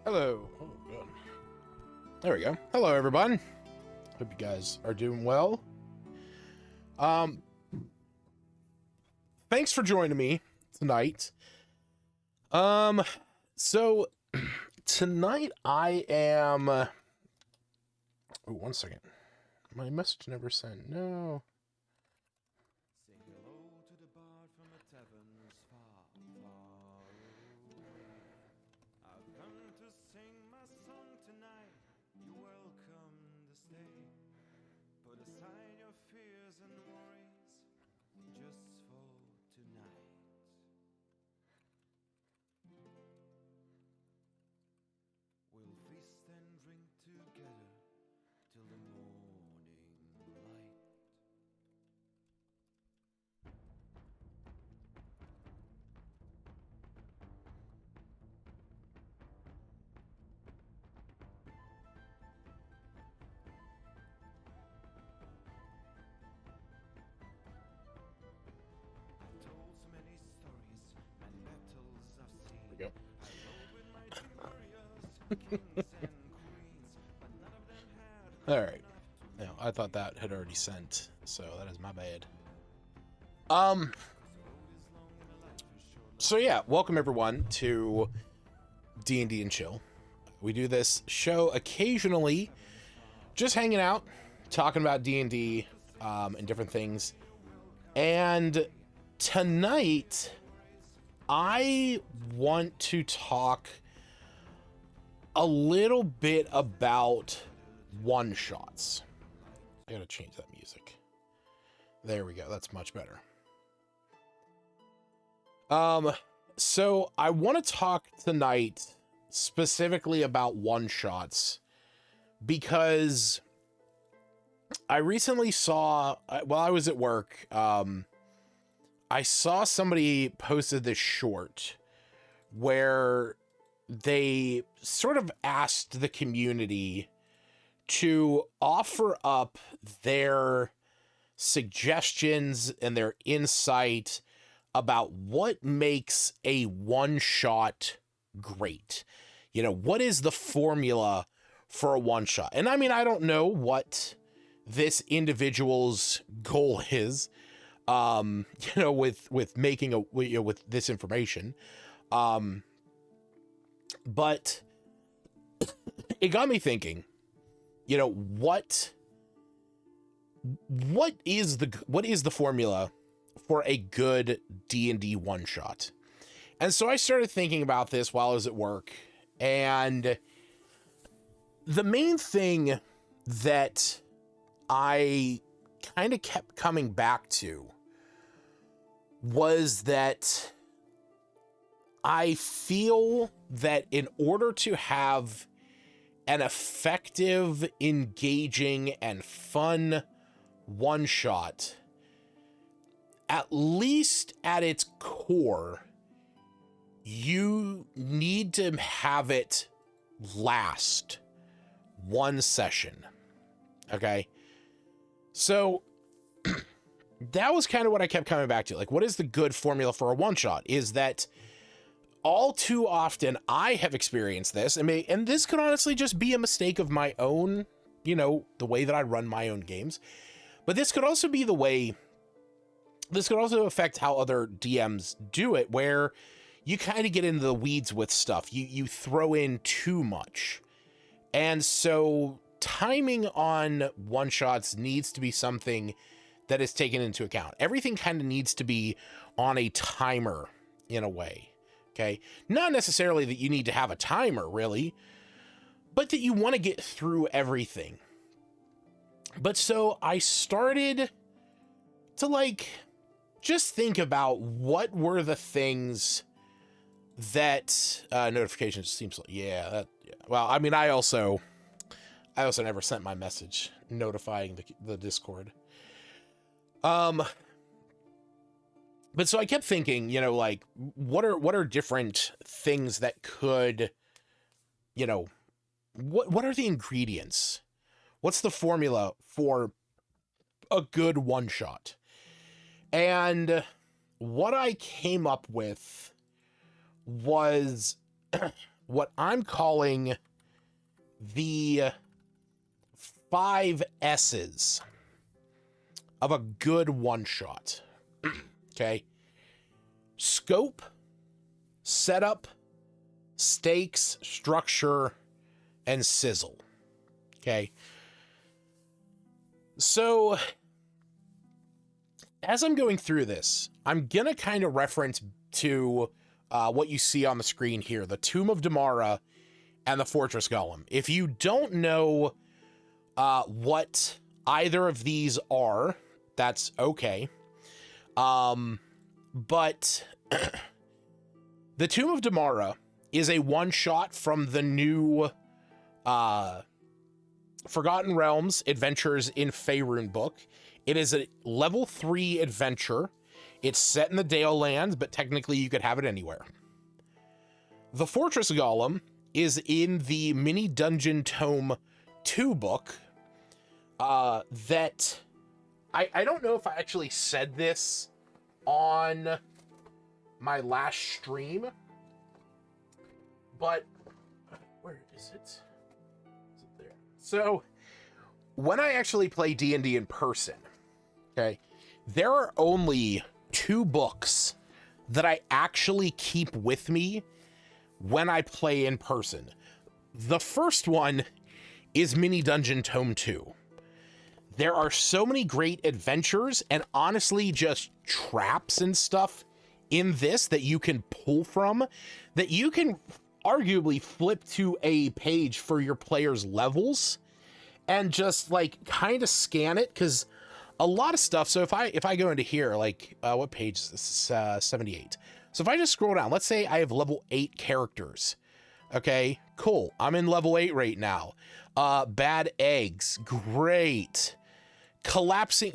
Hello. Oh, good. There we go. Hello, everyone. Hope you guys are doing well. Um, Thanks for joining me tonight. So tonight I am. Oh, one second. My message never sent. No. Say hello to the bard from the taverns far, far away. I've come to sing my song tonight. You're welcome to stay. Put aside your fears and worries just for tonight. We'll feast and drink together till the morning light. I've told so many stories and battles I've seen. There we go. I rode with mighty warriors, kings and queens, but none of them had All right. Now, I thought that had already sent, so that is my bad. So yeah, welcome everyone to D&D&Chill. We do this show occasionally, just hanging out, talking about D&D, and different things. And tonight, I want to talk a little bit about one-shots. I gotta change that music. There we go. That's much better. So I want to talk tonight specifically about one-shots because I recently saw, while I was at work, I saw somebody posted this short where they sort of asked the community to offer up their suggestions and their insight about what makes a one-shot great. You know, what is the formula for a one-shot? And I mean, I don't know what this individual's goal is, with making with this information. But it got me thinking, what is the formula for a good D&D one shot? And so I started thinking about this while I was at work, and the main thing that I kind of kept coming back to was that I feel that in order to have an effective, engaging, and fun one-shot, at least at its core, you need to have it last one session. Okay? So that was kind of what I kept coming back to. Like, what is the good formula for a one-shot? Is that all too often I have experienced this, and this could honestly just be a mistake of my own, the way that I run my own games. But this could also be this could also affect how other DMs do it, where you kind of get into the weeds with stuff. You throw in too much. And so timing on one-shots needs to be something that is taken into account. Everything kind of needs to be on a timer in a way. Okay. Not necessarily that you need to have a timer, really, but that you want to get through everything. But so I started to just think about what were the things that notifications seems like. Yeah. Well, I mean, I also never sent my message notifying the Discord. But so I kept thinking, what are different things that could, what are the ingredients? What's the formula for a good one shot? And what I came up with was what I'm calling the 5 S's of a good one-shot. Okay. Scope, setup, stakes, structure, and sizzle. Okay. So as I'm going through this, I'm going to kind of reference to what you see on the screen here, the Tomb of Damara and the Fortress Golem. If you don't know what either of these are, that's okay. But the Tomb of Damara is a one-shot from the new Forgotten Realms Adventures in Faerun book. It is a level 3 adventure. It's set in the Dale Lands, but technically you could have it anywhere. The Fortress Golem is in the Mini Dungeon Tome 2 book that I don't know if I actually said this on my last stream, but where is it? Is it there? So when I actually play D&D in person, okay, there are only 2 books that I actually keep with me when I play in person. The first one is Mini Dungeon Tome 2. There are so many great adventures and honestly just traps and stuff in this that you can pull from, that you can arguably flip to a page for your players' levels and just like kind of scan it, because a lot of stuff. So if I go into here, like what page is this? 78. So if I just scroll down, let's say I have level 8 characters. Okay, cool. I'm in level 8 right now. Bad eggs, great. Collapsing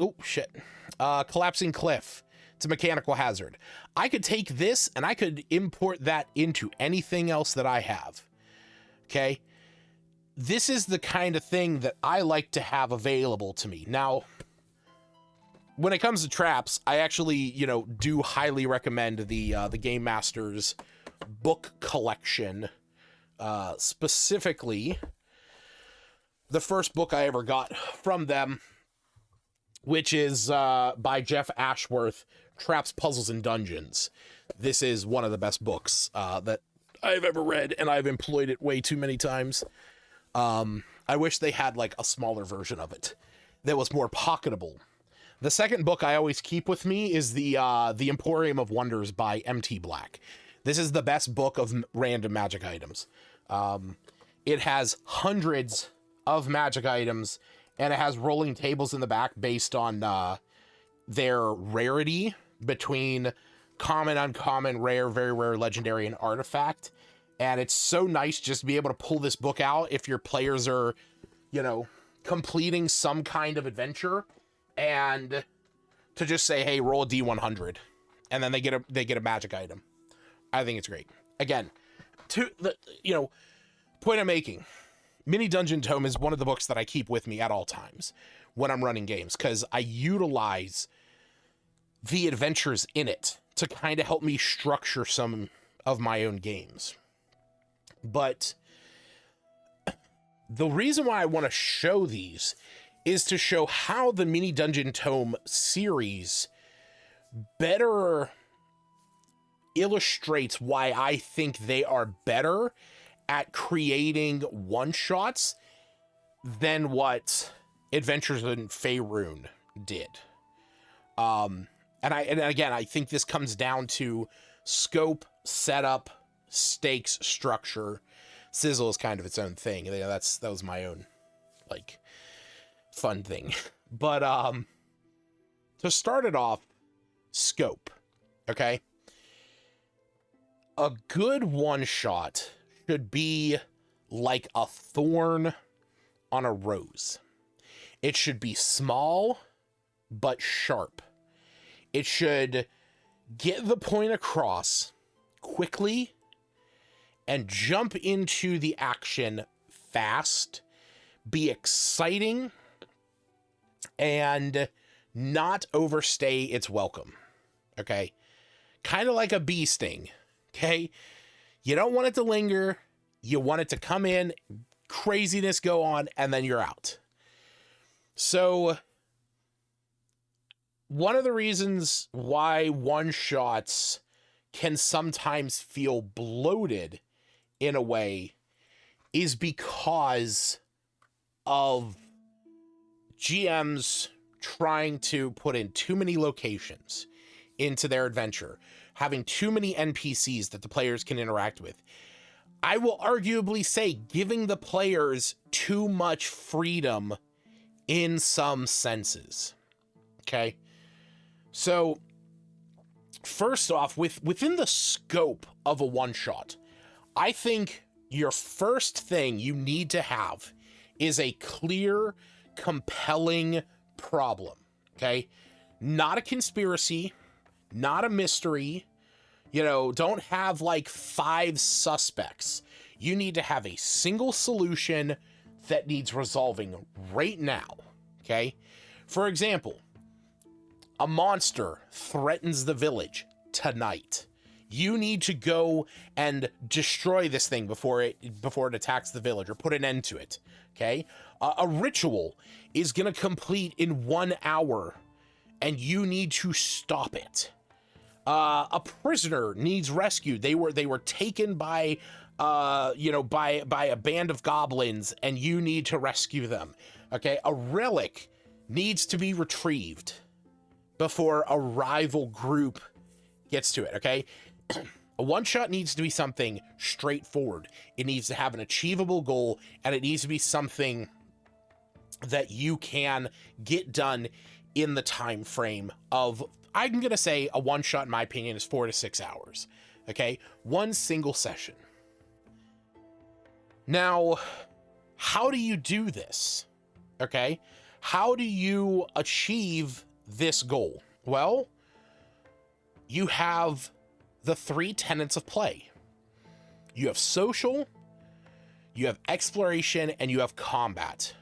cliff. It's a mechanical hazard. I could take this and I could import that into anything else that I have. Okay. This is the kind of thing that I like to have available to me. Now, when it comes to traps, I actually, do highly recommend the Game Master's book collection. Specifically, the first book I ever got from them, which is by Jeff Ashworth, Traps, Puzzles, and Dungeons. This is one of the best books that I've ever read, and I've employed it way too many times. I wish they had like a smaller version of it that was more pocketable. The second book I always keep with me is the Emporium of Wonders by M.T. Black. This is the best book of random magic items. It has hundreds of magic items, and it has rolling tables in the back based on their rarity between common, uncommon, rare, very rare, legendary, and artifact. And it's so nice just to be able to pull this book out if your players are, completing some kind of adventure, and to just say, hey, roll a D100, and then they get a magic item. I think it's great. Again, point I'm making, Mini Dungeon Tome is one of the books that I keep with me at all times when I'm running games, because I utilize the adventures in it to kind of help me structure some of my own games. But the reason why I want to show these is to show how the Mini Dungeon Tome series better illustrates why I think they are better at creating one-shots than what Adventures in Faerun did. And again, I think this comes down to scope, setup, stakes, structure. Sizzle is kind of its own thing. That was my own, fun thing. But to start it off, scope, okay? A good one-shot should be like a thorn on a rose. It should be small, but sharp. It should get the point across quickly and jump into the action fast, be exciting, and not overstay its welcome. Okay? Kind of like a bee sting. Okay? You don't want it to linger. You want it to come in, craziness go on, and then you're out. So one of the reasons why one-shots can sometimes feel bloated in a way is because of GMs trying to put in too many locations into their adventure, having too many NPCs that the players can interact with. I will arguably say giving the players too much freedom in some senses. Okay? So, first off, within the scope of a one-shot, I think your first thing you need to have is a clear, compelling problem. Okay? Not a conspiracy, not a mystery. You know, don't have like 5 suspects. You need to have a single solution that needs resolving right now. Okay? For example, a monster threatens the village tonight. You need to go and destroy this thing before it attacks the village, or put an end to it. Okay? A ritual is going to complete in 1 hour, and you need to stop it. A prisoner needs rescued. They were taken by by a band of goblins, and you need to rescue them. Okay? A relic needs to be retrieved before a rival group gets to it. Okay? A one-shot needs to be something straightforward. It needs to have an achievable goal, and it needs to be something that you can get done in the time frame of, I'm going to say a one-shot, in my opinion, is 4 to 6 hours. Okay? One single session. Now, how do you do this? Okay? How do you achieve this goal? Well, you have the 3 tenets of play. You have social, you have exploration, and you have combat.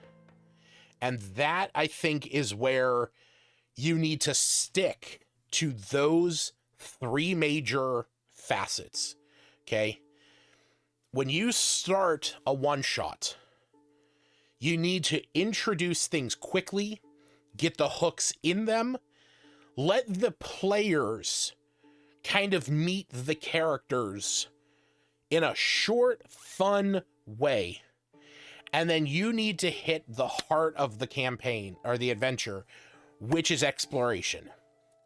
And that, I think, is where you need to stick to those 3 major facets. Okay? When you start a one-shot, you need to introduce things quickly, get the hooks in them, let the players kind of meet the characters in a short, fun way. And then you need to hit the heart of the campaign or the adventure, which is exploration,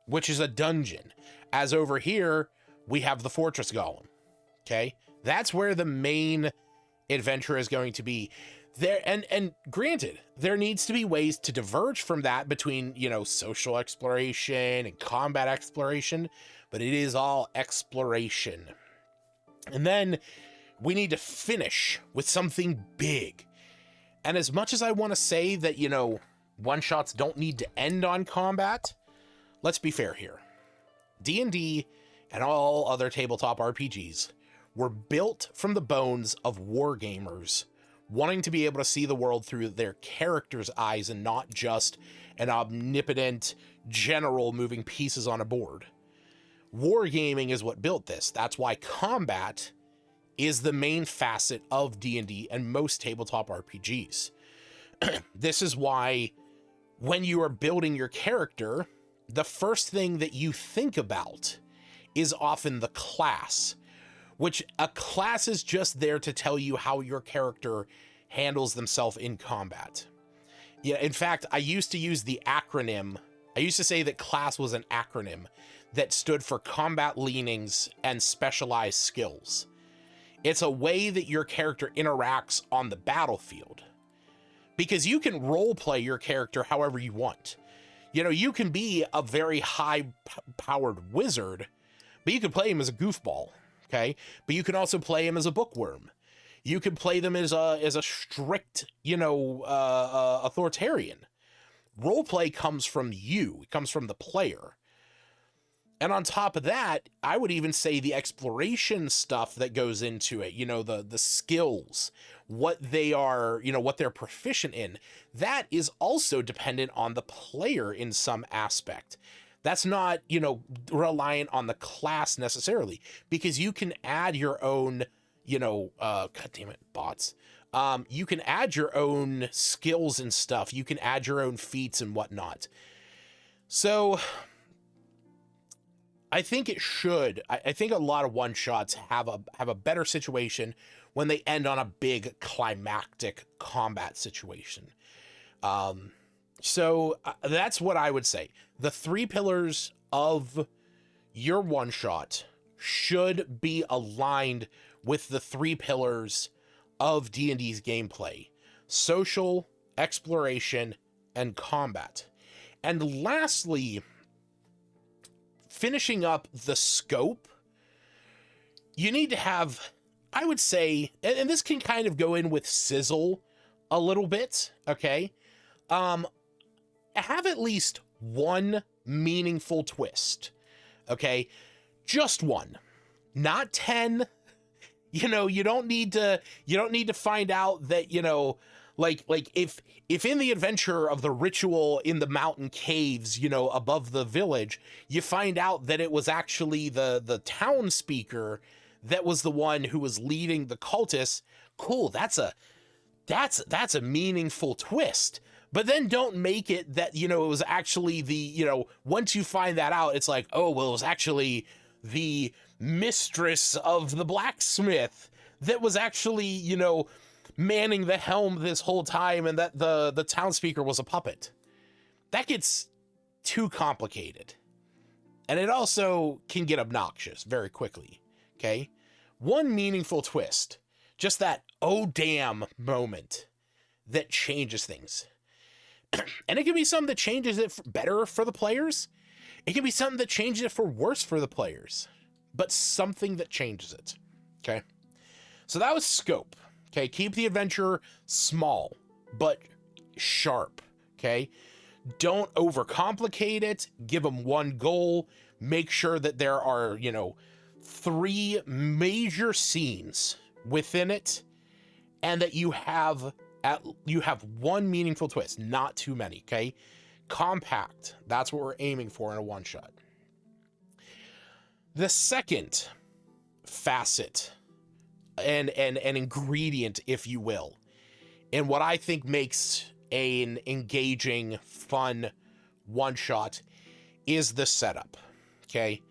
which is a dungeon. As over here, we have the Fortress Golem. Okay? That's where the main adventure is going to be. There, and granted, there needs to be ways to diverge from that between, social exploration and combat exploration, but it is all exploration. And then we need to finish with something big. And as much as I want to say that, one-shots don't need to end on combat, let's be fair here. D&D and all other tabletop RPGs were built from the bones of wargamers wanting to be able to see the world through their characters' eyes and not just an omnipotent general moving pieces on a board. Wargaming is what built this. That's why combat is the main facet of D&D and most tabletop RPGs. This is why when you are building your character, the first thing that you think about is often the class, which a class is just there to tell you how your character handles themselves in combat. Yeah, in fact, I used to use the acronym. I used to say that class was an acronym that stood for combat leanings and specialized skills. It's a way that your character interacts on the battlefield, because you can role play your character however you want. You can be a very high-powered wizard, but you can play him as a goofball. Okay, but you can also play him as a bookworm. You can play them as a strict, authoritarian. Roleplay comes from you. It comes from the player. And on top of that, I would even say the exploration stuff that goes into it, the skills, what they are, what they're proficient in, that is also dependent on the player in some aspect. That's not, reliant on the class necessarily, because you can add your own, God damn it, bots. You can add your own skills and stuff. You can add your own feats and whatnot. So I think it should. I think a lot of one-shots have a better situation when they end on a big climactic combat situation. So that's what I would say. The 3 pillars of your one-shot should be aligned with the 3 pillars of D&D's gameplay: social, exploration, and combat. And lastly, finishing up the scope, you need to have, I would say, and this can kind of go in with sizzle a little bit, okay? Have at least one meaningful twist, okay? Just one, not 10. You don't need to find out that, like if in the adventure of the ritual in the mountain caves, above the village, you find out that it was actually the town speaker that was the one who was leading the cultists. Cool. That's a meaningful twist. But then don't make it that, it was actually once you find that out, it's like, oh, well, it was actually the mistress of the blacksmith that was actually, manning the helm this whole time, and that the town speaker was a puppet. That gets too complicated. And it also can get obnoxious very quickly, okay? One meaningful twist, just that oh damn moment that changes things. And it can be something that changes it better for the players. It can be something that changes it for worse for the players, but something that changes it. Okay. So that was scope. Okay. Keep the adventure small, but sharp. Okay. Don't overcomplicate it. Give them one goal. Make sure that there are, 3 major scenes within it, and that you have one meaningful twist, not too many. Okay. Compact. That's what we're aiming for in a one shot. The second facet and an ingredient, if you will, and what I think makes an engaging, fun one shot is the setup. Okay.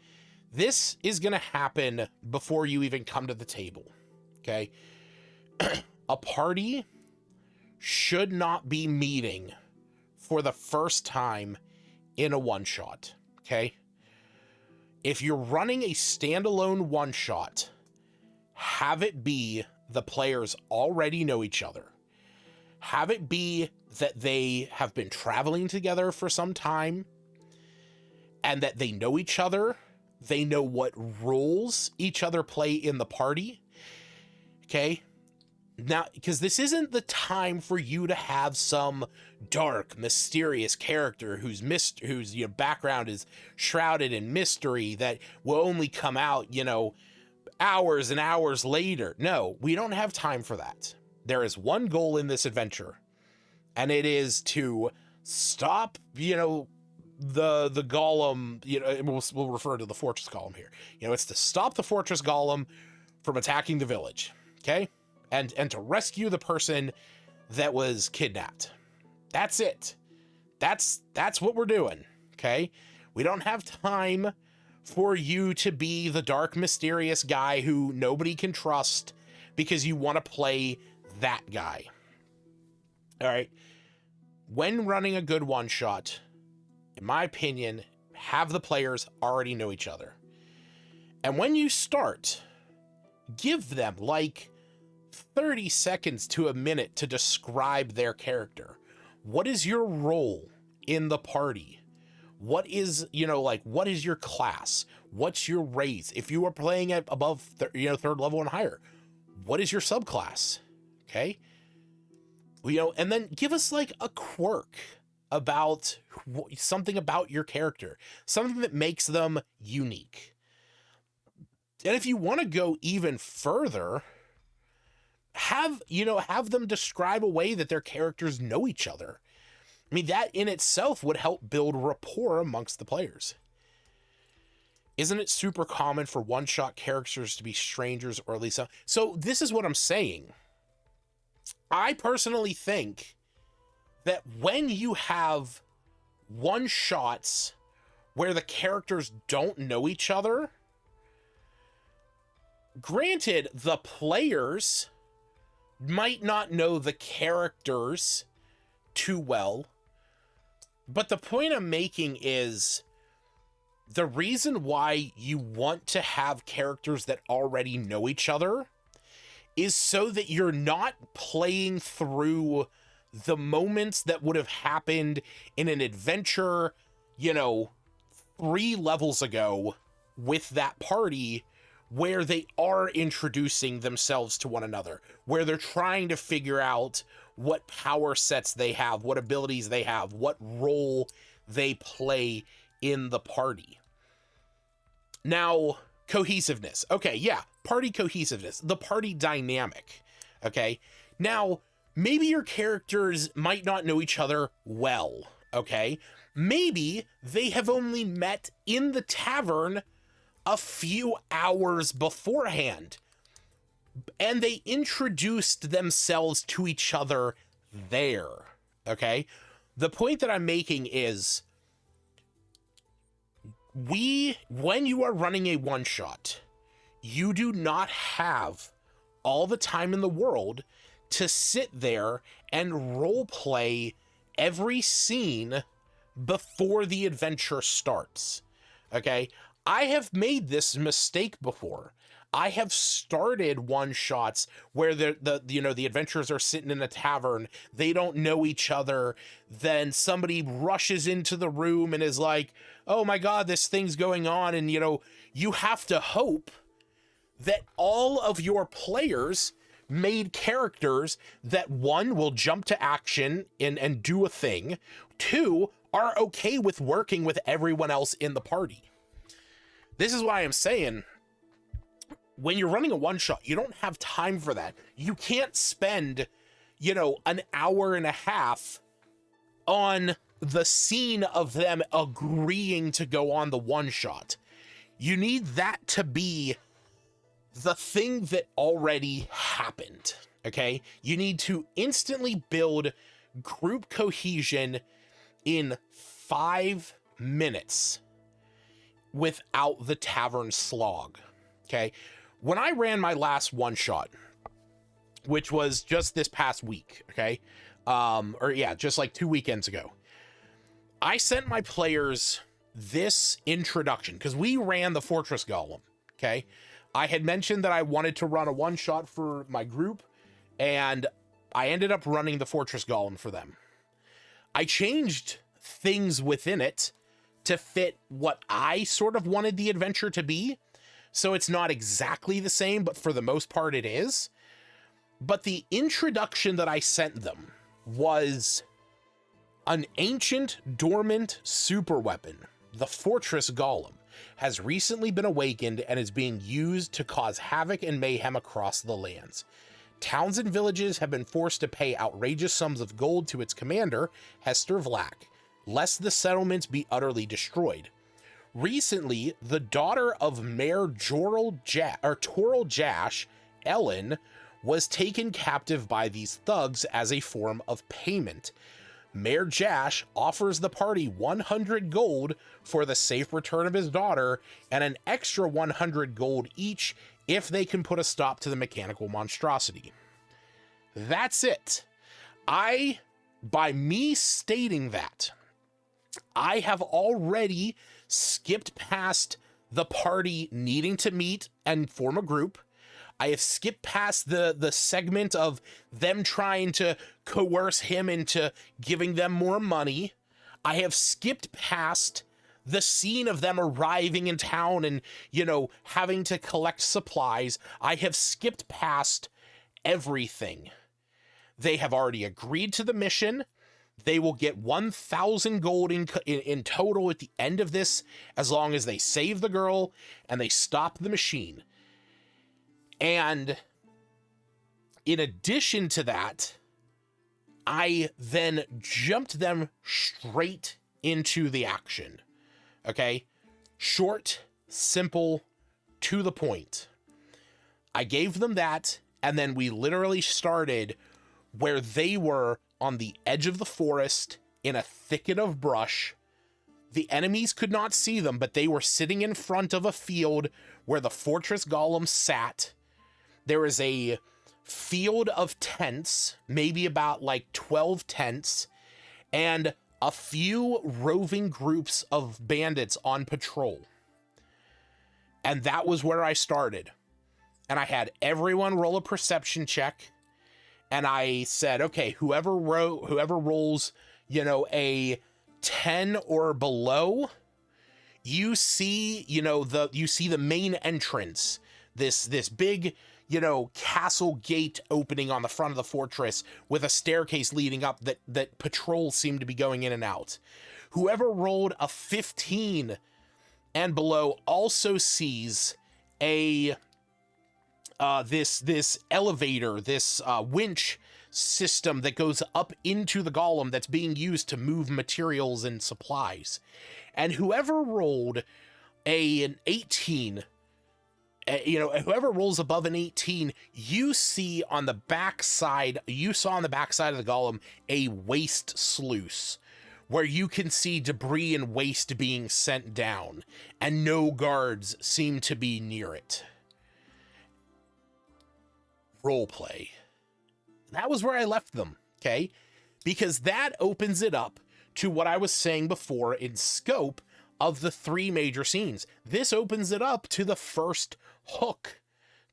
This is going to happen before you even come to the table. Okay. A party should not be meeting for the first time in a one shot. Okay. If you're running a standalone one shot, have it be the players already know each other. Have it be that they have been traveling together for some time and that they know each other. They know what roles each other play in the party. Okay. Now, because this isn't the time for you to have some dark, mysterious character whose background is shrouded in mystery that will only come out, hours and hours later. No, we don't have time for that. There is one goal in this adventure, and it is to stop, the golem, we'll refer to the fortress golem here. It's to stop the fortress golem from attacking the village. Okay. And to rescue the person that was kidnapped. That's it. That's what we're doing. Okay. We don't have time for you to be the dark, mysterious guy who nobody can trust because you want to play that guy. All right. When running a good one shot, in my opinion, have the players already know each other. And when you start, give them 30 seconds to a minute to describe their character. What is your role in the party? What is, what is your class? What's your race? If you are playing at above, third level and higher, what is your subclass? Okay. And then give us a quirk about something about your character, something that makes them unique. And if you want to go even further, have them describe a way that their characters know each other. I mean, that in itself would help build rapport amongst the players. Isn't it super common for one-shot characters to be strangers, or at least so this is what I'm saying. I personally think that when you have one-shots where the characters don't know each other, granted, the players might not know the characters too well, but the point I'm making is the reason why you want to have characters that already know each other is so that you're not playing through the moments that would have happened in an adventure, 3 levels ago with that party, where they are introducing themselves to one another, where they're trying to figure out what power sets they have, what abilities they have, what role they play in the party. Now, cohesiveness. Okay, yeah, party cohesiveness, the party dynamic. Okay, now, maybe your characters might not know each other well, okay? Maybe they have only met in the tavern a few hours beforehand, and they introduced themselves to each other there, okay? The point that I'm making is, when you are running a one-shot, you do not have all the time in the world to sit there and role play every scene before the adventure starts. Okay? I have made this mistake before. I have started one-shots where the adventurers are sitting in a tavern, they don't know each other, then somebody rushes into the room and is like, oh my god, this thing's going on, and you have to hope that all of your players made characters that, 1, will jump to action and do a thing, 2, are okay with working with everyone else in the party. This is why I'm saying, when you're running a one-shot, you don't have time for that. You can't spend, an hour and a half on the scene of them agreeing to go on the one-shot. You need that to be the thing that already happened, okay? You need to instantly build group cohesion in 5 minutes without the tavern slog, okay? When I ran my last one-shot, which was just this past week, okay? Just like 2 weekends ago, I sent my players this introduction, because we ran the Fortress Golem, okay? I had mentioned that I wanted to run a one-shot for my group, and I ended up running the Fortress Golem for them. I changed things within it to fit what I sort of wanted the adventure to be, so it's not exactly the same, but for the most part it is. But the introduction that I sent them was an ancient, dormant superweapon. The Fortress Golem has recently been awakened and is being used to cause havoc and mayhem across the lands. Towns and villages have been forced to pay outrageous sums of gold to its commander, Hester Vlack, lest the settlements be utterly destroyed. Recently, the daughter of Mayor Toril Jash, Ellen, was taken captive by these thugs as a form of payment. Mayor Jash offers the party 100 gold for the safe return of his daughter, and an extra 100 gold each if they can put a stop to the mechanical monstrosity. That's it. By me stating that, I have already skipped past the party needing to meet and form a group. I have skipped past the segment of them trying to coerce him into giving them more money. I have skipped past the scene of them arriving in town and, having to collect supplies. I have skipped past everything. They have already agreed to the mission. They will get 1,000 gold in total at the end of this, as long as they save the girl and they stop the machine. And in addition to that, I then jumped them straight into the action. Okay? Short, simple, to the point. I gave them that, and then we literally started where they were on the edge of the forest in a thicket of brush. The enemies could not see them, but they were sitting in front of a field where the fortress golem sat. There is a field of tents, maybe about like 12 tents, and a few roving groups of bandits on patrol. And that was where I started. And I had everyone roll a perception check. And I said, okay, whoever rolls, a 10 or below, you see the main entrance, this big, castle gate opening on the front of the fortress with a staircase leading up that patrols seem to be going in and out. Whoever rolled a 15 and below also sees a this elevator, this winch system that goes up into the golem that's being used to move materials and supplies. And whoever rolled an 18, whoever rolls above an 18, you saw on the backside of the golem a waste sluice where you can see debris and waste being sent down, and no guards seem to be near it. Roleplay. That was where I left them, okay? Because that opens it up to what I was saying before in scope of the 3 major scenes. This opens it up to the first hook,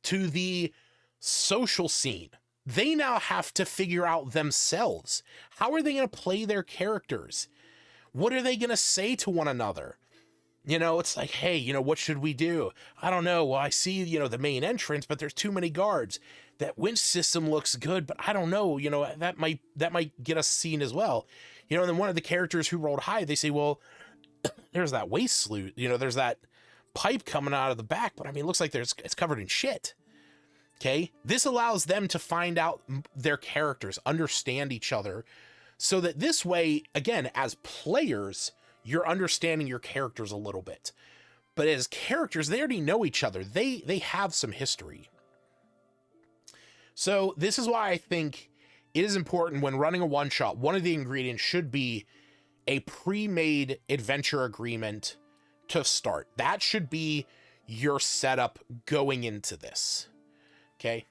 to the social scene. They now have to figure out themselves. How are they going to play their characters? What are they going to say to one another? It's like, hey, what should we do? I don't know. Well, I see, the main entrance, but there's too many guards. That winch system looks good, but I don't know, that might get us seen as well. And then one of the characters who rolled high, they say, well, there's that waste sluice, there's that pipe coming out of the back, but it looks like it's covered in shit. Okay. This allows them to find out their characters, understand each other, so that this way, again, as players, you're understanding your characters a little bit. But as characters, they already know each other. They have some history. So this is why I think it is important when running a one-shot, one of the ingredients should be a pre-made adventure agreement to start. That should be your setup going into this. Okay.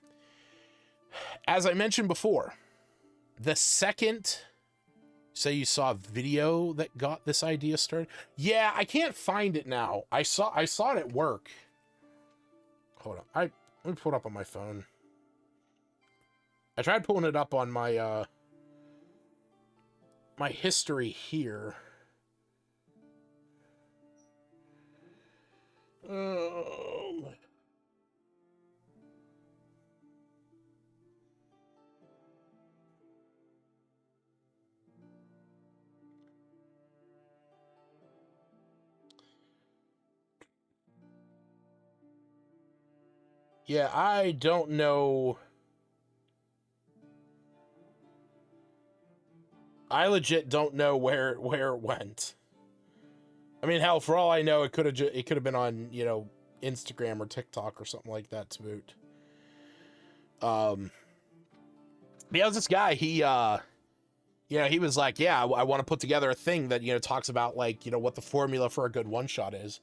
As I mentioned before, the second, say you saw a video that got this idea started. Yeah, I can't find it now. I saw it at work. Hold on. Let me pull it up on my phone. I tried pulling it up on my my history here. Yeah, I don't know. I legit don't know where it went. Hell, for all I know, it could have been on, Instagram or TikTok or something like that to boot. Because this guy, he was like, yeah, I want to put together a thing that, talks about like, what the formula for a good one shot is.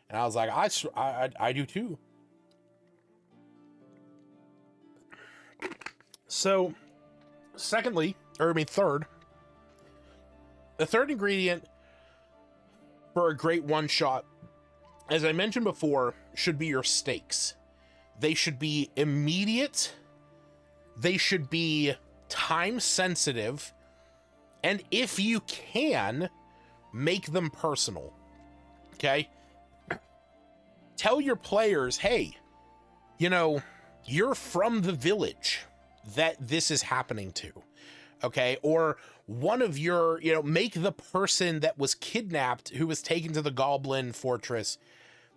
And I was like, I do too. So third, the third ingredient for a great one shot, as I mentioned before, should be your stakes. They should be immediate. They should be time sensitive. And if you can, make them personal. Okay? Tell your players, hey, you're from the village that this is happening to. Okay? Or one of your, make the person that was kidnapped, who was taken to the Goblin Fortress,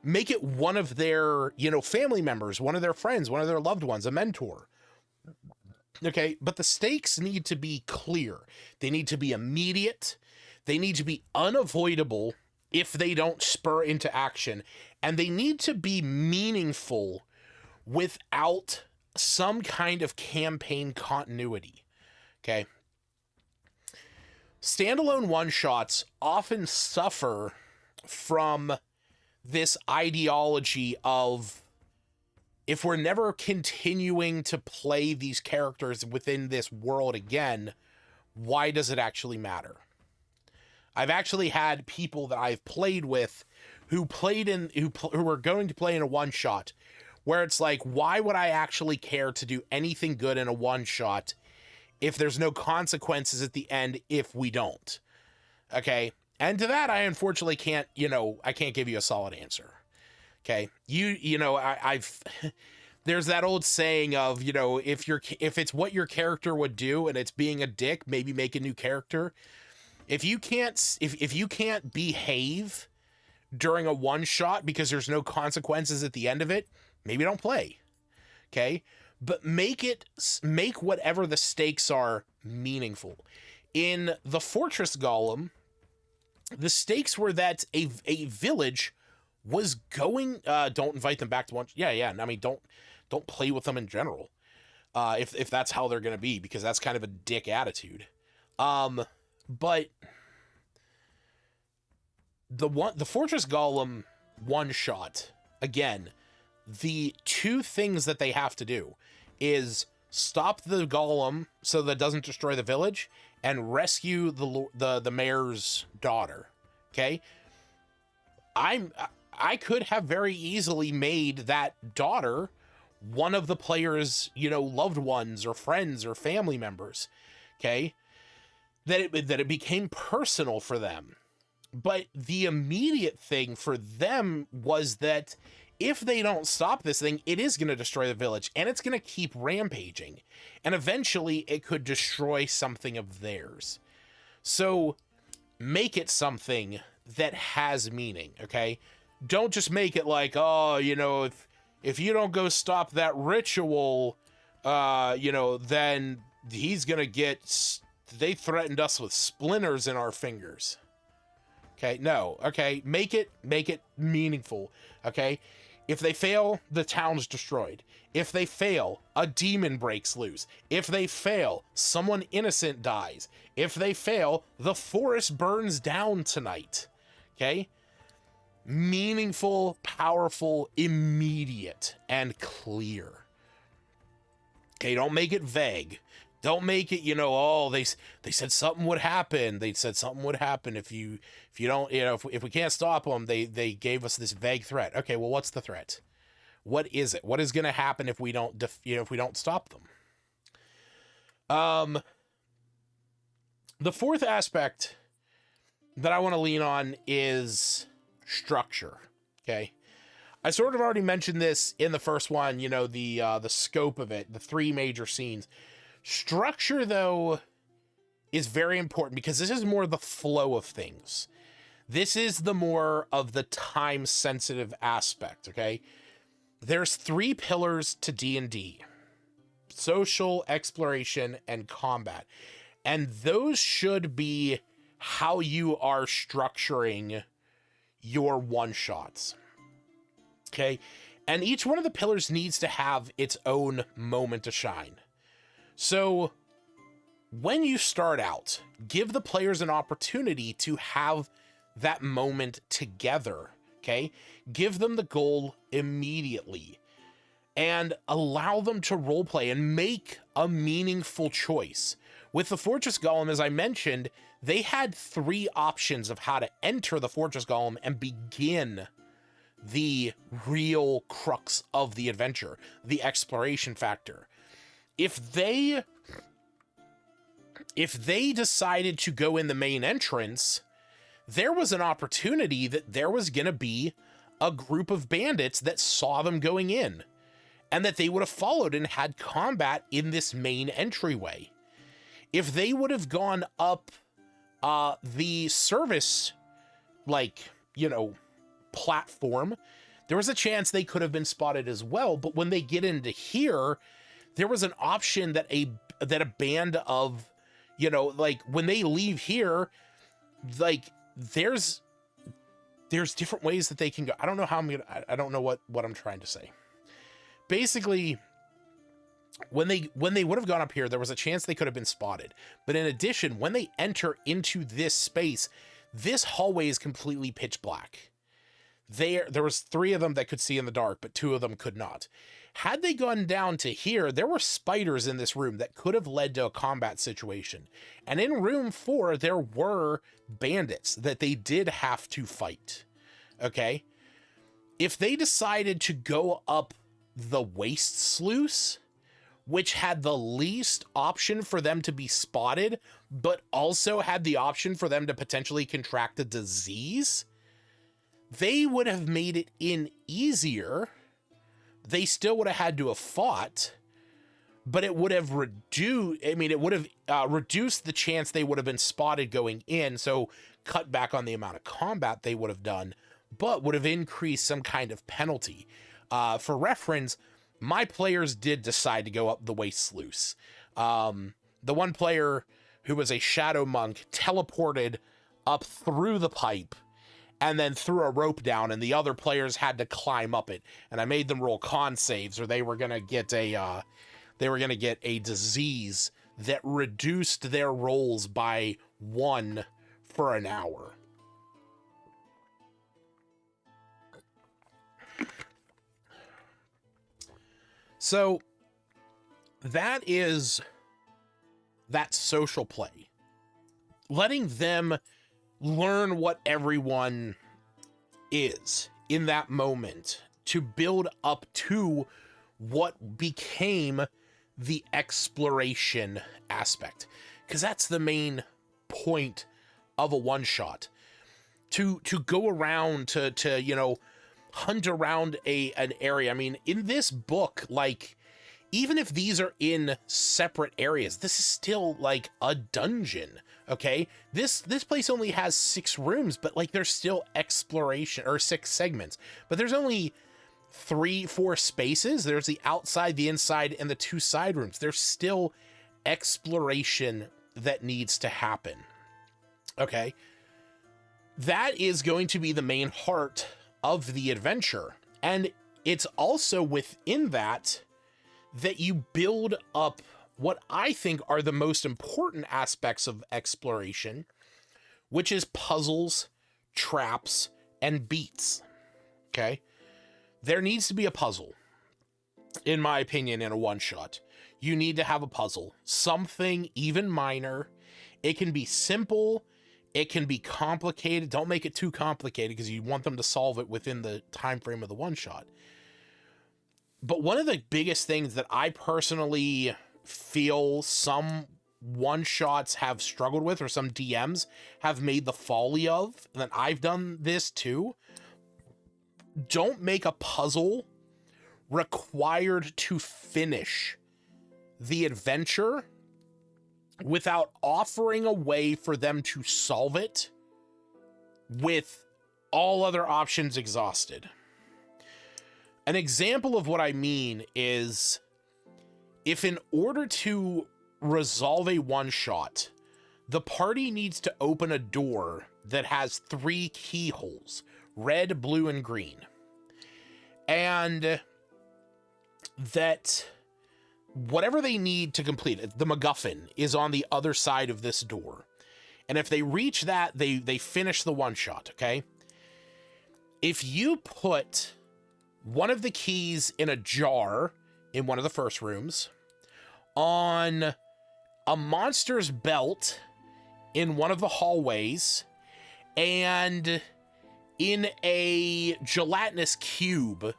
make it one of their, family members, one of their friends, one of their loved ones, a mentor. Okay? But the stakes need to be clear. They need to be immediate. They need to be unavoidable if they don't spur into action. and they need to be meaningful without some kind of campaign continuity. Okay. Standalone one-shots often suffer from this ideology of, if we're never continuing to play these characters within this world again, why does it actually matter? I've actually had people that I've played with who were going to play in a one-shot where it's like, why would I actually care to do anything good in a one-shot if there's no consequences at the end if we don't? Okay. And to that, I unfortunately can't, I can't give you a solid answer. Okay. I've there's that old saying of, if it's what your character would do and it's being a dick, maybe make a new character. If you can't behave during a one shot because there's no consequences at the end of it, maybe don't play. Okay. But make whatever the stakes are meaningful. In the Fortress Golem, the stakes were that a village was going, don't invite them back to one. Yeah. I mean, don't play with them in general. If that's how they're going to be, because that's kind of a dick attitude. But the Fortress Golem one shot, again, the two things that they have to do is stop the golem so that it doesn't destroy the village, and rescue the mayor's daughter. Okay. I could have very easily made that daughter one of the player's, loved ones or friends or family members. Okay. That it became personal for them. But the immediate thing for them was that if they don't stop this thing, it is going to destroy the village, and it's going to keep rampaging, and eventually it could destroy something of theirs. So make it something that has meaning. Okay. Don't just make it like, oh, if you don't go stop that ritual, then he's going to get, they threatened us with splinters in our fingers. Okay. No. Okay. Make it meaningful. Okay. If they fail, the town's destroyed. If they fail, a demon breaks loose. If they fail, someone innocent dies. If they fail, the forest burns down tonight. Okay? Meaningful, powerful, immediate, and clear. Okay, don't make it vague. Don't make it, they said something would happen. They said something would happen if you don't, if we can't stop them, they gave us this vague threat. Okay, well, what's the threat? What is it? What is going to happen if we don't, if we don't stop them? The fourth aspect that I want to lean on is structure. Okay. I sort of already mentioned this in the first one, the scope of it, the three major scenes. Structure, though, is very important because this is more the flow of things. This is the more of the time-sensitive aspect, okay? There's three pillars to D&D. Social, exploration, and combat. And those should be how you are structuring your one-shots. Okay? And each one of the pillars needs to have its own moment to shine. So when you start out, give the players an opportunity to have that moment together, okay? Give them the goal immediately and allow them to roleplay and make a meaningful choice. With the Fortress Golem, as I mentioned, they had three options of how to enter the Fortress Golem and begin the real crux of the adventure, the exploration factor. If they decided to go in the main entrance, there was an opportunity that there was going to be a group of bandits that saw them going in, and that they would have followed and had combat in this main entryway. If they would have gone up the service, platform, there was a chance they could have been spotted as well. But when they get into here, there was an option that a band of, when they leave here, there's there's different ways that they can go. I don't know how I don't know what I'm trying to say. Basically, when they would have gone up here, there was a chance they could have been spotted. But in addition, when they enter into this space, this hallway is completely pitch black. There was 3 of them that could see in the dark, but 2 of them could not. Had they gone down to here, there were spiders in this room that could have led to a combat situation. And in room 4, there were bandits that they did have to fight. Okay? If they decided to go up the waste sluice, which had the least option for them to be spotted, but also had the option for them to potentially contract a disease, they would have made it in easier. They still would have had to have fought, but it would have reduced the chance they would have been spotted going in, so cut back on the amount of combat they would have done, but would have increased some kind of penalty. For reference, my players did decide to go up the waste sluice. The one player who was a shadow monk teleported up through the pipe and then threw a rope down, and the other players had to climb up it. And I made them roll con saves, or they were gonna get a disease that reduced their rolls by 1 for an hour. So that is that social play. Letting them learn what everyone is in that moment to build up to what became the exploration aspect. Because that's the main point of a one-shot. To go around, to hunt around an area. I mean, in this book, like, even if these are in separate areas, this is still like a dungeon. Okay, this place only has 6 rooms, but like there's still exploration, or 6 segments, but there's only 3-4 spaces. There's the outside, the inside, and the 2 side rooms. There's still exploration that needs to happen. Okay, that is going to be the main heart of the adventure, and it's also within that you build up what I think are the most important aspects of exploration, which is puzzles, traps, and beats. Okay? There needs to be a puzzle, in my opinion, in a one-shot. You need to have a puzzle. Something even minor. It can be simple. It can be complicated. Don't make it too complicated, because you want them to solve it within the time frame of the one-shot. But one of the biggest things that I personally feel some one-shots have struggled with, or some DMs have made the folly of, and that I've done this too, don't make a puzzle required to finish the adventure without offering a way for them to solve it with all other options exhausted. An example of what I mean is, if in order to resolve a one-shot, the party needs to open a door that has 3 keyholes, red, blue, and green, and that whatever they need to complete it, the MacGuffin, is on the other side of this door. And if they reach that, they finish the one-shot, okay? If you put one of the keys in a jar in one of the first rooms, on a monster's belt in one of the hallways, and in a gelatinous cube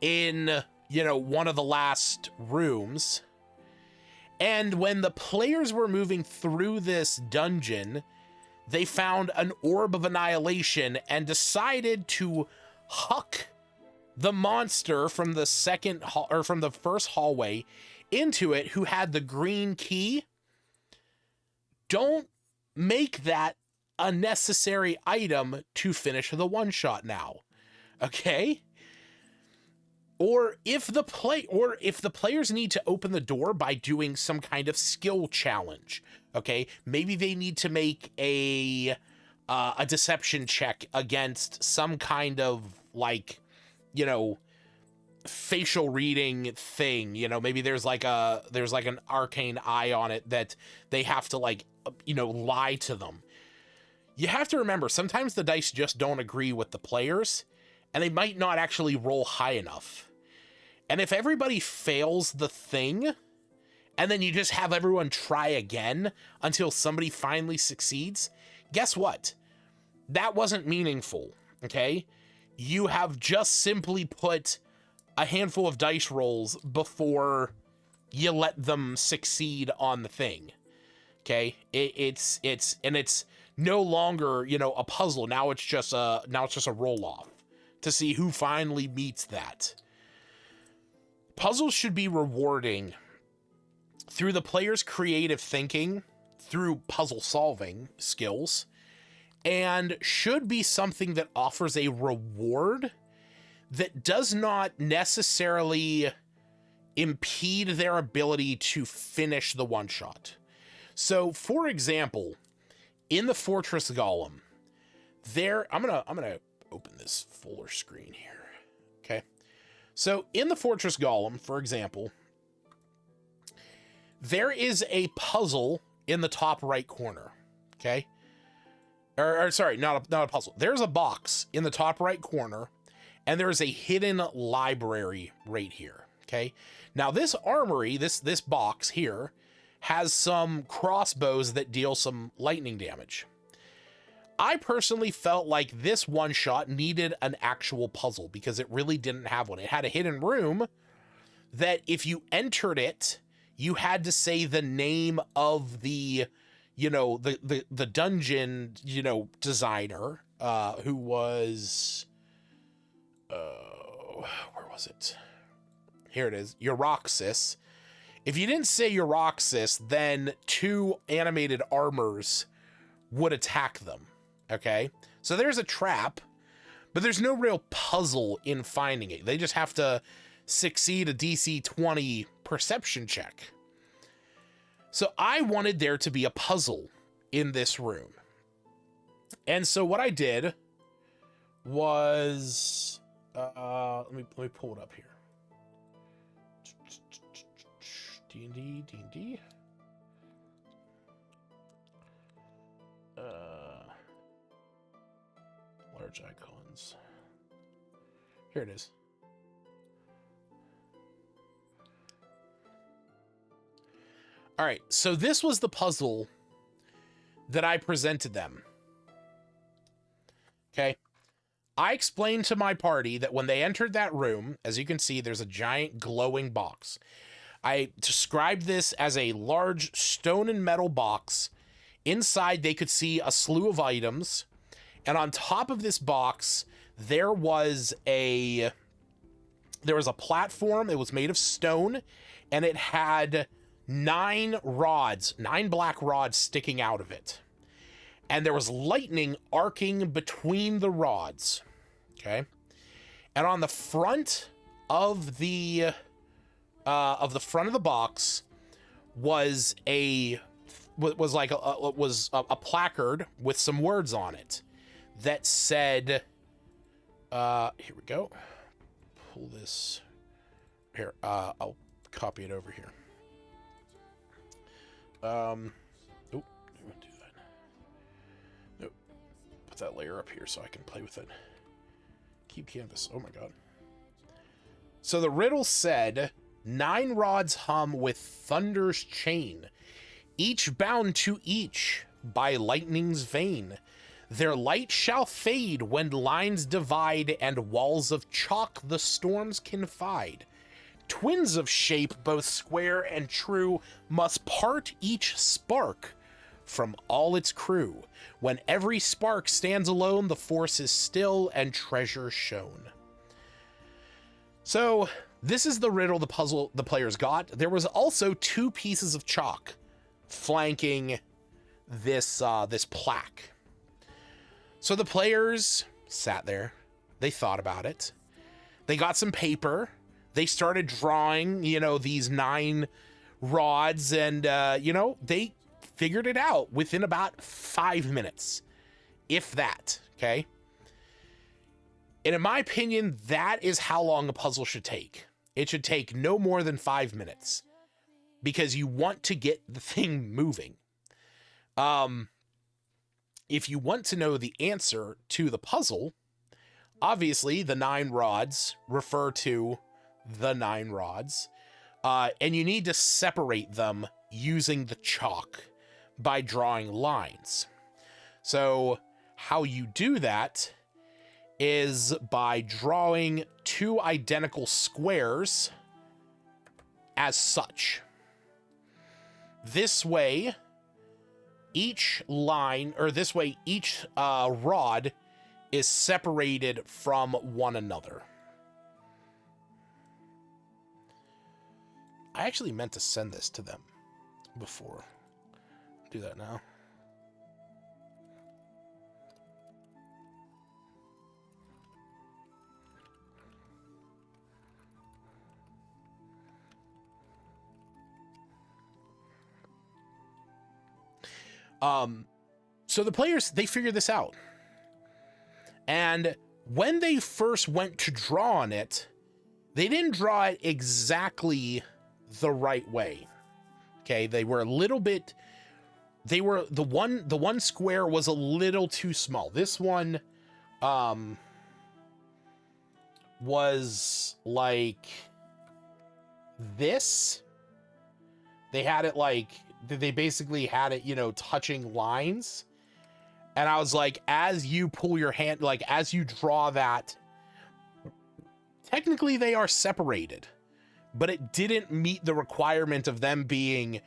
in, one of the last rooms, and when the players were moving through this dungeon, they found an orb of annihilation and decided to huck the monster from the from the first hallway into it, who had the green key. Don't make that a necessary item to finish the one shot now. Okay? Or if the players need to open the door by doing some kind of skill challenge, okay? Maybe they need to make a a deception check against some kind of like, you know, facial reading thing. You know, maybe there's like an arcane eye on it that they have to like, you know, lie to them. You have to remember, sometimes the dice just don't agree with the players, and they might not actually roll high enough. And if everybody fails the thing, and then you just have everyone try again until somebody finally succeeds, guess what? That wasn't meaningful, okay? You have just simply put a handful of dice rolls before you let them succeed on the thing, okay? It's no longer, you know, a puzzle. Now it's just a roll off to see who finally meets that. Puzzles should be rewarding through the player's creative thinking, through puzzle solving skills, and should be something that offers a reward that does not necessarily impede their ability to finish the one shot. So, for example, in the Fortress Golem, I'm gonna open this fuller screen here. Okay. So in the Fortress Golem, for example, there is a puzzle in the top right corner. Okay. Or sorry, not a puzzle. There's a box in the top right corner, and there is a hidden library right here. Okay. Now this armory, this box here, has some crossbows that deal some lightning damage. I personally felt like this one shot needed an actual puzzle because it really didn't have one. It had a hidden room that if you entered it, you had to say the name of the, you know, the dungeon, you know, designer, who was, where was it? Here it is, Euroxis. If you didn't say Euroxis, then 2 animated armors would attack them, okay? So there's a trap, but there's no real puzzle in finding it. They just have to succeed a DC 20 perception check. So I wanted there to be a puzzle in this room. And so what I did was, let me pull it up here. D&D. Large icons. Here it is. All right, so this was the puzzle that I presented them. Okay. I explained to my party that when they entered that room, as you can see, there's a giant glowing box. I described this as a large stone and metal box. Inside, they could see a slew of items. And on top of this box, there was a platform. It was made of stone, and it had 9 black rods sticking out of it. And there was lightning arcing between the rods. Okay. And on the front of the front of the box was a placard with some words on it that said, here we go. Pull this here. I'll copy it over here. Oh, I won't do that. Nope. Put that layer up here so I can play with it. Keep canvas. Oh my god. So the riddle said, 9 rods hum with thunder's chain, each bound to each by lightning's vein. Their light shall fade when lines divide and walls of chalk the storms confide. Twins of shape, both square and true, must part each spark from all its crew. When every spark stands alone, the force is still and treasure shown. So this is the riddle, the puzzle the players got. There was also 2 pieces of chalk flanking this plaque. So the players sat there. They thought about it. They got some paper. They started drawing, you know, these 9 rods, and, you know, they figured it out within about 5 minutes. if that, okay? And in my opinion, that is how long a puzzle should take. It should take no more than 5 minutes because you want to get the thing moving. If you want to know the answer to the puzzle, obviously the 9 rods refer to the 9 rods, and you need to separate them using the chalk by drawing lines. So how you do that is by drawing 2 identical squares as such. This way, each line, or this way, each rod is separated from one another. I actually meant to send this to them before. Do that now. So the players, they figured this out. And when they first went to draw on it, they didn't draw it exactly the right way. Okay, they were a little bit, the one square was a little too small. This one was like this. They had it like, they basically had it, you know, touching lines. And I was like, as you pull your hand, like as you draw that, technically they are separated, but it didn't meet the requirement of them being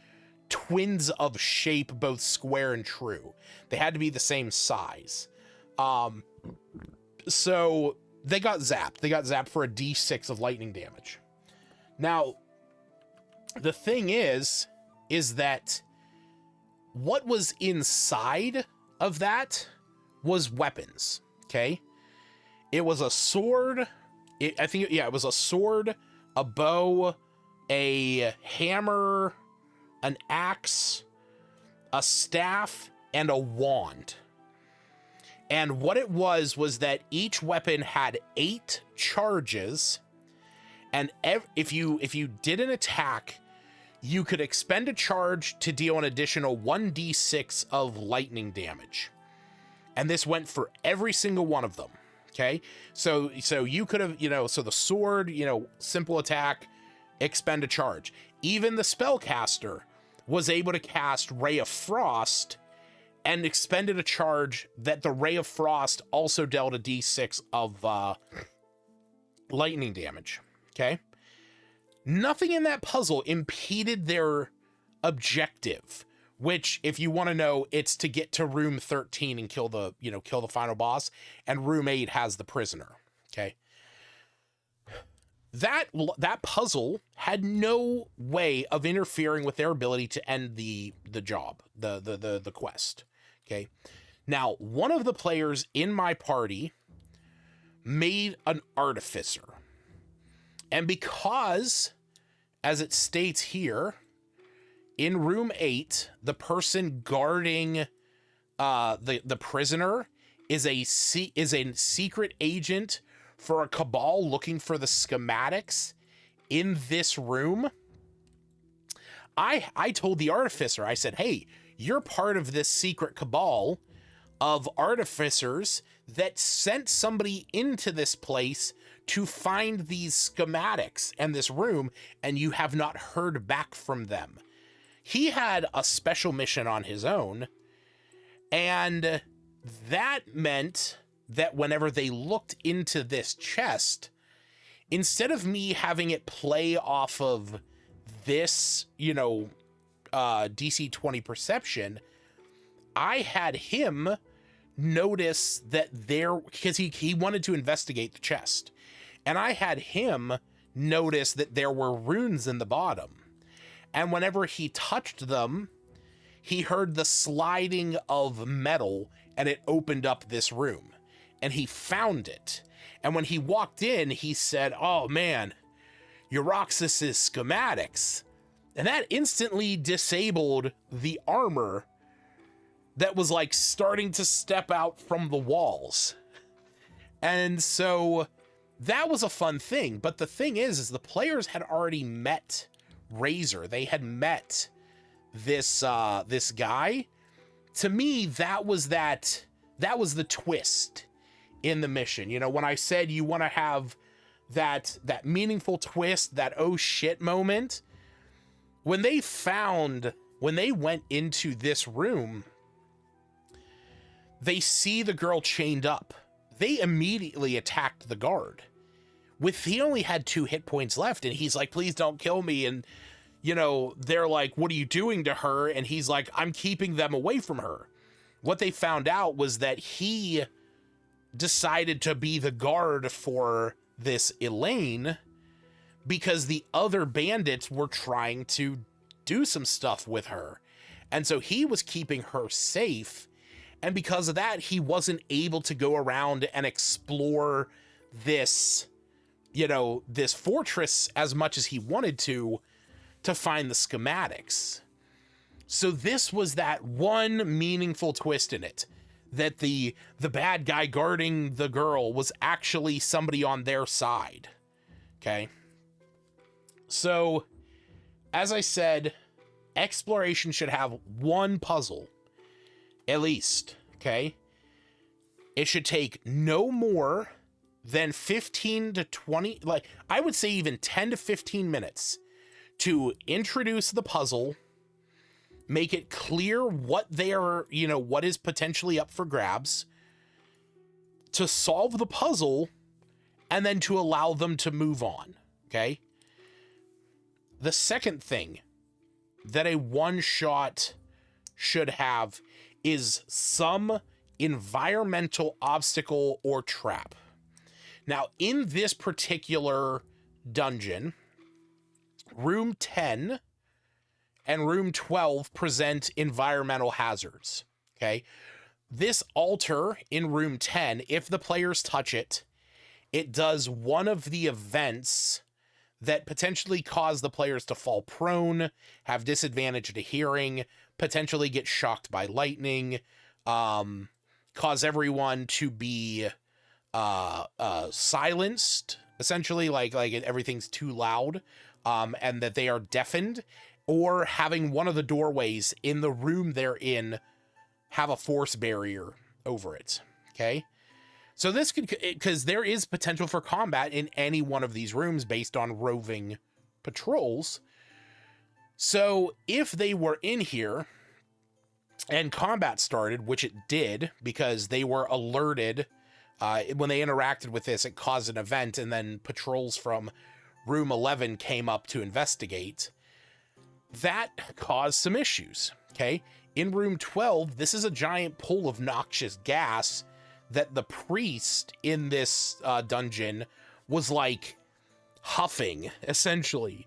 twins of shape, both square and true. They had to be the same size. So they got zapped. They got zapped for a D6 of lightning damage. Now, the thing is that what was inside of that was weapons, okay? It was a sword. It was a sword, a bow, a hammer, an axe, a staff, and a wand. And what it was that each weapon had 8 charges, and if you did an attack, you could expend a charge to deal an additional 1d6 of lightning damage. And this went for every single one of them. Okay. So you could have, you know, so the sword, you know, simple attack, expend a charge. Even the spellcaster was able to cast Ray of Frost and expended a charge that the Ray of Frost also dealt a d6 of lightning damage. Okay. Nothing in that puzzle impeded their objective, which, if you want to know, it's to get to room 13 and kill the final boss, and room 8 has the prisoner. Okay. That puzzle had no way of interfering with their ability to end the job, the quest. Okay. Now, one of the players in my party made an artificer. And because, as it states here, in room 8, the person guarding the prisoner is a secret agent for a cabal looking for the schematics in this room. I told the artificer, I said, hey, you're part of this secret cabal of artificers that sent somebody into this place to find these schematics and this room, and you have not heard back from them. He had a special mission on his own, and that meant that whenever they looked into this chest, instead of me having it play off of this, DC 20 perception, I had him notice that because he wanted to investigate the chest, and I had him notice that there were runes in the bottom. And whenever he touched them, he heard the sliding of metal, and it opened up this room. And he found it. And when he walked in, he said, oh man, Euroxis' schematics. And that instantly disabled the armor that was like starting to step out from the walls. And so that was a fun thing. But the thing is the players had already met Razor. They had met this guy. To me, that was the twist in the mission. You know, when I said you want to have that meaningful twist, that oh shit moment, when they went into this room, they see the girl chained up. They immediately attacked the guard. He only had 2 hit points left, and he's like, please don't kill me. And, you know, they're like, what are you doing to her? And he's like, I'm keeping them away from her. What they found out was that he decided to be the guard for this Elaine because the other bandits were trying to do some stuff with her. And so he was keeping her safe. And because of that, he wasn't able to go around and explore this, you know, this fortress as much as he wanted to find the schematics. So this was that one meaningful twist in it, that the bad guy guarding the girl was actually somebody on their side. Okay. So, as I said, exploration should have one puzzle, at least, okay? It should take no more than 15 to 20, like, I would say even 10 to 15 minutes to introduce the puzzle, make it clear what they are, you know, what is potentially up for grabs, to solve the puzzle, and then to allow them to move on, okay? The second thing that a one-shot should have is some environmental obstacle or trap. Now, in this particular dungeon, room 10 and room 12 present environmental hazards, okay? This altar in room 10, if the players touch it, it does one of the events that potentially cause the players to fall prone, have disadvantage to hearing, potentially get shocked by lightning, cause everyone to be silenced, essentially, like everything's too loud, and that they are deafened, or having one of the doorways in the room they're in have a force barrier over it, okay? So this could, because there is potential for combat in any one of these rooms based on roving patrols. So if they were in here and combat started, which it did, because they were alerted when they interacted with this, it caused an event, and then patrols from room 11 came up to investigate. That caused some issues, okay? In room 12, this is a giant pool of noxious gas that the priest in this dungeon was like huffing, essentially.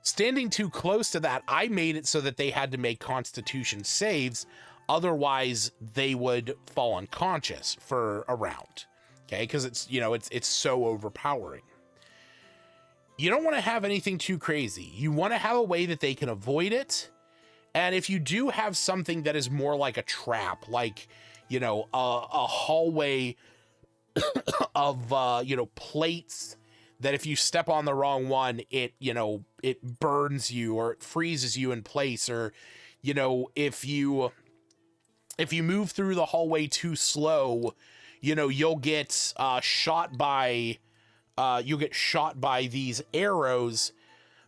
Standing too close to that, I made it so that they had to make constitution saves, otherwise they would fall unconscious for a round, okay? Because it's, you know, it's so overpowering. You don't want to have anything too crazy. You want to have a way that they can avoid it. And if you do have something that is more like a trap, like, you know, a hallway of, you know, plates that if you step on the wrong one, it, you know, it burns you or it freezes you in place, or, you know, if you move through the hallway too slow, you know, you'll get shot by these arrows.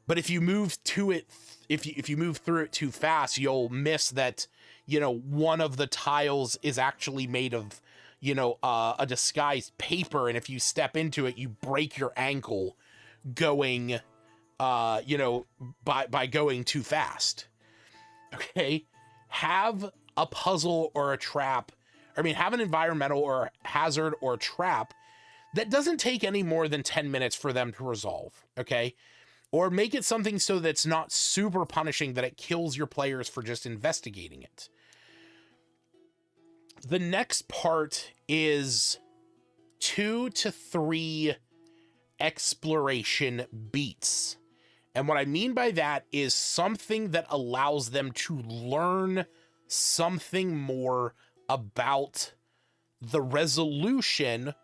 But if you move to it, if you move through it too fast, you'll miss that, you know, one of the tiles is actually made of, you know, a disguised paper. And if you step into it, you break your ankle going, you know, by going too fast. Okay. Have a puzzle or a trap. I mean, have an environmental or hazard or trap that doesn't take any more than 10 minutes for them to resolve. Okay. Or make it something so that's not super punishing that it kills your players for just investigating it. The next part is 2 to 3 exploration beats. And what I mean by that is something that allows them to learn something more about the resolution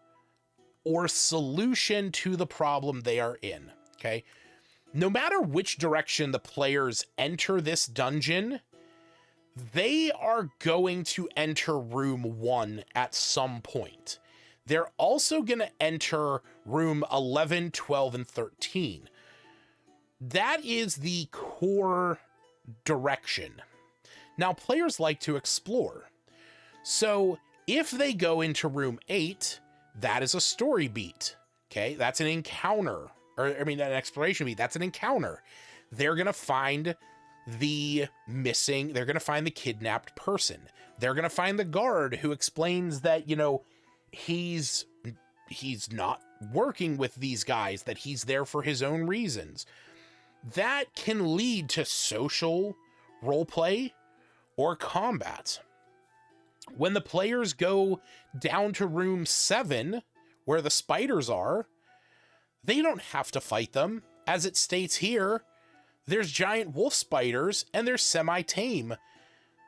or solution to the problem they are in, okay? No matter which direction the players enter this dungeon, they are going to enter room 1 at some point. They're also going to enter room 11, 12, and 13. That is the core direction. Now, players like to explore. So if they go into room 8, that is a story beat. Okay, that's an encounter. An exploration beat. That's an encounter. They're going to find they're going to find the kidnapped person. They're going to find the guard who explains that, he's not working with these guys, that he's there for his own reasons. That can lead to social roleplay or combat. When the players go down to room 7, where the spiders are, they don't have to fight them. As it states here, there's giant wolf spiders and they're semi-tame.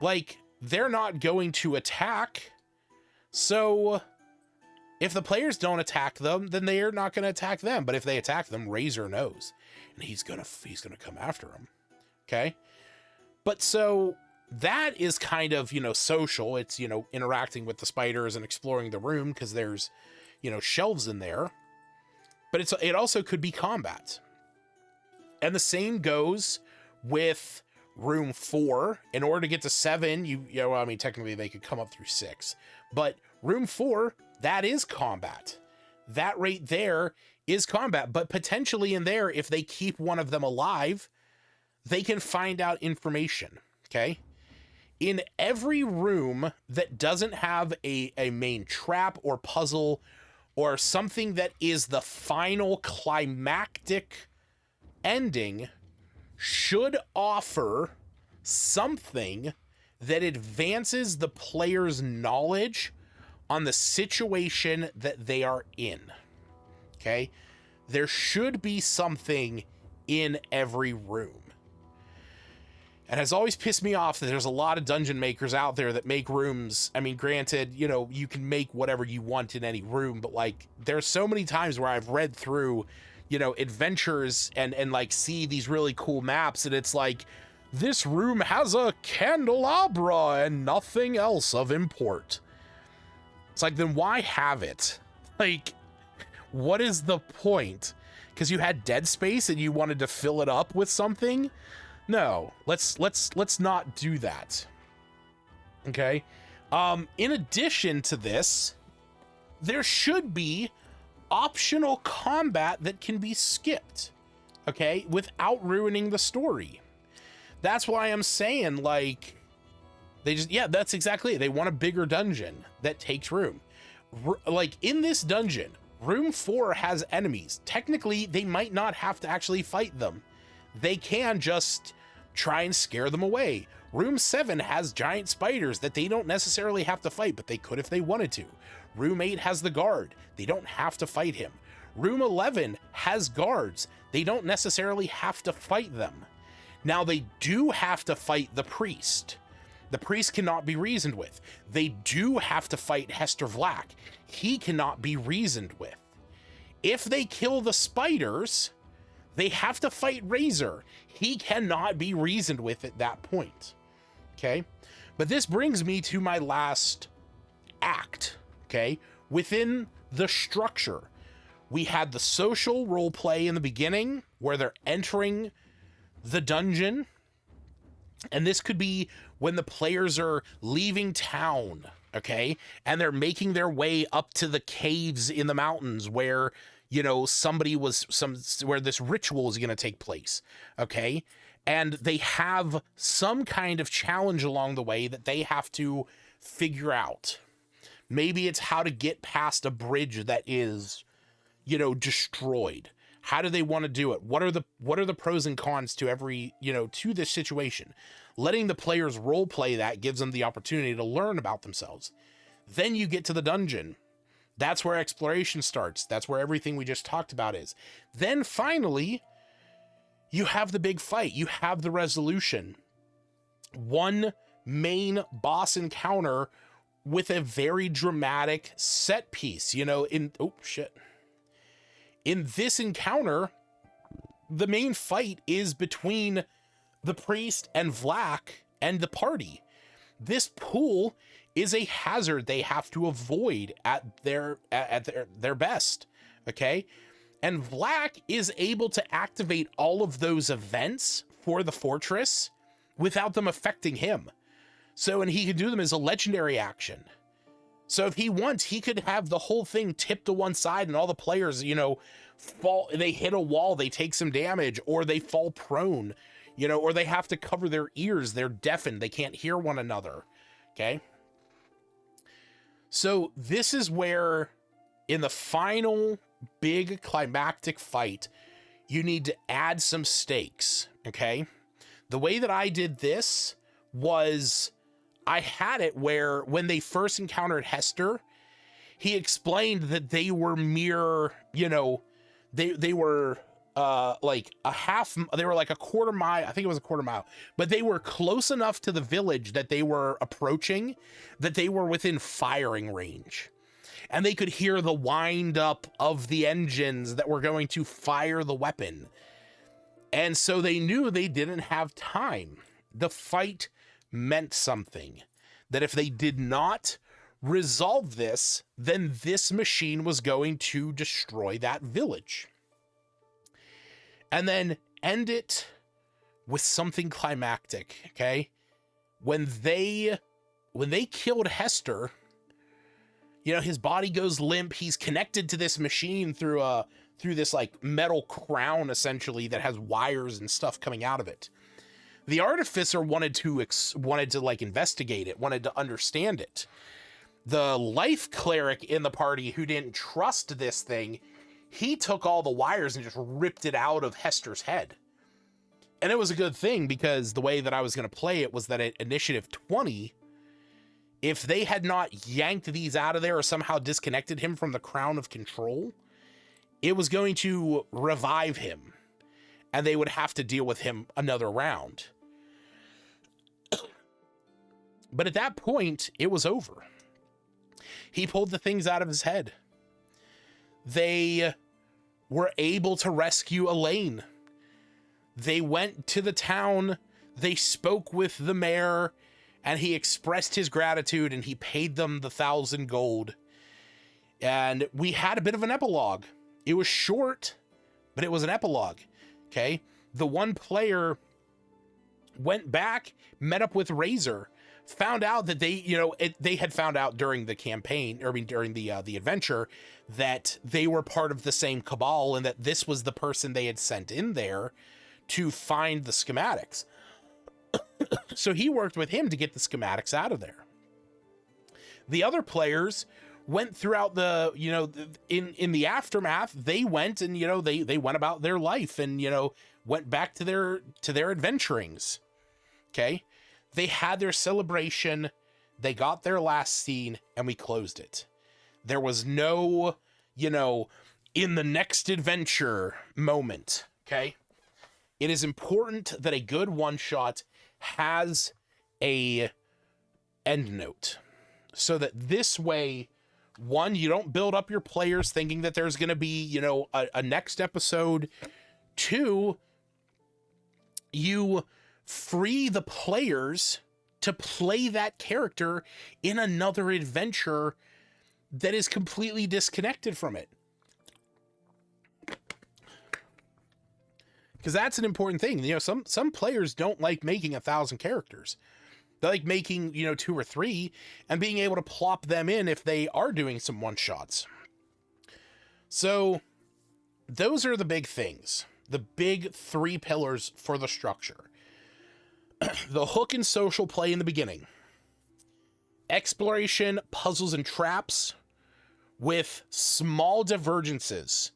Like, they're not going to attack. So if the players don't attack them, then they're not going to attack them. But if they attack them, Razor knows, and he's gonna come after them. Okay. But so that is kind of, social. It's, interacting with the spiders and exploring the room because there's, shelves in there. But it also could be combat. And the same goes with room 4. In order to get to 7, technically they could come up through 6. But room 4, that is combat. That right there is combat. But potentially in there, if they keep one of them alive, they can find out information. Okay? In every room that doesn't have a main trap or puzzle or something that is the final climactic ending, should offer something that advances the player's knowledge on the situation that they are in. Okay? There should be something in every room. And has always pissed me off that there's a lot of dungeon makers out there that make rooms. I mean, granted, you can make whatever you want in any room, but like, there's so many times where I've read through, adventures and like see these really cool maps, and it's like, this room has a candelabra and nothing else of import. It's like, then why have it? Like, what is the point? Because you had dead space and you wanted to fill it up with something? No, let's not do that. Okay. In addition to this, there should be optional combat that can be skipped, okay, without ruining the story. That's why I'm saying, like, that's exactly it. They want a bigger dungeon that takes room. Like, in this dungeon, room 4 has enemies. Technically, they might not have to actually fight them. They can just try and scare them away. Room 7 has giant spiders that they don't necessarily have to fight, but they could if they wanted to. Room 8 has the guard. They don't have to fight him. Room 11 has guards. They don't necessarily have to fight them. Now, they do have to fight the priest. The priest cannot be reasoned with. They do have to fight Hester Vlack. He cannot be reasoned with. If they kill the spiders, they have to fight Razor. He cannot be reasoned with at that point. Okay? But this brings me to my last act. Okay? Within the structure, we had the social role play in the beginning where they're entering the dungeon. And this could be when the players are leaving town. Okay? And they're making their way up to the caves in the mountains where, where this ritual is going to take place. Okay. And they have some kind of challenge along the way that they have to figure out. Maybe it's how to get past a bridge that is, destroyed. How do they want to do it? What are the pros and cons to every, to this situation? Letting the players role play that gives them the opportunity to learn about themselves. Then you get to the dungeon. That's where exploration starts. That's where everything we just talked about is. Then finally, you have the big fight. You have the resolution. One main boss encounter with a very dramatic set piece. You know, in this encounter, the main fight is between the priest and Vlak and the party. This pool is a hazard they have to avoid at their best, okay? And Vlak is able to activate all of those events for the fortress without them affecting him. So, and he can do them as a legendary action. So if he wants, he could have the whole thing tipped to one side and all the players, you know, fall, they hit a wall, they take some damage, or they fall prone, you know, or they have to cover their ears, they're deafened, they can't hear one another, okay? So this is where, in the final big climactic fight, you need to add some stakes, okay? The way that I did this was, I had it where when they first encountered Hester, he explained that they were mere, you know, they were like they were like a quarter mile, I think it was a quarter mile, but they were close enough to the village that they were approaching that they were within firing range. And they could hear the wind up of the engines that were going to fire the weapon. And so they knew they didn't have time. The fight meant something. That if they did not resolve this, then this machine was going to destroy that village. And then end it with something climactic, okay? When they killed Hester, you know, his body goes limp. He's connected to this machine through this like metal crown, essentially, that has wires and stuff coming out of it. The artificer wanted to like investigate it, wanted to understand it. The life cleric in the party, who didn't trust this thing, he took all the wires and just ripped it out of Hester's head. And it was a good thing, because the way that I was going to play it was that at initiative 20, if they had not yanked these out of there or somehow disconnected him from the crown of control, it was going to revive him, and they would have to deal with him another round. But at that point, it was over. He pulled the things out of his head. They were able to rescue Elaine. They went to the town, they spoke with the mayor, and he expressed his gratitude, and he paid them the 1,000 gold. And we had a bit of an epilogue. It was short, but it was an epilogue, okay? The one player went back, met up with Razor, found out that they had found out during the campaign, or I mean during the adventure, that they were part of the same cabal, and that this was the person they had sent in there to find the schematics. So he worked with him to get the schematics out of there. The other players went throughout the, you know, in the aftermath, they went and, you know, they went about their life and, you know, went back to their adventurings. Okay. They had their celebration. They got their last scene, and we closed it. There was no, you know, in the next adventure moment. Okay. It is important that a good one-shot has a end note, so that this way, one, you don't build up your players thinking that there's going to be, you know, a next episode. Two, you free the players to play that character in another adventure that is completely disconnected from it. Because that's an important thing. You know, some players don't like making 1,000 characters. They like making, you know, 2 or 3 and being able to plop them in if they are doing some one-shots. So those are the big things. The big 3 pillars for the structure. The hook and social play in the beginning. Exploration, puzzles, and traps with small divergences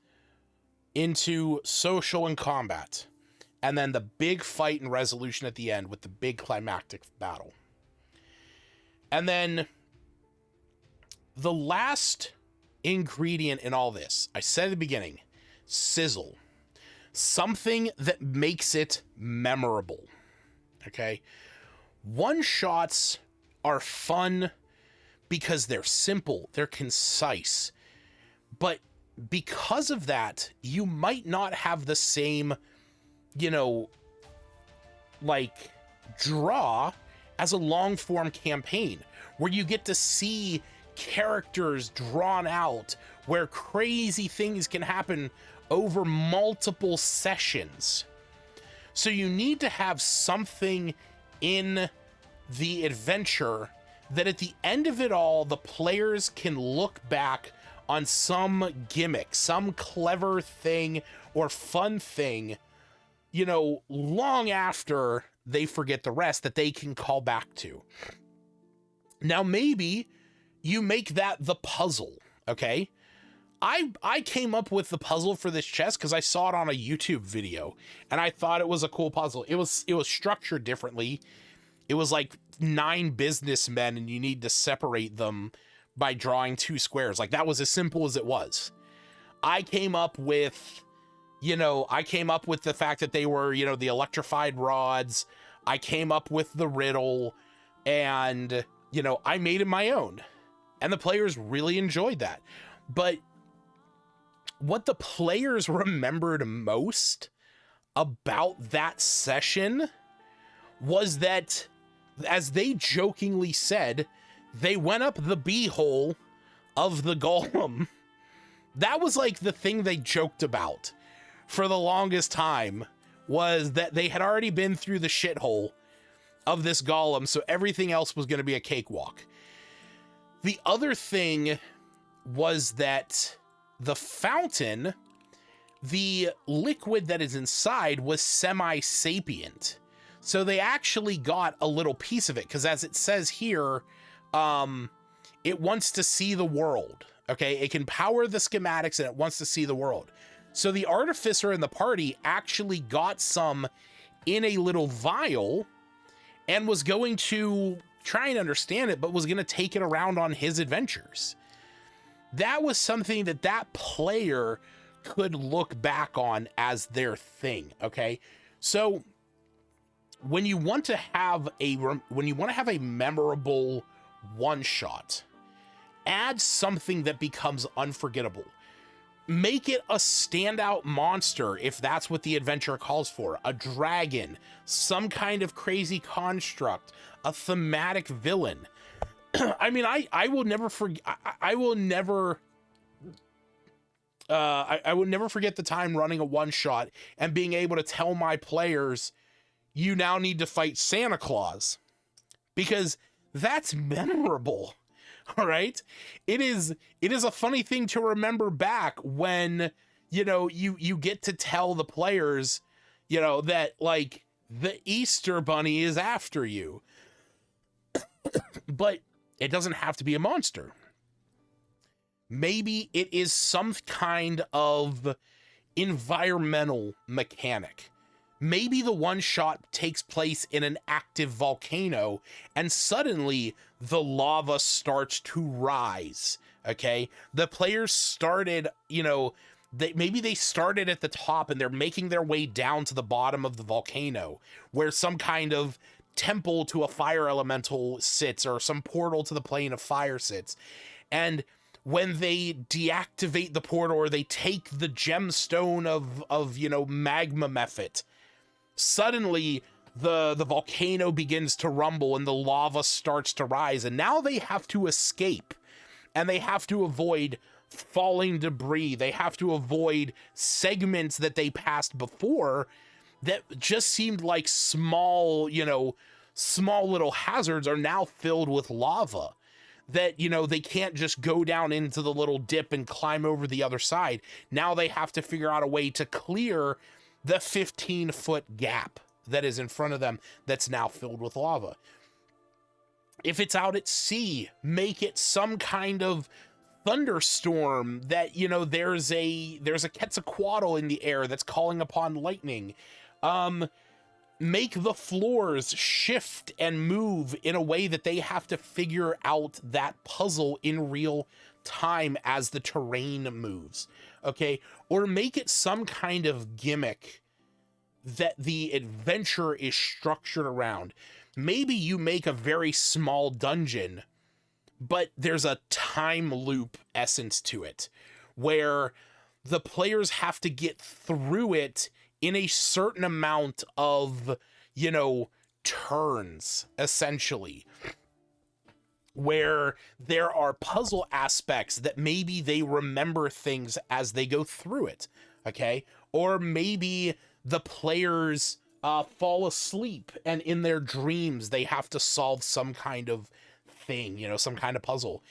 into social and combat. And then the big fight and resolution at the end with the big climactic battle. And then the last ingredient in all this, I said at the beginning, sizzle. Something that makes it memorable. Okay? One-shots are fun because they're simple, they're concise. But because of that, you might not have the same, like, draw as a long-form campaign where you get to see characters drawn out, where crazy things can happen over multiple sessions. So you need to have something in the adventure that at the end of it all, the players can look back on some gimmick, some clever thing or fun thing, long after they forget the rest, that they can call back to. Now, maybe you make that the puzzle, okay? I came up with the puzzle for this chest because I saw it on a YouTube video and I thought it was a cool puzzle. It was structured differently. It was like 9 businessmen and you need to separate them by drawing 2 squares. Like, that was as simple as it was. I came up with, the fact that they were, the electrified rods. I came up with the riddle and, I made it my own. And the players really enjoyed that. But what the players remembered most about that session was that, as they jokingly said, they went up the beehole of the golem. That was like the thing they joked about for the longest time, was that they had already been through the shithole of this golem, so everything else was going to be a cakewalk. The other thing was that the fountain, the liquid that is inside, was semi-sapient. So they actually got a little piece of it, because as it says here, it wants to see the world, okay? It can power the schematics and it wants to see the world. So the artificer in the party actually got some in a little vial and was going to try and understand it, but was going to take it around on his adventures. That was something that player could look back on as their thing, okay? So when you want to have a memorable one-shot, add something that becomes unforgettable. Make it a standout monster if that's what the adventure calls for. A dragon, some kind of crazy construct, a thematic villain. I mean, I will never forget. I will never forget the time running a one-shot and being able to tell my players, you now need to fight Santa Claus, because that's memorable. All right. It is a funny thing to remember back when, you get to tell the players, that like the Easter bunny is after you, but it doesn't have to be a monster. Maybe it is some kind of environmental mechanic. Maybe the one shot takes place in an active volcano and suddenly the lava starts to rise. Okay. The players started, maybe they started at the top and they're making their way down to the bottom of the volcano where some kind of temple to a fire elemental sits, or some portal to the plane of fire sits. And when they deactivate the portal, or they take the gemstone of magma method, suddenly the volcano begins to rumble and the lava starts to rise, and now they have to escape and they have to avoid falling debris. They have to avoid segments that they passed before that just seemed like small little hazards are now filled with lava that, they can't just go down into the little dip and climb over the other side. Now they have to figure out a way to clear the 15-foot gap that is in front of them that's now filled with lava. If it's out at sea, make it some kind of thunderstorm that, there's a Quetzalcoatl in the air that's calling upon lightning. Make the floors shift and move in a way that they have to figure out that puzzle in real time as the terrain moves. Okay. Or make it some kind of gimmick that the adventure is structured around. Maybe you make a very small dungeon, but there's a time loop essence to it where the players have to get through it in a certain amount of, turns, essentially, where there are puzzle aspects that maybe they remember things as they go through it, okay? Or maybe the players fall asleep and in their dreams they have to solve some kind of thing, some kind of puzzle.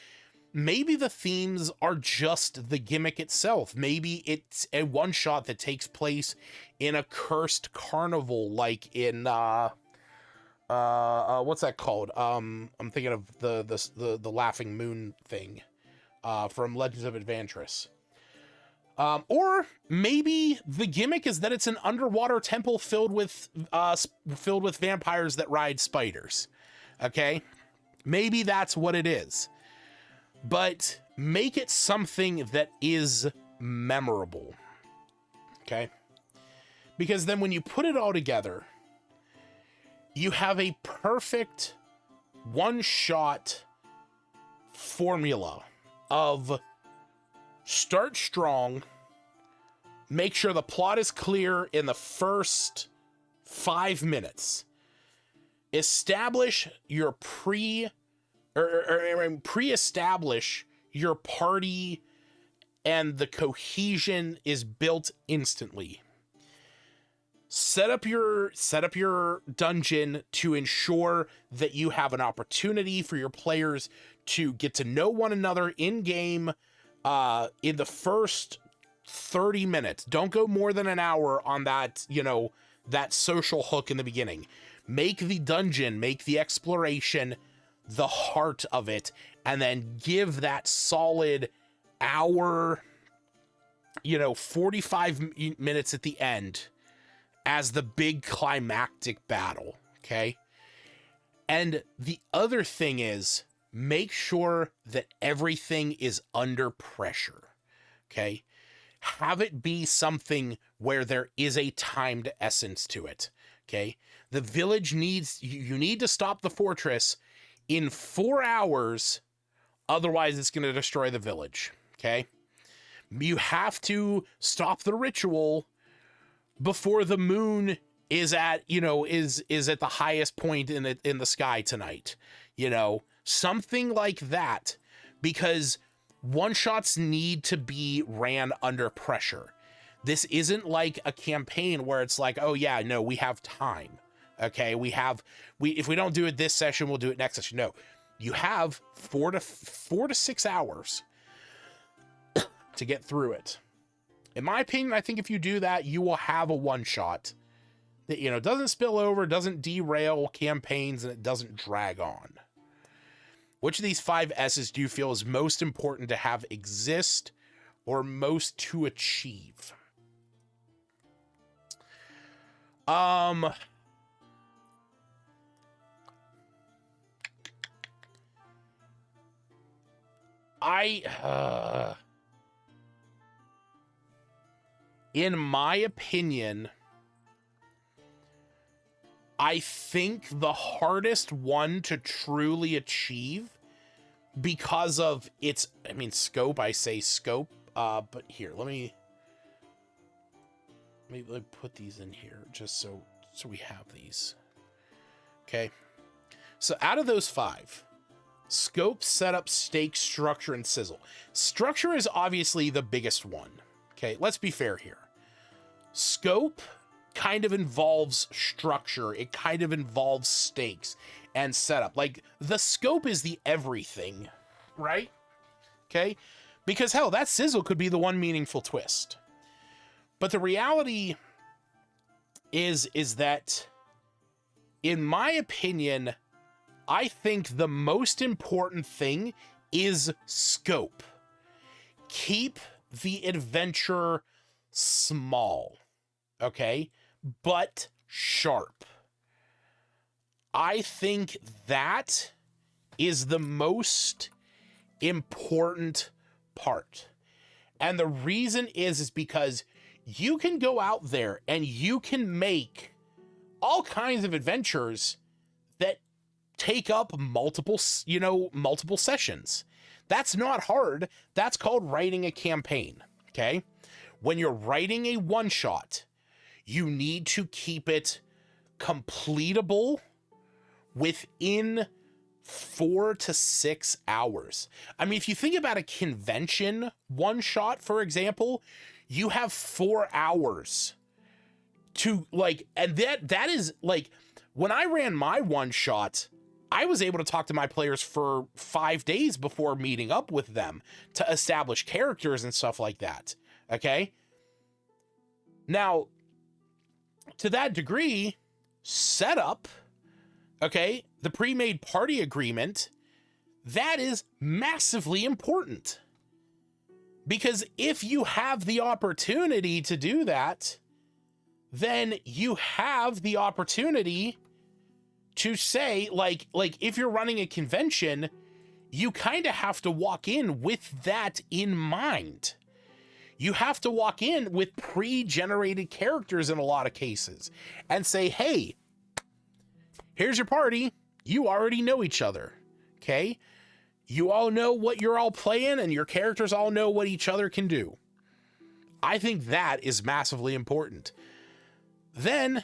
Maybe the themes are just the gimmick itself. Maybe it's a one-shot that takes place in a cursed carnival, like in what's that called? I'm thinking of the Laughing Moon thing from Legends of Adventures. Or maybe the gimmick is that it's an underwater temple filled with vampires that ride spiders. Okay, maybe that's what it is. But make it something that is memorable. Okay, because then when you put it all together, you have a perfect one-shot formula of start strong, make sure the plot is clear in the first 5 minutes, establish your pre-establish your party, and the cohesion is built instantly. Set up your dungeon to ensure that you have an opportunity for your players to get to know one another in game in the first 30 minutes. Don't go more than an hour on that, that social hook in the beginning. Make the dungeon, make the exploration the heart of it, and then give that solid hour, 45 minutes at the end as the big climactic battle, okay? And the other thing is, make sure that everything is under pressure, okay? Have it be something where there is a timed essence to it, okay? The village you need to stop the fortress in 4 hours, otherwise it's going to destroy the village, okay? You have to stop the ritual before the moon is at, is at the highest point in the sky tonight, something like that, because one-shots need to be ran under pressure. This isn't like a campaign where it's like, oh yeah, no, we have time. Okay, if we don't do it this session, we'll do it next session. No, you have 4 to 6 hours to get through it. In my opinion, I think if you do that, you will have a one-shot that, doesn't spill over, doesn't derail campaigns, and it doesn't drag on. Which of these 5 S's do you feel is most important to have exist or most to achieve? In my opinion, I think the hardest one to truly achieve, because of its, scope, I say scope, but here, let me put these in here just so we have these. Okay. So out of those 5, scope, setup, stake, structure, and sizzle. Structure is obviously the biggest one. Okay, let's be fair here. Scope kind of involves structure. It kind of involves stakes and setup. Like, the scope is the everything, right? Okay? Because, hell, that sizzle could be the one meaningful twist. But the reality is that, in my opinion, I think the most important thing is scope. Keep the adventure small, okay, but sharp. I think that is the most important part. And the reason is because you can go out there and you can make all kinds of adventures that take up multiple sessions. That's not hard. That's called writing a campaign. Okay. When you're writing a one shot, you need to keep it completable within 4 to 6 hours. I mean, if you think about a convention one shot, for example, you have 4 hours to and that is when I ran my one shot, I was able to talk to my players for 5 days before meeting up with them to establish characters and stuff like that. Okay. Now, to that degree, setup, okay, the pre-made party agreement, that is massively important. Because if you have the opportunity to do that, then you have the opportunity to say, if you're running a convention, you kind of have to walk in with that in mind. You have to walk in with pre-generated characters in a lot of cases and say, hey, here's your party. You already know each other. Okay. You all know what you're all playing and your characters all know what each other can do. I think that is massively important. Then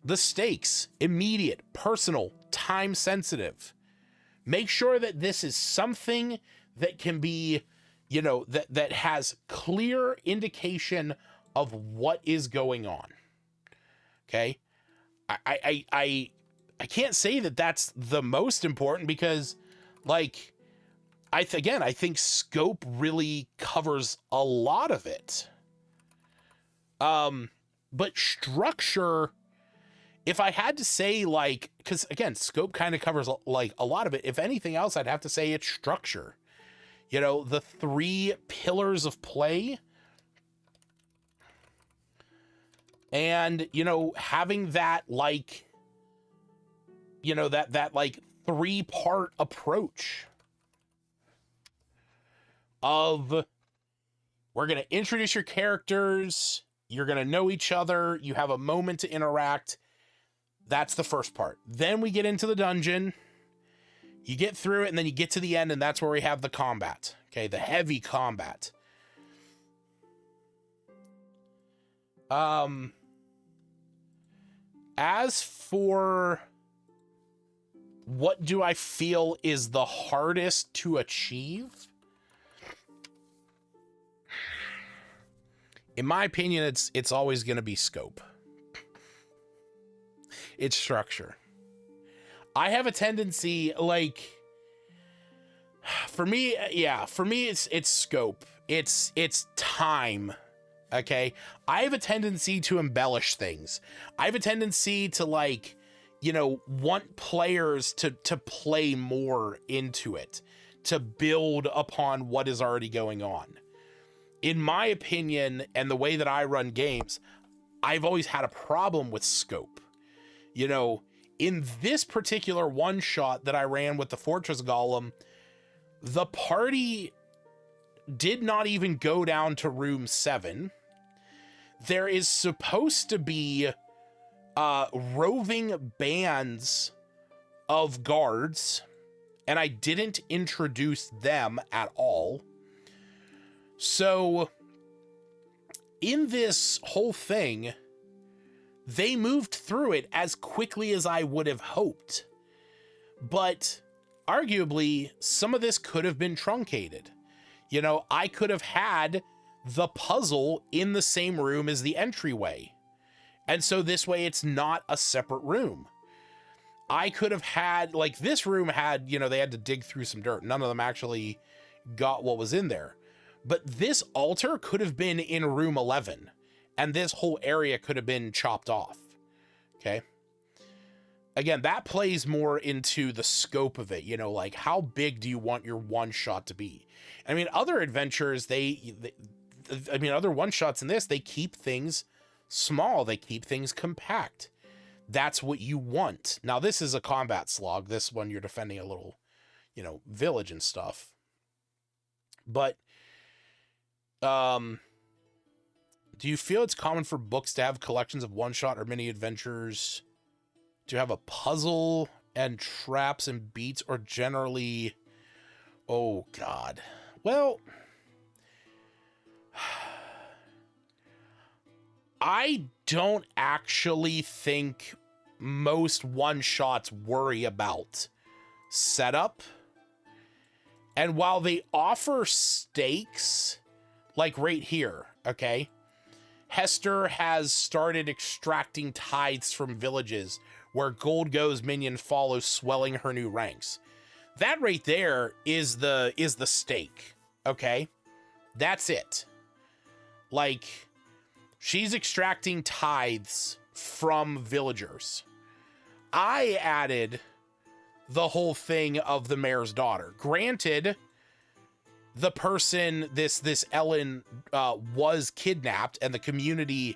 the stakes, immediate, personal, time sensitive. Make sure that this is something that can be, that has clear indication of what is going on. Okay. I can't say that that's the most important because I think scope really covers a lot of it. But structure, if I had to say because again, scope kind of covers a lot of it. If anything else, I'd have to say it's structure. The 3 pillars of play and, having that that 3-part approach of we're going to introduce your characters. You're going to know each other. You have a moment to interact. That's the first part. Then we get into the dungeon. You get through it and then you get to the end and that's where we have the combat. Okay. The heavy combat. As for what do I feel is the hardest to achieve? In my opinion, it's always going to be scope. It's structure. I have a tendency for me it's scope. It's time. Okay. I have a tendency to embellish things. I have a tendency to want players to play more into it, to build upon what is already going on. In my opinion, and the way that I run games, I've always had a problem with scope. In this particular one shot that I ran with the Fortress Golem, the party did not even go down to room 7. There is supposed to be roving bands of guards, and I didn't introduce them at all. So in this whole thing, they moved through it as quickly as I would have hoped. But arguably, some of this could have been truncated. I could have had the puzzle in the same room as the entryway. And so this way it's not a separate room. I could have had, this room had, they had to dig through some dirt. None of them actually got what was in there. But this altar could have been in room 11, and this whole area could have been chopped off. Okay. Again, that plays more into the scope of it, how big do you want your one shot to be? I mean, other adventures, other one shots in this, they keep things small. They keep things compact. That's what you want. Now, this is a combat slog. This one, you're defending a little, village and stuff. But, Do you feel it's common for books to have collections of one-shot or mini adventures to have a puzzle and traps and beats, or generally... Oh, God. Well, I don't actually think most one-shots worry about setup. And while they offer stakes, like right here, okay, Hester has started extracting tithes from villages where gold goes, minion follows, swelling her new ranks. That right there is the stake, okay? That's it. Like, she's extracting tithes from villagers. I added the whole thing of the mayor's daughter. Granted, the person, this Ellen, was kidnapped, and the community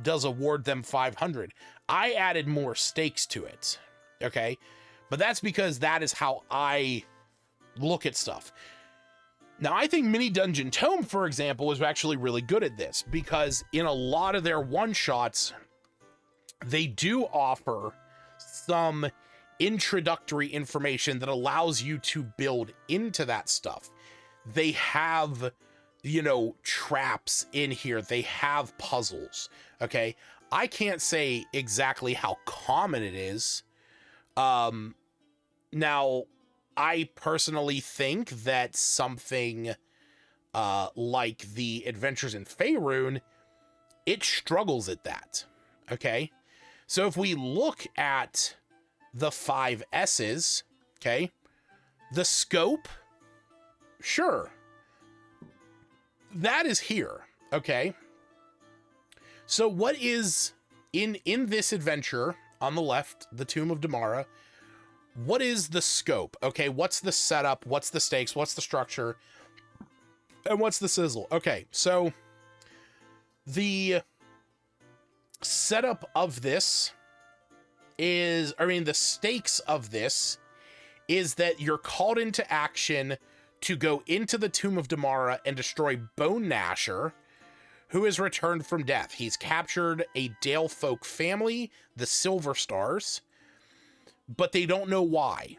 does award them 500. I added more stakes to it, okay? But that's because that is how I look at stuff. Now, I think Mini Dungeon Tome, for example, is actually really good at this, because in a lot of their one-shots, they do offer some introductory information that allows you to build into that stuff. They have, you know, traps in here. They have puzzles, okay? I can't say exactly how common it is. Now, I personally think that something like the Adventures in Faerun, it struggles at that, okay? So if we look at the 5 S's, okay, the scope, sure, that is here, okay? So what is in this adventure on the left, the Tomb of Damara, what is the scope? Okay, what's the setup? What's the stakes? What's the structure? And what's the sizzle? Okay, so the setup of this is, I mean, the stakes of this is that you're called into action to go into the Tomb of Damara and destroy Bone Gnasher, who has returned from death. He's captured a Dale folk family, the Silver Stars, but they don't know why.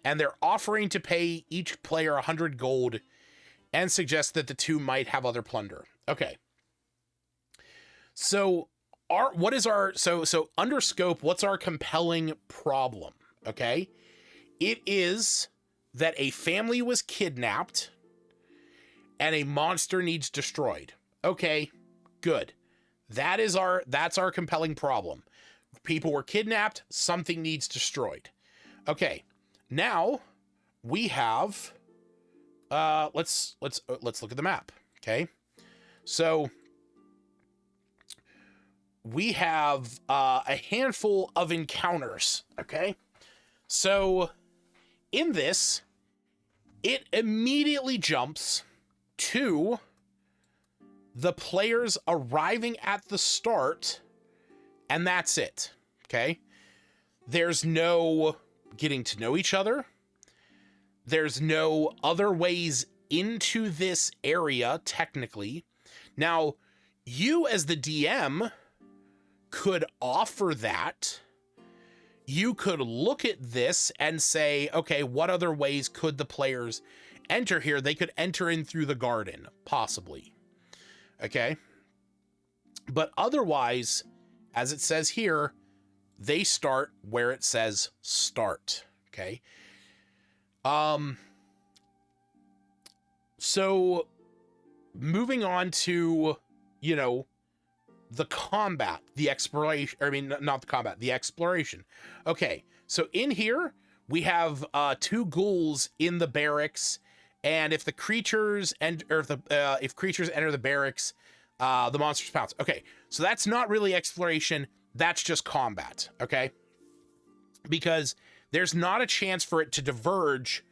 And they're offering to pay each player 100 gold and suggest that the tomb might have other plunder. Okay. So under scope, what's our compelling problem? Okay. It is that a family was kidnapped and a monster needs destroyed. Okay, good. That's our compelling problem. People were kidnapped, something needs destroyed. Okay, now we have let's look at the map. Okay, so we have a handful of encounters. Okay, so in this, it immediately jumps to the players arriving at the start, and that's it, okay? There's no getting to know each other. There's no other ways into this area, technically. Now, you as the DM could offer that. You could look at this and say, okay, what other ways could the players enter here? They could enter in through the garden, possibly. Okay. But otherwise, as it says here, they start where it says start. Okay. So moving on to, you know, the combat, the exploration, I mean, not the combat, the exploration. Okay. So in here we have 2 ghouls in the barracks, and if creatures enter the barracks, the monsters pounce. Okay, so that's not really exploration. That's just combat. Okay, because there's not a chance for it to diverge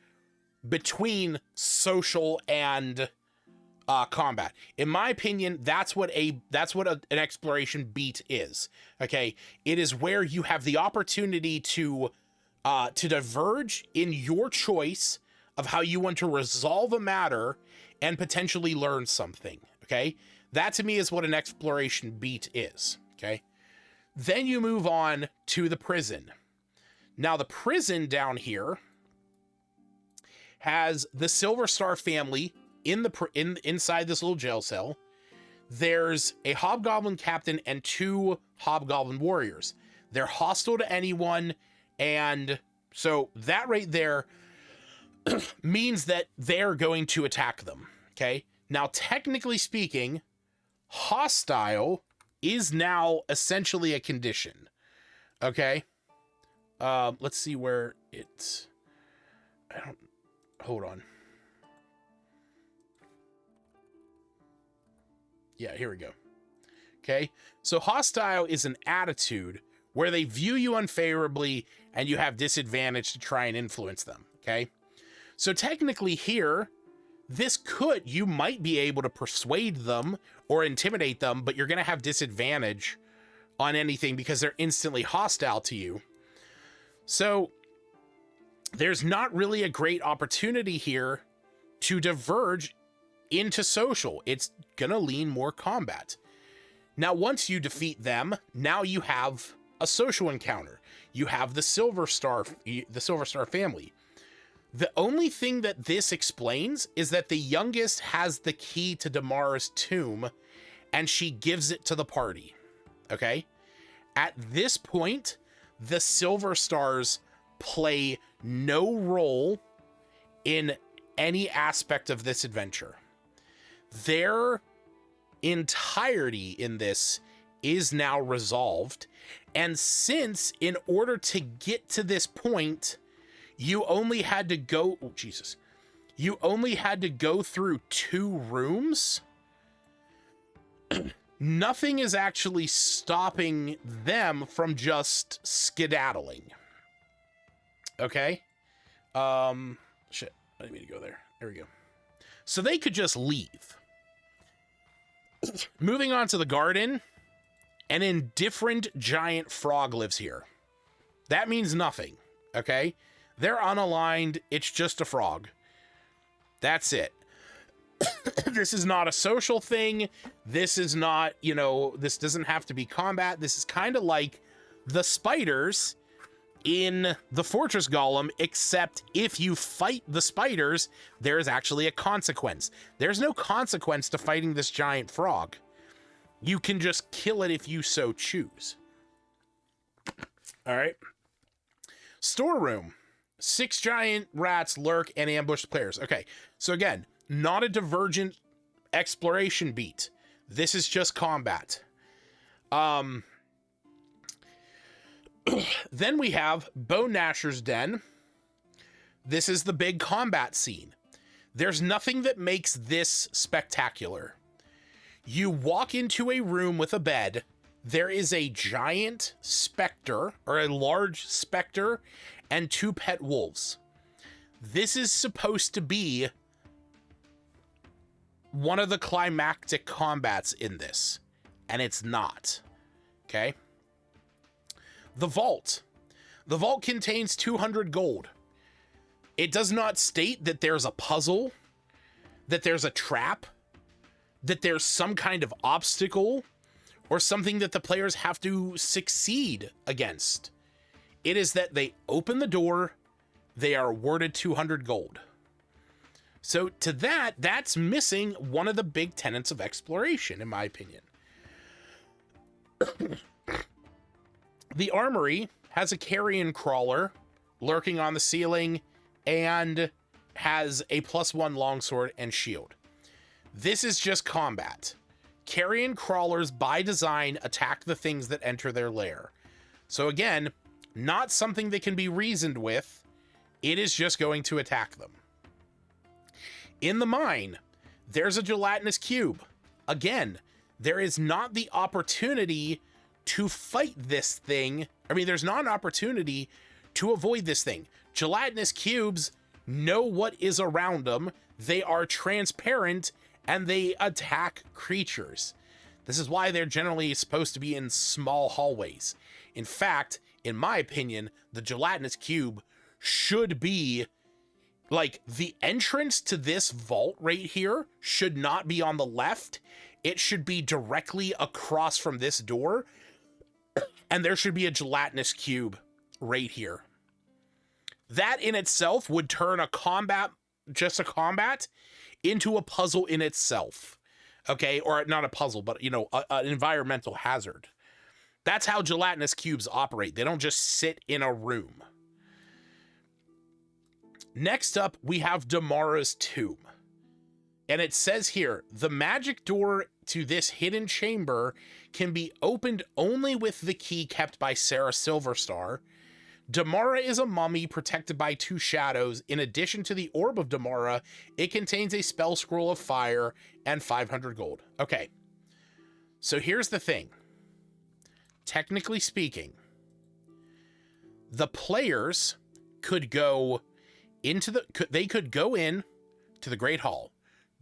between social and combat. In my opinion, that's what an exploration beat is. Okay, it is where you have the opportunity to diverge in your choice of how you want to resolve a matter and potentially learn something. Okay, That to me is what an exploration beat is, okay? Then you move on to the prison. Now the prison down here has the Silver Star family inside this little jail cell. There's a hobgoblin captain and 2 hobgoblin warriors. They're hostile to anyone, and so that right there means that they're going to attack them, okay? Now, technically speaking, hostile is now essentially a condition, okay? Let's see where it's... Hold on. Yeah, here we go. Okay, so hostile is an attitude where they view you unfavorably and you have disadvantage to try and influence them, okay? So technically here, you might be able to persuade them or intimidate them, but you're going to have disadvantage on anything because they're instantly hostile to you. So there's not really a great opportunity here to diverge into social. It's going to lean more combat. Now, once you defeat them, now you have a social encounter. You have the Silver Star family. The only thing that this explains is that the youngest has the key to Damara's tomb, and she gives it to the party. Okay? At this point, the Silver Stars play no role in any aspect of this adventure. Their entirety in this is now resolved, and since in order to get to this point, you only had to go through 2 rooms, nothing is actually stopping them from just skedaddling. Okay? Shit, I didn't mean to go there. There we go. So they could just leave. Moving on to the garden, an indifferent giant frog lives here. That means nothing, okay? They're unaligned. It's just a frog. That's it. This is not a social thing. This is not, this doesn't have to be combat. This is kind of like the spiders in the Fortress Golem, except if you fight the spiders, there's actually a consequence. There's no consequence to fighting this giant frog. You can just kill it if you so choose. All right. Storeroom. 6 giant rats lurk and ambush players. Okay, so again, not a divergent exploration beat. This is just combat. Then we have Bone Gnasher's Den. This is the big combat scene. There's nothing that makes this spectacular. You walk into a room with a bed. There is a giant specter, or a large specter, and 2 pet wolves. This is supposed to be one of the climactic combats in this, and it's not. Okay? The vault. The vault contains 200 gold. It does not state that there's a puzzle, that there's a trap, that there's some kind of obstacle, or something that the players have to succeed against. It is that they open the door, they are awarded 200 gold. So to that's missing one of the big tenets of exploration, in my opinion. The armory has a carrion crawler lurking on the ceiling and has a +1 longsword and shield. This is just combat. Carrion crawlers by design attack the things that enter their lair. So again, not something that can be reasoned with. It is just going to attack them. In the mine, there's a gelatinous cube. Again, there is not the opportunity to fight this thing. I mean, there's not an opportunity to avoid this thing. Gelatinous cubes know what is around them. They are transparent and they attack creatures. This is why they're generally supposed to be in small hallways. In fact, in my opinion, the gelatinous cube should be like the entrance to this vault right here should not be on the left. it should be directly across from this door, and there should be a gelatinous cube right here. That in itself would turn just a combat, into a puzzle in itself. Okay, or not a puzzle, but an environmental hazard. That's how gelatinous cubes operate. They don't just sit in a room. Next up, we have Damara's tomb. And it says here, the magic door to this hidden chamber can be opened only with the key kept by Sarah Silverstar. Damara is a mummy protected by 2 shadows. In addition to the orb of Damara, it contains a spell scroll of fire and 500 gold. Okay, so here's the thing. Technically speaking, the players could go into they could go in to the Great Hall,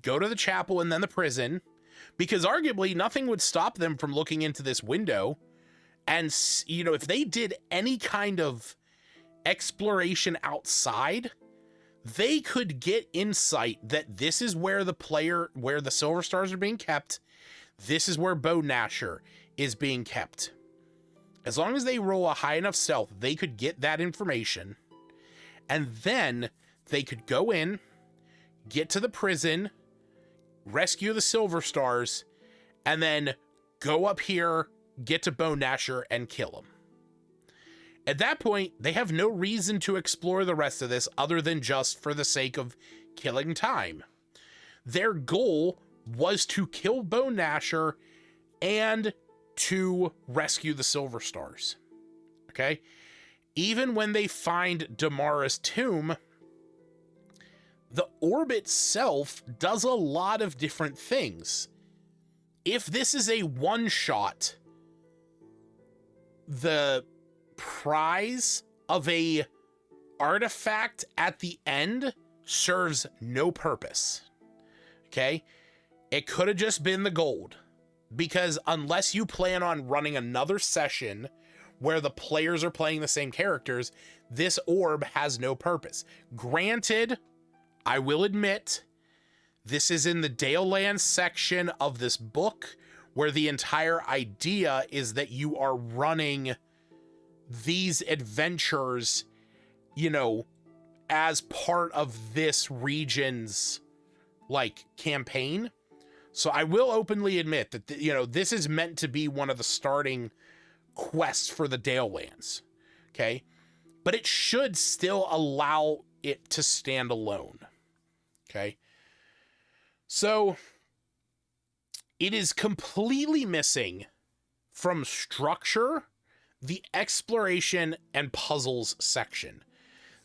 go to the chapel and then the prison, because arguably nothing would stop them from looking into this window. And, if they did any kind of exploration outside, they could get insight that this is where where the Silver Stars are being kept. This is where Bone Gnasher is being kept. As long as they roll a high enough stealth, they could get that information. And then they could go in, get to the prison, rescue the Silver Stars, and then go up here, get to Bone Gnasher, and kill him. At that point, they have no reason to explore the rest of this other than just for the sake of killing time. Their goal was to kill Bone Gnasher and to rescue the Silver Stars. Okay? Even when they find Damara's tomb, the orb itself does a lot of different things. If this is a one-shot, the prize of a artifact at the end serves no purpose. Okay? It could have just been the gold, because unless you plan on running another session where the players are playing the same characters, this orb has no purpose. Granted, I will admit, this is in the Daleland section of this book, where the entire idea is that you are running these adventures, as part of this region's, campaign. So I will openly admit that, this is meant to be one of the starting quests for the Dalelands. Okay? But it should still allow it to stand alone. Okay? So it is completely missing from structure the exploration and puzzles section.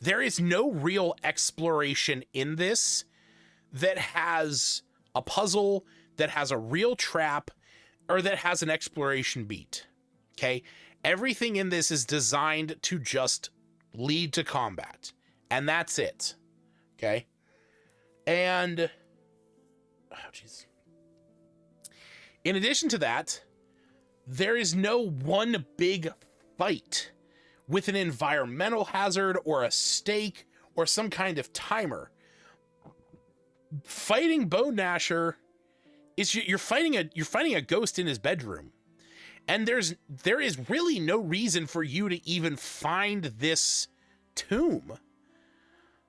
There is no real exploration in this that has a puzzle, that has a real trap, or that has an exploration beat. Okay? Everything in this is designed to just lead to combat. And that's it. Okay? And jeez. In addition to that, there is no one big fight with an environmental hazard or a stake or some kind of timer. Fighting Bone Gnasher is you're fighting a ghost in his bedroom. And there is really no reason for you to even find this tomb.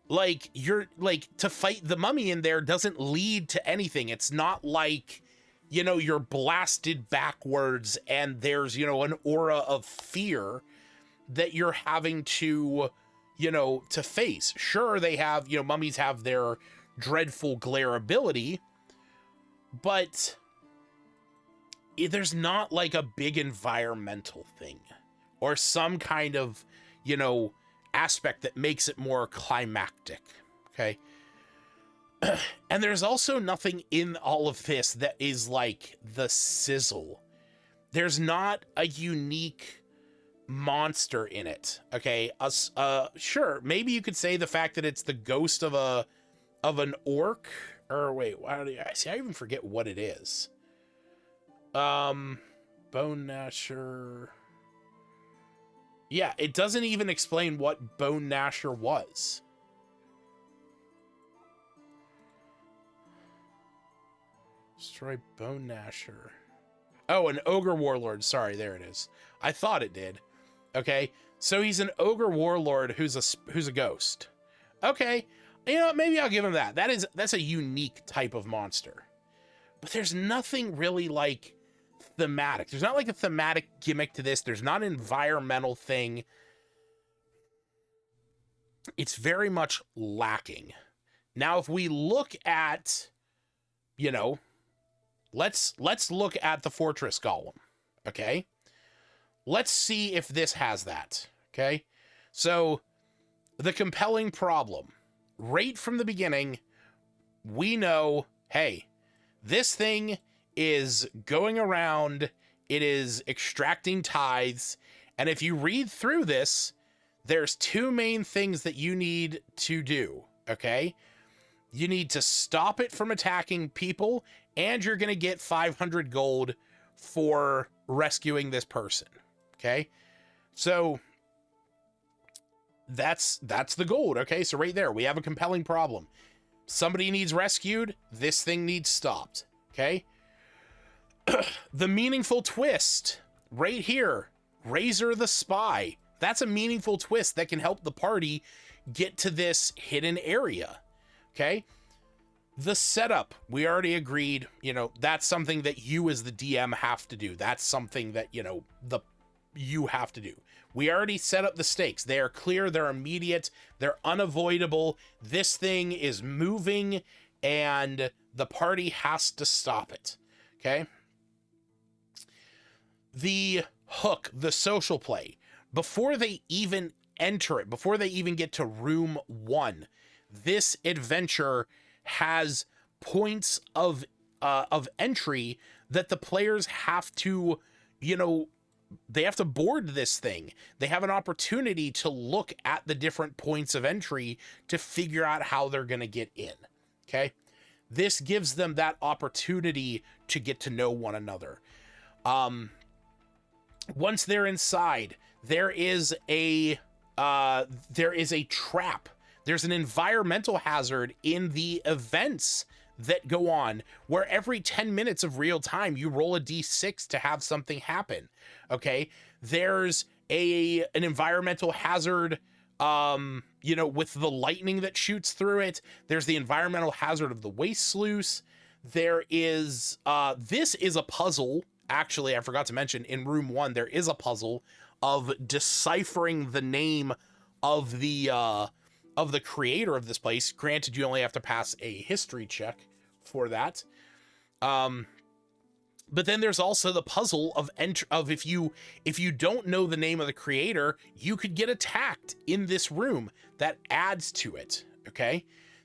To fight the mummy in there doesn't lead to anything. It's not like, you're blasted backwards and there's, an aura of fear that you're having to, to face. Sure, they have, mummies have their dreadful glare ability, but there's not like a big environmental thing or some kind of, aspect that makes it more climactic. Okay. And there's also nothing in all of this that is like the sizzle. There's not a unique monster in it. Okay. Sure. Maybe you could say the fact that it's the ghost of an orc, or wait, I even forget what it is. Bone Gnasher. Yeah, it doesn't even explain what Bone Gnasher was. Destroy Bone Gnasher. Oh, an Ogre Warlord. Sorry, there it is. I thought it did. Okay, so he's an Ogre Warlord who's a ghost. Okay, you know what? Maybe I'll give him that. That's a unique type of monster. But there's nothing really like thematic. There's not like a thematic gimmick to this. There's not an environmental thing. It's very much lacking. Now, if we look at, you know, let's look at the Fortress Golem, okay? Let's see if this has that, okay? So, the compelling problem. Right from the beginning, we know, hey, this thing is going around, it is extracting tithes, and if you read through this, there's two main things that you need to do, okay? You need to stop it from attacking people, and you're going to get 500 gold for rescuing this person, okay? So that's the gold, okay? So right there, we have a compelling problem. Somebody needs rescued, this thing needs stopped, okay? The meaningful twist, right here, Razor the Spy. That's a meaningful twist that can help the party get to this hidden area, okay? The setup, we already agreed, you know, that's something that you as the DM have to do. That's something that, you know, you have to do. We already set up the stakes. They are clear, they're immediate, they're unavoidable. This thing is moving and the party has to stop it. Okay? The hook, the social play, before they even enter it, before they even get to room 1, this adventure has points of entry that the players have to, you know, they have to board this thing. They have an opportunity to look at the different points of entry to figure out how they're going to get in. Okay. This gives them that opportunity to get to know one another. Once they're inside, there is a trap. There's an environmental hazard in the events that go on where every 10 minutes of real time, you roll a D6 to have something happen. Okay. There's an environmental hazard, you know, with the lightning that shoots through it. There's the environmental hazard of the waste sluice. There is, this is a puzzle. Actually, I forgot to mention in room 1, there is a puzzle of deciphering the name of the creator of this place. Granted, you only have to pass a history check for that. But then there's also the puzzle of if you don't know the name of the creator, you could get attacked in this room. That adds to it. Okay.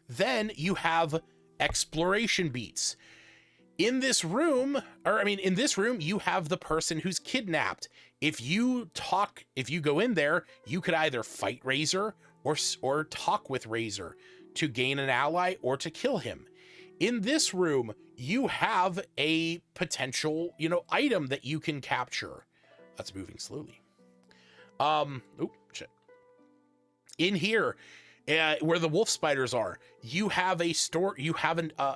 Then you have exploration beats. In this room, you have the person who's kidnapped. If you go in there, you could either fight Razor or talk with Razor to gain an ally or to kill him. In this room, you have a potential, you know, item that you can capture. That's moving slowly. Shit. In here, where the wolf spiders are, you have an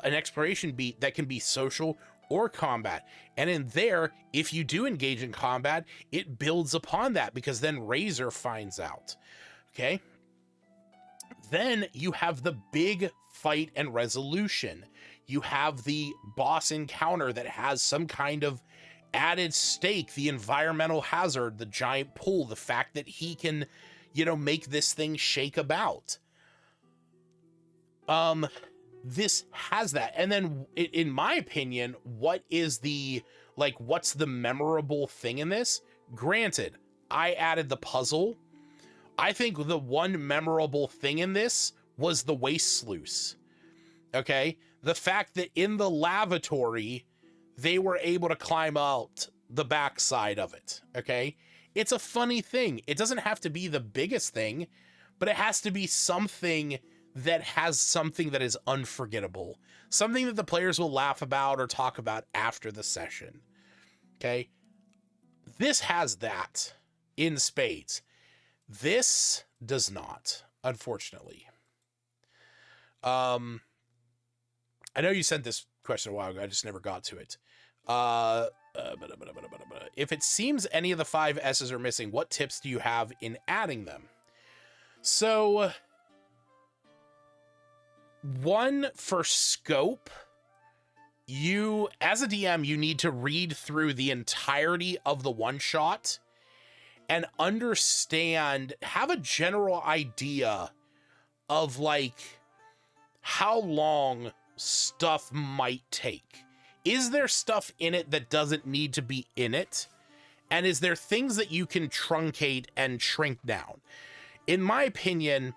exploration beat that can be social or combat. And in there, if you do engage in combat, it builds upon that because then Razor finds out. Okay. Then you have the big fight and resolution. You have the boss encounter that has some kind of added stake, the environmental hazard, the giant pull, the fact that he can, you know, make this thing shake about. This has that. And then in my opinion, what's the memorable thing in this? Granted, I added the puzzle. I think the one memorable thing in this was the waste sluice. Okay. The fact that in the lavatory, they were able to climb out the backside of it. Okay. It's a funny thing. It doesn't have to be the biggest thing, but it has to be something that has something that is unforgettable, something that the players will laugh about or talk about after the session. Okay. This has that in spades. This does not, unfortunately. I know you sent this question a while ago. I just never got to it. If it seems any of the 5 S's are missing, what tips do you have in adding them? So, one, for scope, you, as a DM, you need to read through the entirety of the one-shot and understand, have a general idea of, like, how long stuff might take. Is there stuff in it that doesn't need to be in it? And is there things that you can truncate and shrink down? In my opinion,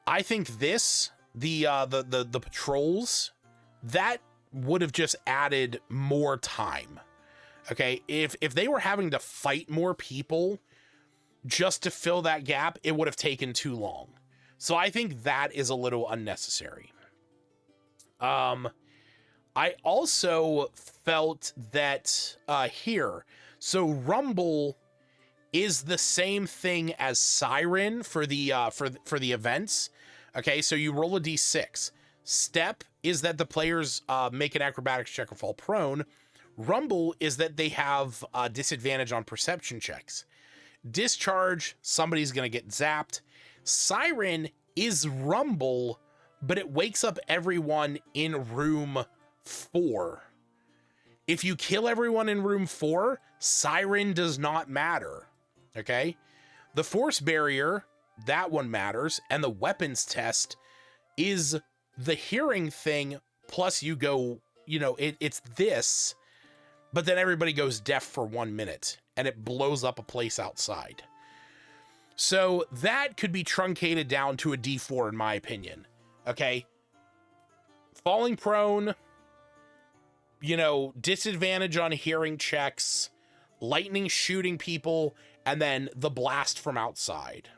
I think this, the patrols, that would have just added more time. Okay, if they were having to fight more people just to fill that gap, it would have taken too long. So I think that is a little unnecessary. I also felt that here, so Rumble is the same thing as Siren for the events. Okay, so you roll a d6. Step is that the players make an acrobatics check or fall prone. Rumble is that they have disadvantage on perception checks. Discharge, somebody's going to get zapped. Siren is Rumble, but it wakes up everyone in room 4. If you kill everyone in room 4, Siren does not matter. Okay? The force barrier, that one matters, and the weapons test is the hearing thing, plus you go, you know, it's this, but then everybody goes deaf for 1 minute, and it blows up a place outside. So that could be truncated down to a D4 in my opinion. Okay? Falling prone, you know, disadvantage on hearing checks, lightning shooting people, and then the blast from outside.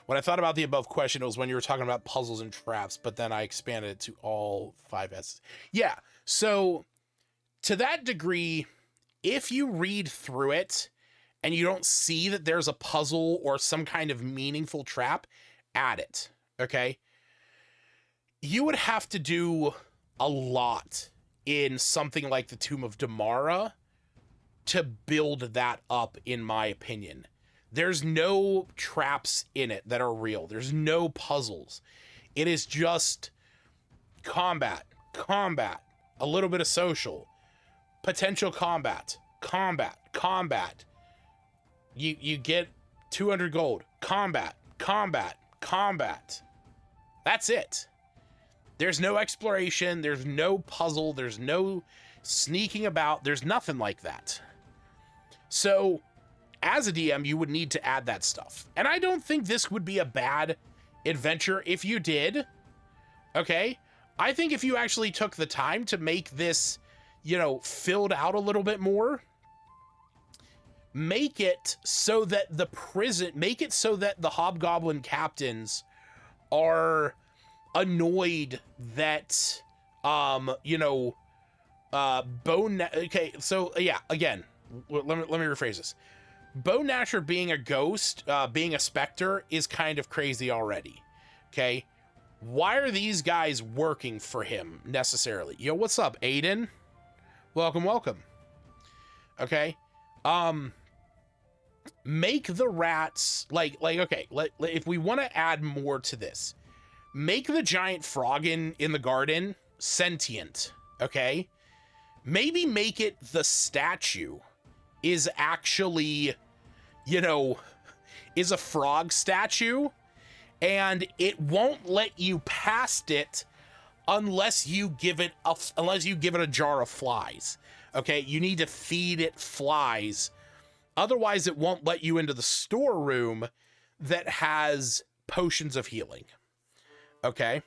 When I thought about the above question, it was when you were talking about puzzles and traps, but then I expanded it to all 5 S's. Yeah, so to that degree, if you read through it and you don't see that there's a puzzle or some kind of meaningful trap, add it, okay? You would have to do a lot in something like the Tomb of Damara to build that up, in my opinion. There's no traps in it that are real. There's no puzzles. It is just combat, a little bit of social, potential combat. You get 200 gold, combat. That's it. There's no exploration. There's no puzzle. There's no sneaking about. There's nothing like that. So as a DM, you would need to add that stuff. And I don't think this would be a bad adventure if you did. Okay? I think if you actually took the time to make this, you know, filled out a little bit more, make it so that the hobgoblin captains are annoyed that, okay, so yeah, again, let me rephrase this. Bone Gnasher being a ghost, being a specter, is kind of crazy already. Okay? Why are these guys working for him necessarily? Yo, what's up, Aiden? Welcome. Okay? Make the rats, okay, if we want to add more to this, make the giant frog in the garden sentient, okay? Maybe make it the statue is actually, is a frog statue, and it won't let you past it unless you give it a jar of flies. Okay, you need to feed it flies. Otherwise, it won't let you into the storeroom that has potions of healing. Okay?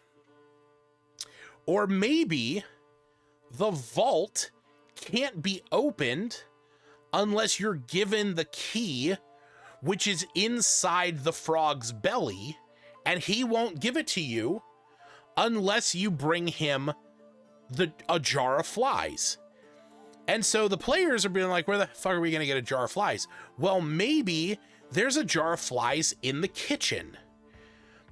Or maybe the vault can't be opened unless you're given the key, which is inside the frog's belly, and he won't give it to you unless you bring him a jar of flies. And so the players are being like, where the fuck are we going to get a jar of flies? Well, maybe there's a jar of flies in the kitchen.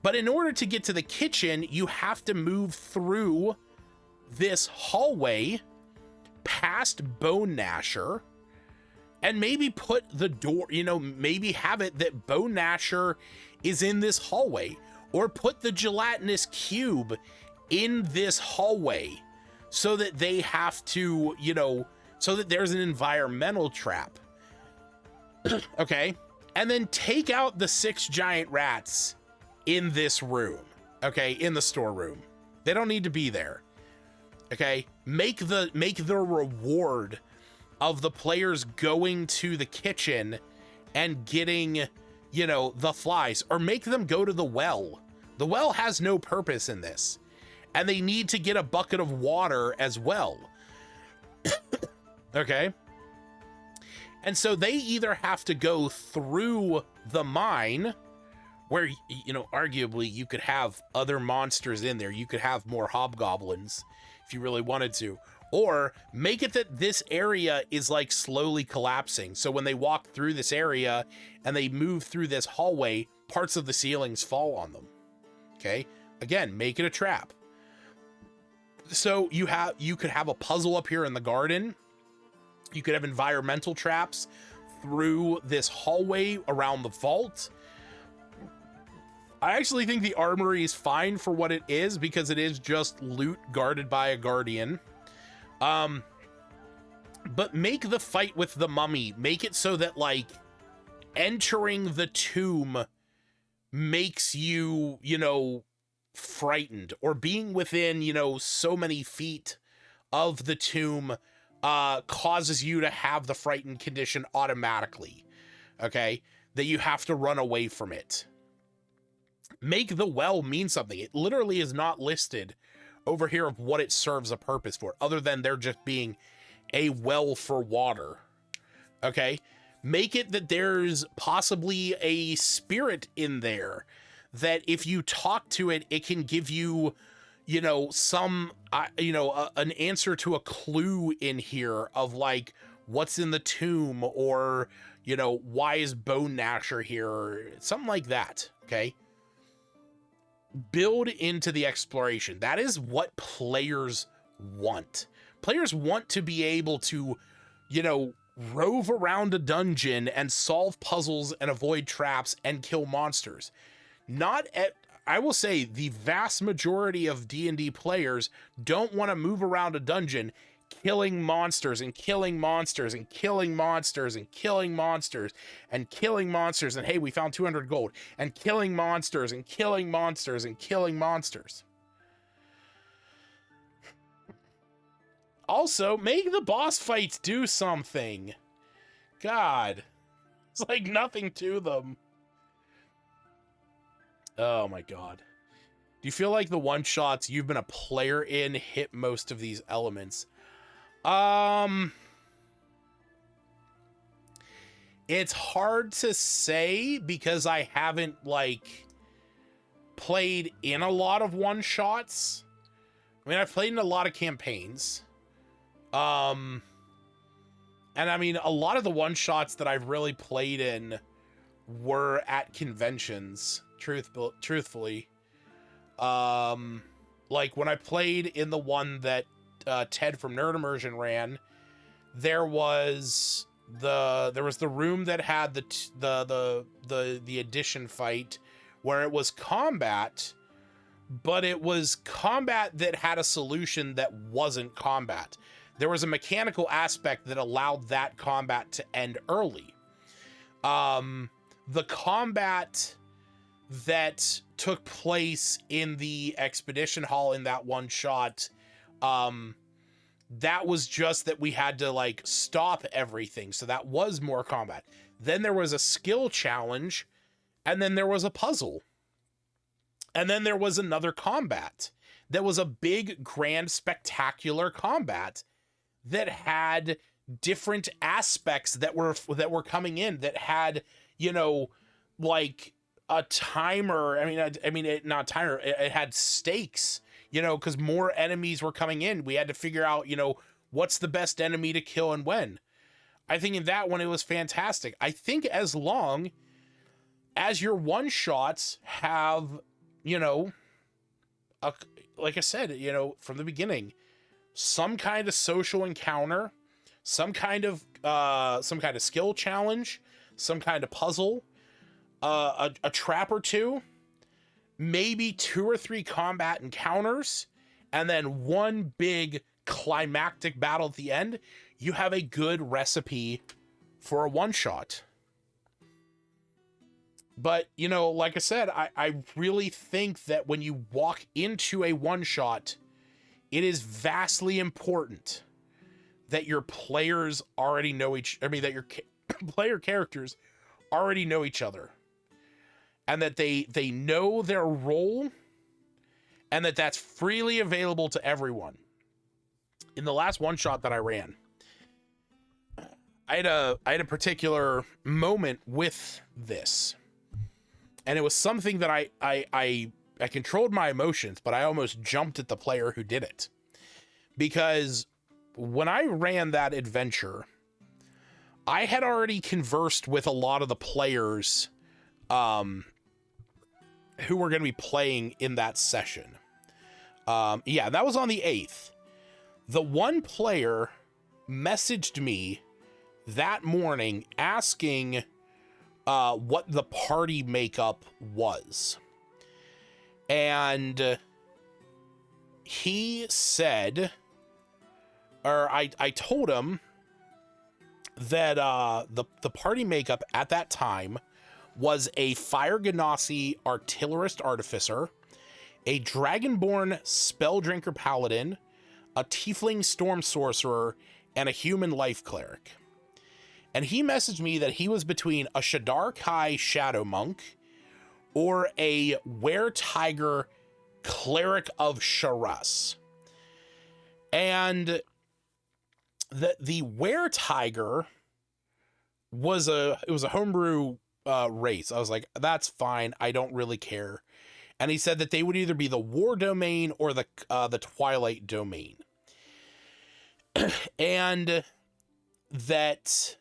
But in order to get to the kitchen, you have to move through this hallway past Bone Gnasher, and maybe put the door, maybe have it that Bone Gnasher is in this hallway, or put the gelatinous cube in this hallway so that they have to, so that there's an environmental trap. Okay. And then take out the 6 giant rats in this room. Okay. In the storeroom. They don't need to be there. Okay. Make the reward of the players going to the kitchen and getting, the flies, or make them go to the well. The well has no purpose in this, and they need to get a bucket of water as well. Okay. And so they either have to go through the mine where, arguably you could have other monsters in there. You could have more hobgoblins if you really wanted to, or make it that this area is like slowly collapsing. So when they walk through this area and they move through this hallway, parts of the ceilings fall on them. Okay. Again, make it a trap. So you could have a puzzle up here in the garden. You could have environmental traps through this hallway around the vault. I actually think the armory is fine for what it is, because it is just loot guarded by a guardian. But make the fight with the mummy, make it so that, like, entering the tomb makes you, frightened, or being within, so many feet of the tomb causes you to have the frightened condition automatically. Okay? That you have to run away from it. Make the well mean something. It literally is not listed over here of what it serves a purpose for, other than there just being a well for water. Okay? Make it that there's possibly a spirit in there, that if you talk to it, it can give you, some, an answer to a clue in here of, like, what's in the tomb, or, why is Bone Gnasher here, or something like that. Okay? Build into the exploration. That is what players want. Players want to be able to, rove around a dungeon and solve puzzles and avoid traps and kill monsters. I will say the vast majority of D&D players don't want to move around a dungeon killing monsters and killing monsters and killing monsters and killing monsters and killing monsters, and hey, we found 200 gold, and killing monsters and killing monsters and killing monsters. Also, make the boss fights do something. God, it's like nothing to them. Oh my God. Do you feel like the one-shots you've been a player in hit most of these elements? It's hard to say, because I haven't, like, played in a lot of one-shots. I mean, I've played in a lot of campaigns. And I mean, a lot of the one-shots that I've really played in were at conventions, truthfully. Like when I played in the one that Ted from Nerd Immersion ran, there was the room that had the edition fight where it was combat, but it was combat that had a solution that wasn't combat. There was a mechanical aspect that allowed that combat to end early. The combat that took place in the expedition hall in that one shot, that was just that we had to, like, stop everything. So that was more combat. Then there was a skill challenge, and then there was a puzzle. And then there was another combat that was a big, grand, spectacular combat that had different aspects that were coming in, that had, like a timer. Not timer. It had stakes, because more enemies were coming in. We had to figure out, what's the best enemy to kill and when. I think in that one, it was fantastic. I think as long as your one shots have, like I said, from the beginning, some kind of social encounter, some kind of skill challenge, some kind of puzzle, a trap or two, maybe 2 or 3 combat encounters, and then one big climactic battle at the end, you have a good recipe for a one-shot. But, you know, like I said, I really think that when you walk into a one-shot, it is vastly important that your players already know that your player characters already know each other. And that they know their role, and that's freely available to everyone. In the last one-shot that I ran, I had a particular moment with this. And it was something that I controlled my emotions, but I almost jumped at the player who did it. Because when I ran that adventure, I had already conversed with a lot of the players who were going to be playing in that session. Yeah, that was on the 8th. The one player messaged me that morning asking what the party makeup was. And he said, or I told him that the party makeup at that time was a Fire Ganassi Artillerist Artificer, a Dragonborn Spelldrinker Paladin, a Tiefling Storm Sorcerer, and a Human Life Cleric. And he messaged me that he was between a Shadar Kai Shadow Monk or a Were-Tiger Cleric of Sharas. And the Were-Tiger was a homebrew race. I was like, that's fine. I don't really care. And he said that they would either be the War Domain or the Twilight Domain. And that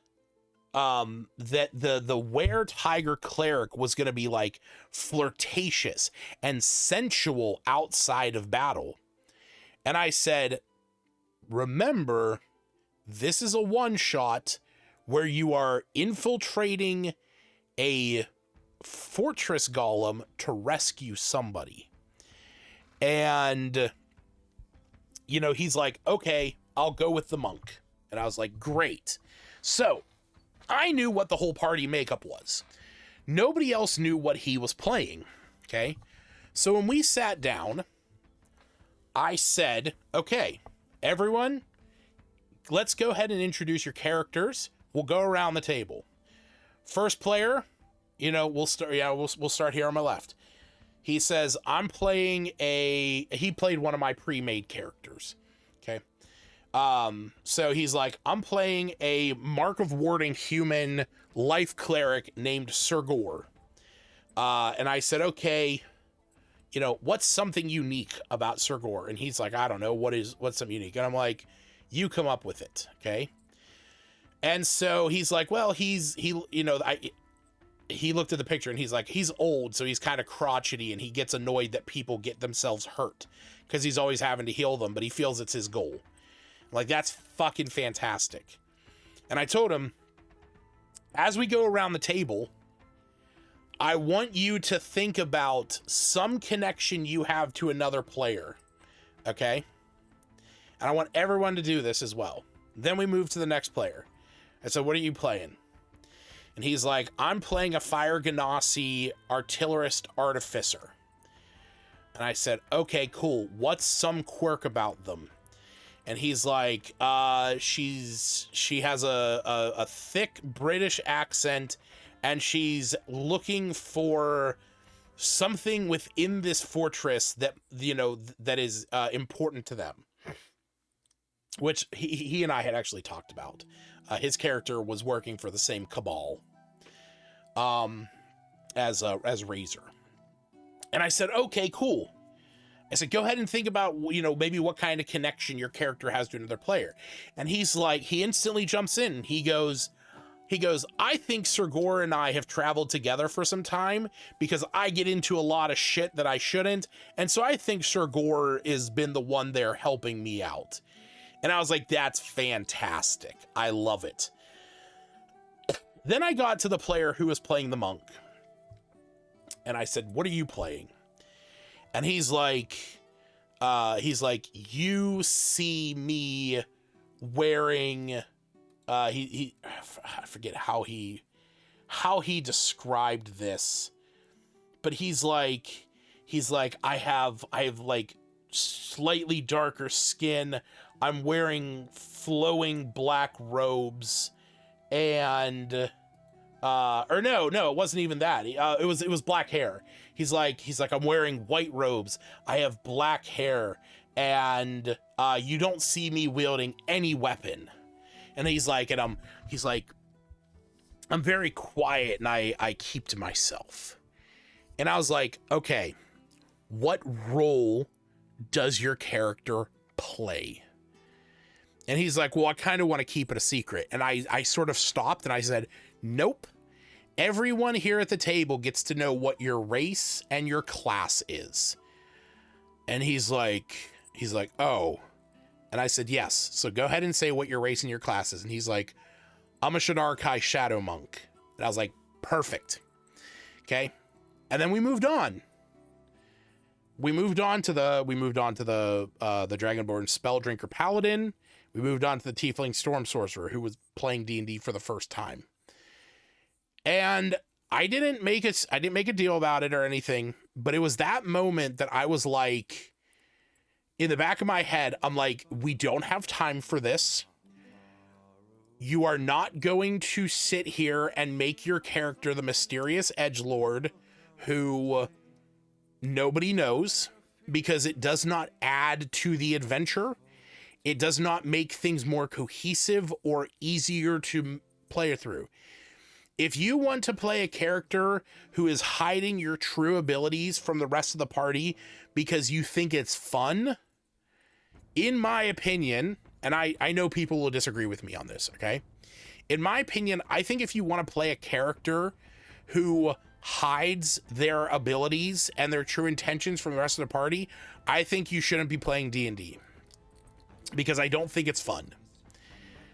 the Were-Tiger Cleric was going to be like flirtatious and sensual outside of battle. And I said, remember, this is a one-shot where you are infiltrating a fortress golem to rescue somebody. And, you know, he's like, okay, I'll go with the monk. And I was like, great. So I knew what the whole party makeup was. Nobody else knew what he was playing. Okay. So when we sat down, I said, okay, everyone, let's go ahead and introduce your characters. We'll go around the table. First player, you know, we'll start. Yeah, we'll start here on my left. He says, I'm playing he played one of my pre-made characters. Okay. So he's like, I'm playing a Mark of Warding human life cleric named Sir Gore. And I said, okay, you know, what's something unique about Sir Gore? And he's like, I don't know, what's something unique? And I'm like, you come up with it. Okay. And so he's like, well, he looked at the picture and he's like, he's old, so he's kind of crotchety and he gets annoyed that people get themselves hurt because he's always having to heal them, but he feels it's his goal. Like, that's fucking fantastic. And I told him, as we go around the table, I want you to think about some connection you have to another player. Okay? And I want everyone to do this as well. Then we move to the next player. I said, what are you playing? And he's like, I'm playing a Fire Ganassi Artillerist Artificer. And I said, okay, cool. What's some quirk about them? And he's like, she has a thick British accent, and she's looking for something within this fortress that, you know, that is important to them. Which he and I had actually talked about. His character was working for the same cabal as Razor. And I said, okay, cool. I said, go ahead and think about, you know, maybe what kind of connection your character has to another player. And he's like, he instantly jumps in. He goes, I think Sir Gore and I have traveled together for some time because I get into a lot of shit that I shouldn't. And so I think Sir Gore has been the one there helping me out. And I was like, that's fantastic. I love it. Then I got to the player who was playing the monk. And I said, what are you playing? And he's like, you see me wearing, I forget how he described this, but he's like, I have like slightly darker skin. I'm wearing flowing black robes, and or no, it wasn't even that. It was black hair. He's like, I'm wearing white robes. I have black hair, and you don't see me wielding any weapon. And he's like, I'm very quiet, and I keep to myself. And I was like, okay, what role does your character play? And he's like, well, I kind of want to keep it a secret. And I sort of stopped and I said, nope. Everyone here at the table gets to know what your race and your class is. And he's like, oh. And I said, yes. So go ahead and say what your race and your class is. And he's like, I'm a Shadar-kai Shadow Monk. And I was like, perfect. Okay. And then we moved on. We moved on to the Dragonborn Spelldrinker Paladin. We moved on to the Tiefling Storm Sorcerer, who was playing D&D for the first time. And I didn't make a deal about it or anything, but it was that moment that I was like, in the back of my head, I'm like, we don't have time for this. You are not going to sit here and make your character the mysterious edgelord who nobody knows, because it does not add to the adventure. It does not make things more cohesive or easier to play through. If you want to play a character who is hiding your true abilities from the rest of the party because you think it's fun, in my opinion, and I know people will disagree with me on this, okay? In my opinion, I think if you want to play a character who hides their abilities and their true intentions from the rest of the party, I think you shouldn't be playing D&D, because I don't think it's fun.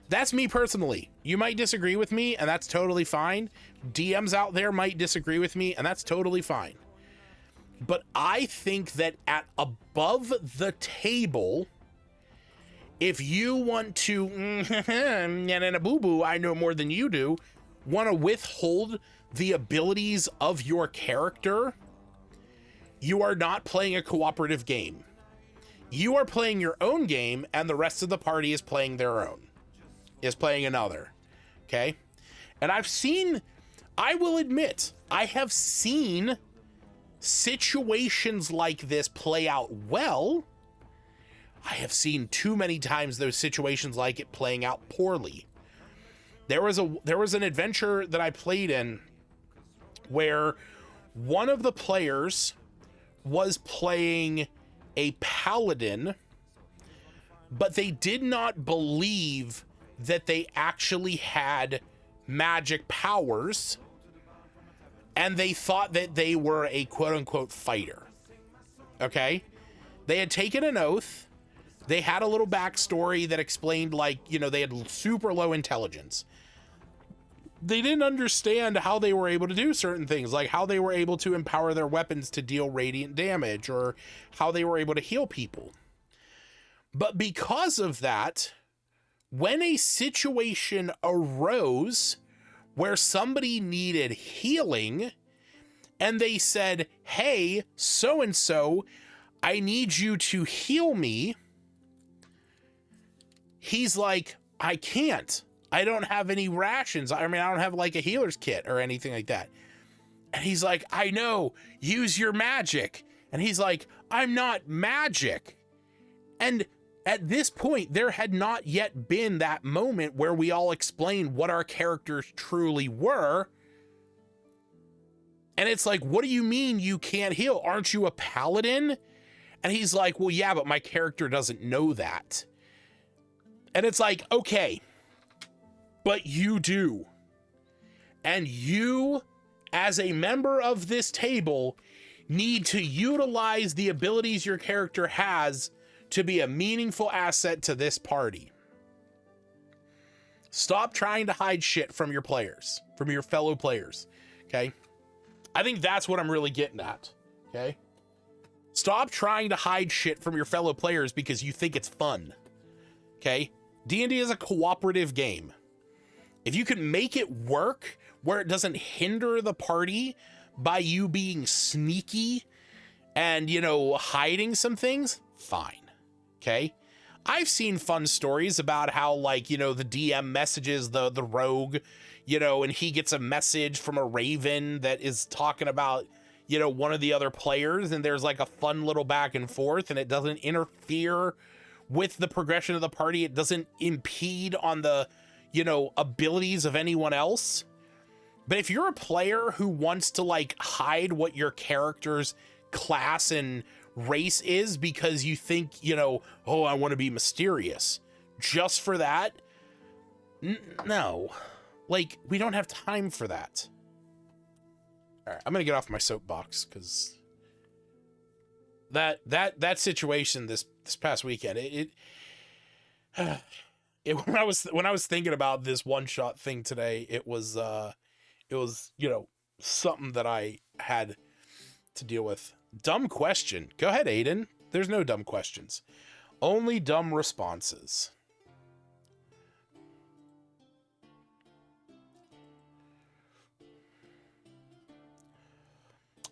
That's me personally. You might disagree with me, and that's totally fine. DMs out there might disagree with me, and that's totally fine. But I think that at above the table, if you want to, and in a boo-boo, I know more than you do, want to withhold the abilities of your character, you are not playing a cooperative game. You are playing your own game, and the rest of the party is playing their own. Is playing another. Okay? And I will admit, I have seen situations like this play out well. I have seen too many times those situations like it playing out poorly. There was an adventure that I played in where one of the players was playing a paladin, but they did not believe that they actually had magic powers, and they thought that they were a quote-unquote fighter. Okay? They had taken an oath. They had a little backstory that explained, like, you know, they had super low intelligence. They didn't understand how they were able to do certain things, like how they were able to empower their weapons to deal radiant damage, or how they were able to heal people. But because of that, when a situation arose where somebody needed healing, and they said, hey, so-and-so, I need you to heal me, he's like, I can't. I don't have any rations. I mean, I don't have like a healer's kit or anything like that. And he's like, I know, use your magic. And he's like, I'm not magic. And at this point, there had not yet been that moment where we all explained what our characters truly were. And it's like, what do you mean you can't heal? Aren't you a paladin? And he's like, well, yeah, but my character doesn't know that. And it's like, okay, but you do. And you, as a member of this table, need to utilize the abilities your character has to be a meaningful asset to this party. Stop trying to hide shit from your players, from your fellow players, okay? I think that's what I'm really getting at, okay? Stop trying to hide shit from your fellow players because you think it's fun, okay? D&D is a cooperative game. If you can make it work where it doesn't hinder the party by you being sneaky and, you know, hiding some things, fine, okay? I've seen fun stories about how, like, you know, the DM messages the rogue, you know, and he gets a message from a raven that is talking about, you know, one of the other players, and there's like a fun little back and forth, and it doesn't interfere with the progression of the party. It doesn't impede on the, you know, abilities of anyone else. But if you're a player who wants to like hide what your character's class and race is because you think, you know, oh, I want to be mysterious just for that, no, like, we don't have time for that. All right, I'm gonna get off my soapbox because that situation this past weekend, when I was thinking about this one shot thing today, it was you know, something that I had to deal with. Dumb question. Go ahead, Aiden. There's no dumb questions. Only dumb responses.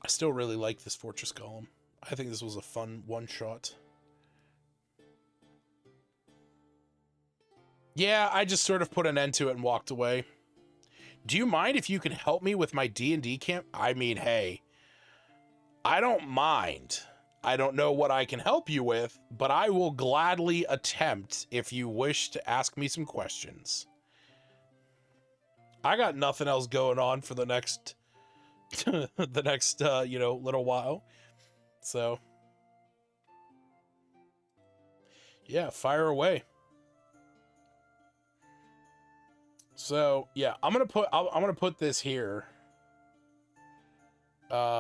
I still really like this Fortress Golem. I think this was a fun one-shot. Yeah, I just sort of put an end to it and walked away. Do you mind if you can help me with my D&D camp? I mean, hey, I don't mind. I don't know what I can help you with, but I will gladly attempt if you wish to ask me some questions. I got nothing else going on for the next you know, little while. So yeah, fire away. So yeah, I'm gonna put this here. Oh,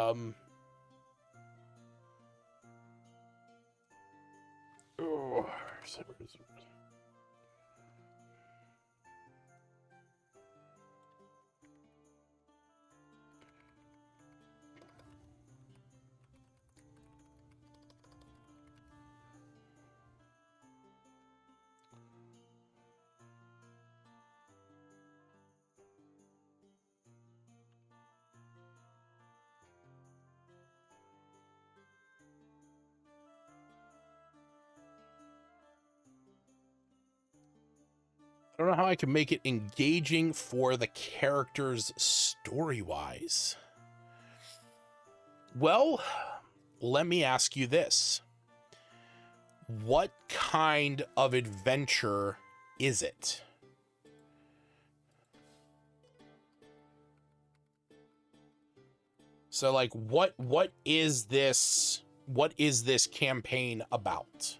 I don't know how I can make it engaging for the characters story-wise. Well, let me ask you this. What kind of adventure is it? So like what is this campaign about?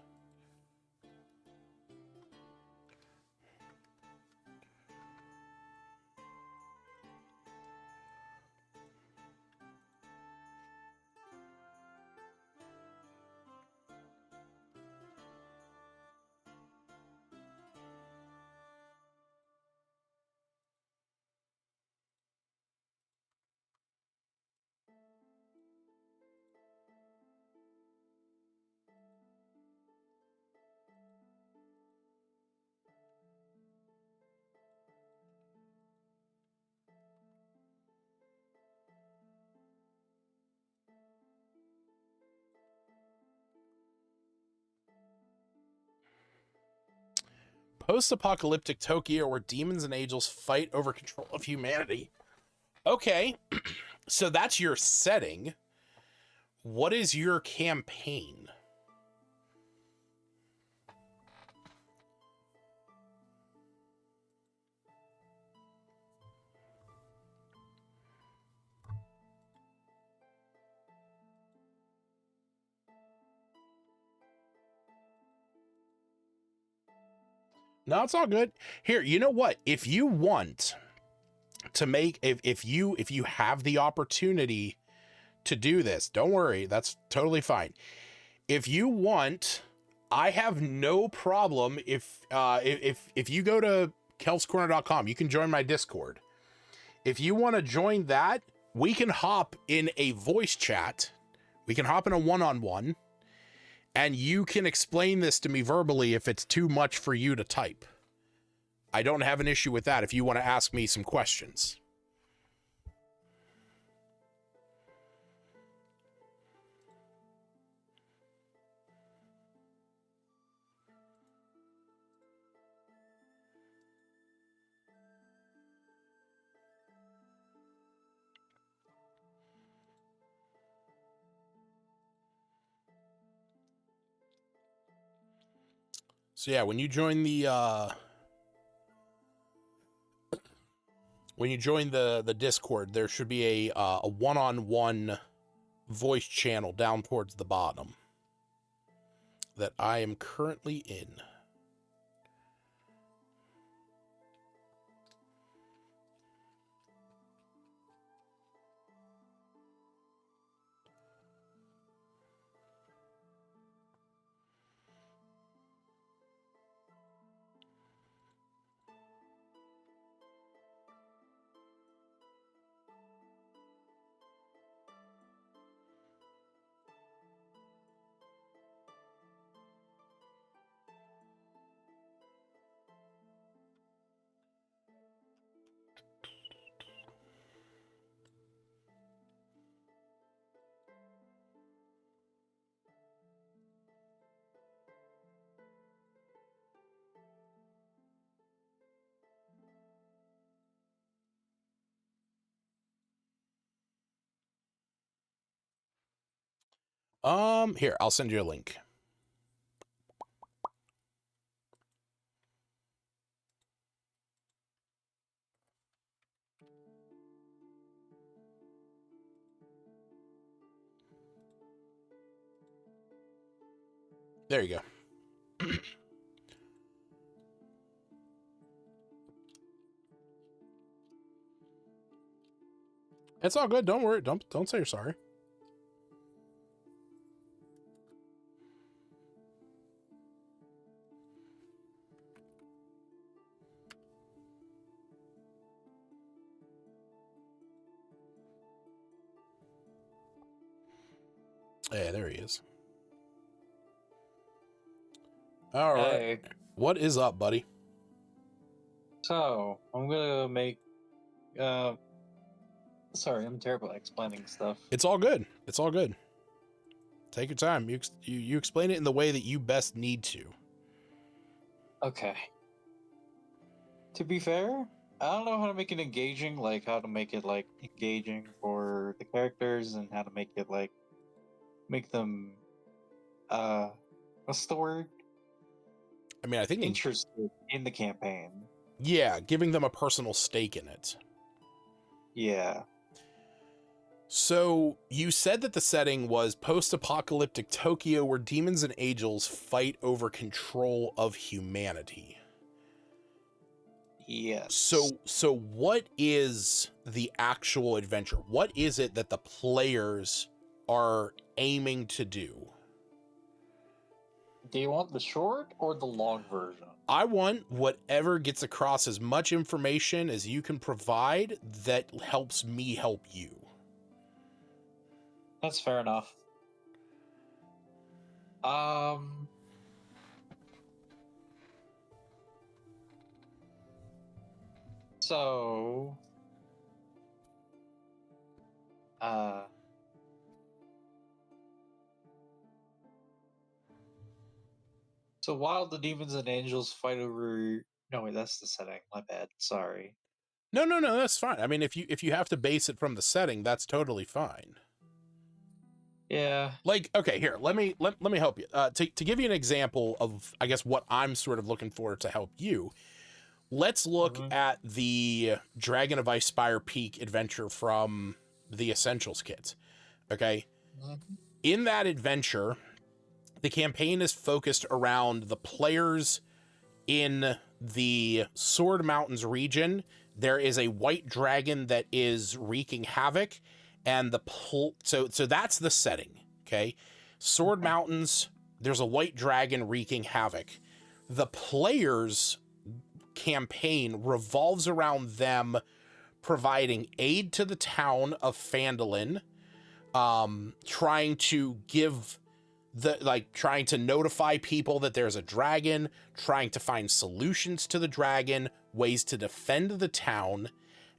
Post-apocalyptic Tokyo where demons and angels fight over control of humanity. Okay, so that's your setting. What is your campaign? No, it's all good. Here, you know what? If you want to make, if you have the opportunity to do this, don't worry, that's totally fine. If you want I have no problem if you go to kelscorner.com, you can join my Discord. If you want to join that, we can hop in a voice chat. We can hop in a one-on-one, and you can explain this to me verbally if it's too much for you to type. I don't have an issue with that if you want to ask me some questions. So yeah, when you join the Discord, there should be a one-on-one voice channel down towards the bottom that I am currently in. Here, I'll send you a link. There you go. It's all good. Don't worry. Don't say you're sorry. Yeah, there he is. All right. Hey, What is up, buddy? so I'm gonna make. Sorry, I'm terrible at explaining stuff. It's all good. It's all good. Take your time. You explain it in the way that you best need to. Okay. To be fair, I don't know how to make it engaging, like how to make it like engaging for the characters and how to make it like make them what's the word? I mean, I think Interested in the campaign. yeah, giving them a personal stake in it. Yeah. So you said that the setting was post-apocalyptic Tokyo where demons and angels fight over control of humanity. Yes. So what is the actual adventure? What is it that the players are aiming to do? Do you want the short or the long version? I want whatever gets across as much information as you can provide that helps me help you. That's fair enough. So, so while the demons and angels fight over, no wait, that's the setting. My bad. Sorry. No, that's fine. I mean, if you have to base it from the setting, that's totally fine. Yeah. Like, okay, here, let me help you. To give you an example of, I guess, what I'm sort of looking for to help you, let's look at the Dragon of Ice Spire Peak adventure from the Essentials kit. Okay? In that adventure, the campaign is focused around the players in the Sword Mountains region. There is a white dragon that is wreaking havoc, and so that's the setting. Okay, Sword Mountains. there's a white dragon wreaking havoc. The players' campaign revolves around them providing aid to the town of Phandalin, trying to trying to notify people that there's a dragon, trying to find solutions to the dragon, ways to defend the town,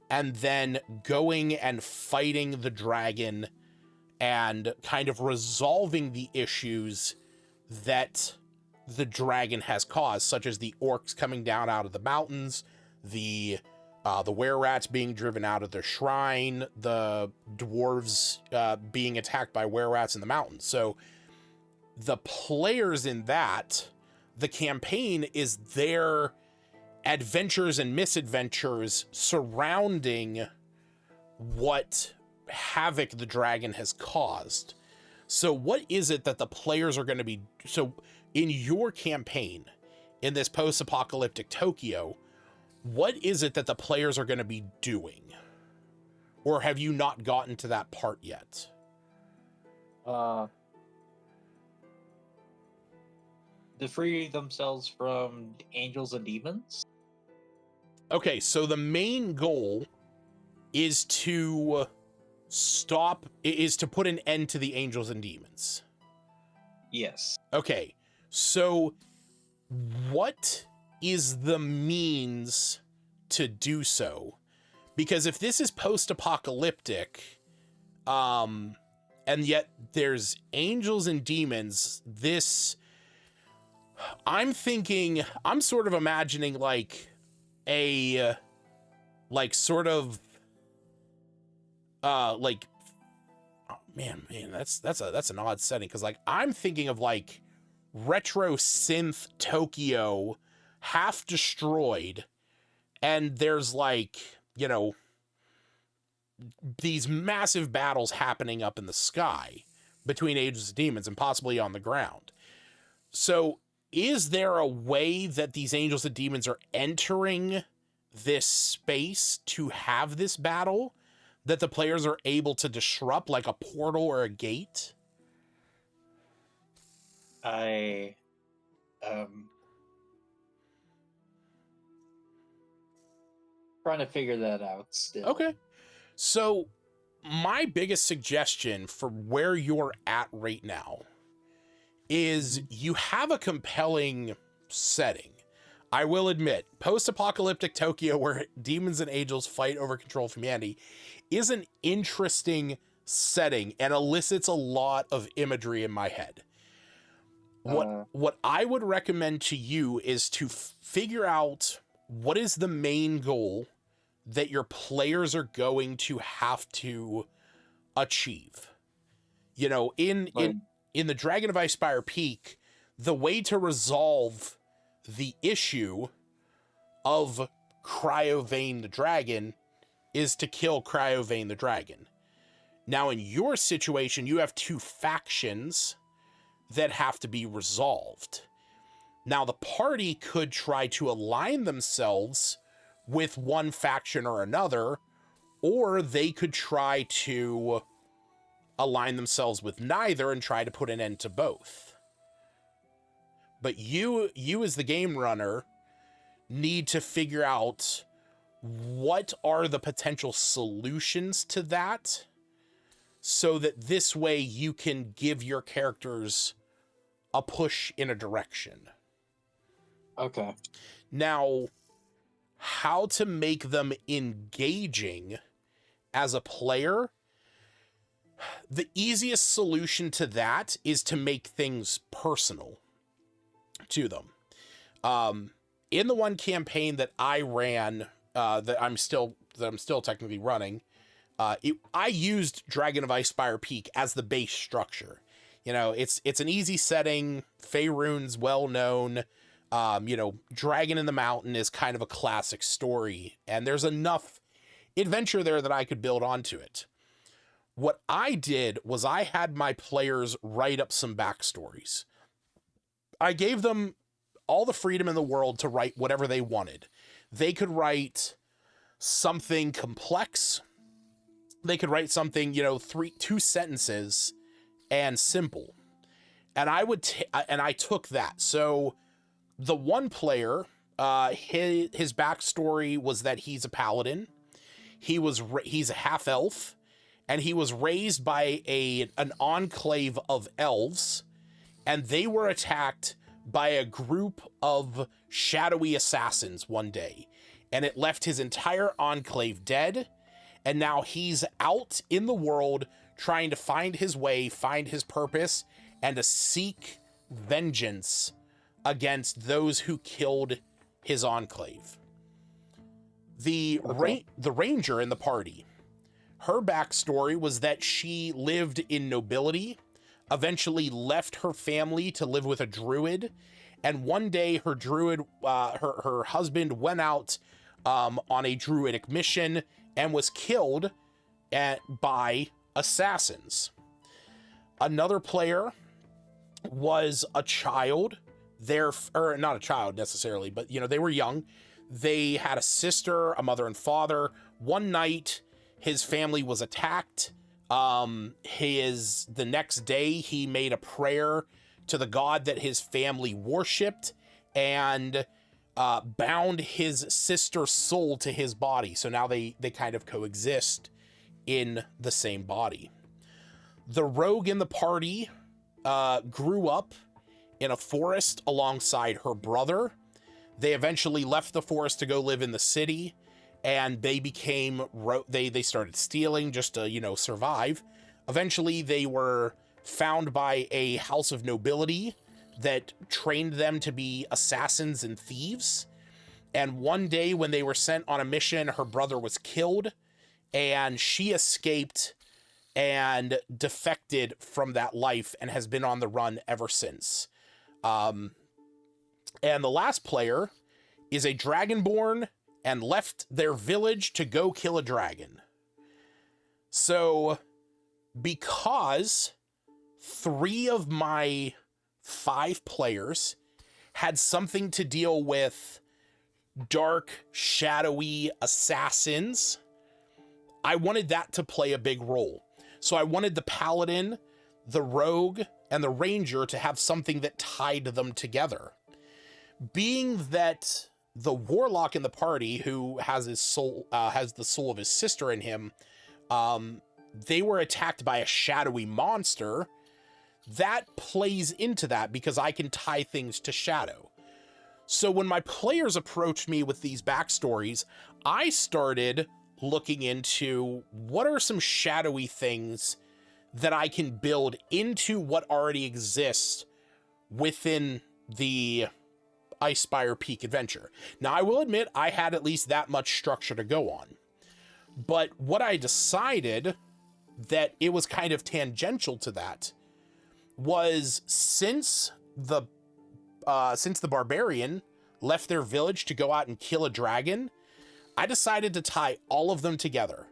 and then going and fighting the dragon and kind of resolving the issues that the dragon has caused, such as the orcs coming down out of the mountains, the were-rats being driven out of their shrine, the dwarves being attacked by were-rats in the mountains. So the players in that, the campaign is their adventures and misadventures surrounding what havoc the dragon has caused. So what is it that the players are going to be... So in your campaign, in this post-apocalyptic Tokyo, what is it that the players are going to be doing? Or have you not gotten to that part yet? To free themselves from angels and demons? Okay, so the main goal is to put an end to the angels and demons. Yes. Okay, so what is the means to do so? Because if this is post-apocalyptic, and yet there's angels and demons, I'm sort of imagining like a, like sort of, like, oh man, that's an odd setting. Cause like, I'm thinking of like retro synth Tokyo, half destroyed. And there's like, you know, these massive battles happening up in the sky between angels and demons and possibly on the ground. So is there a way that these angels and demons are entering this space to have this battle that the players are able to disrupt, like a portal or a gate? Trying to figure that out still. Okay. So my biggest suggestion for where you're at right now is you have a compelling setting. I will admit, post-apocalyptic Tokyo, where demons and angels fight over control of humanity, is an interesting setting and elicits a lot of imagery in my head. What I would recommend to you is to figure out what is the main goal that your players are going to have to achieve. You know, in the Dragon of Icespire Peak, the way to resolve the issue of Cryovane the dragon is to kill Cryovane the dragon. Now, in your situation, you have two factions that have to be resolved. Now, the party could try to align themselves with one faction or another, or they could try to align themselves with neither and try to put an end to both. But you as the game runner need to figure out what are the potential solutions to that, so that this way you can give your characters a push in a direction. Okay. Now, how to make them engaging as a player? The easiest solution to that is to make things personal to them. In the one campaign that I ran, that I'm still technically running, I used Dragon of Icespire Peak as the base structure. You know, it's an easy setting. Faerun's well known. You know, Dragon in the Mountain is kind of a classic story, and there's enough adventure there that I could build onto it. What I did was I had my players write up some backstories. I gave them all the freedom in the world to write whatever they wanted. They could write something complex. They could write something, you know, 2 sentences and simple. And I took that. So the one player, his backstory was that he's a paladin. He's a half elf, and he was raised by an enclave of elves, and they were attacked by a group of shadowy assassins one day, and it left his entire enclave dead. And now he's out in the world trying to find his way, find his purpose, and to seek vengeance against those who killed his enclave. The ranger in the party, her backstory was that she lived in nobility, eventually left her family to live with a druid, and one day her druid, her husband went out on a druidic mission and was killed by assassins. Another player was a child, or not a child necessarily, but they were young. They had a sister, a mother and father. One night, his family was attacked. The next day, he made a prayer to the god that his family worshipped and bound his sister's soul to his body. So now they kind of coexist in the same body. The rogue in the party grew up in a forest alongside her brother. They eventually left the forest to go live in the city, and they they started stealing just to, survive. Eventually, they were found by a house of nobility that trained them to be assassins and thieves. And one day when they were sent on a mission, her brother was killed, and she escaped and defected from that life and has been on the run ever since. And the last player is a dragonborn and left their village to go kill a dragon. So, because 3 of my 5 players had something to deal with dark, shadowy assassins, I wanted that to play a big role. So I wanted the paladin, the rogue, and the ranger to have something that tied them together. Being that the warlock in the party, who has his soul, has the soul of his sister in him, they were attacked by a shadowy monster. That plays into that because I can tie things to shadow. So when my players approached me with these backstories, I started looking into what are some shadowy things that I can build into what already exists within the Icespire Peak adventure. Now, I will admit I had at least that much structure to go on. But what I decided that it was kind of tangential to that was since the barbarian left their village to go out and kill a dragon, I decided to tie all of them together.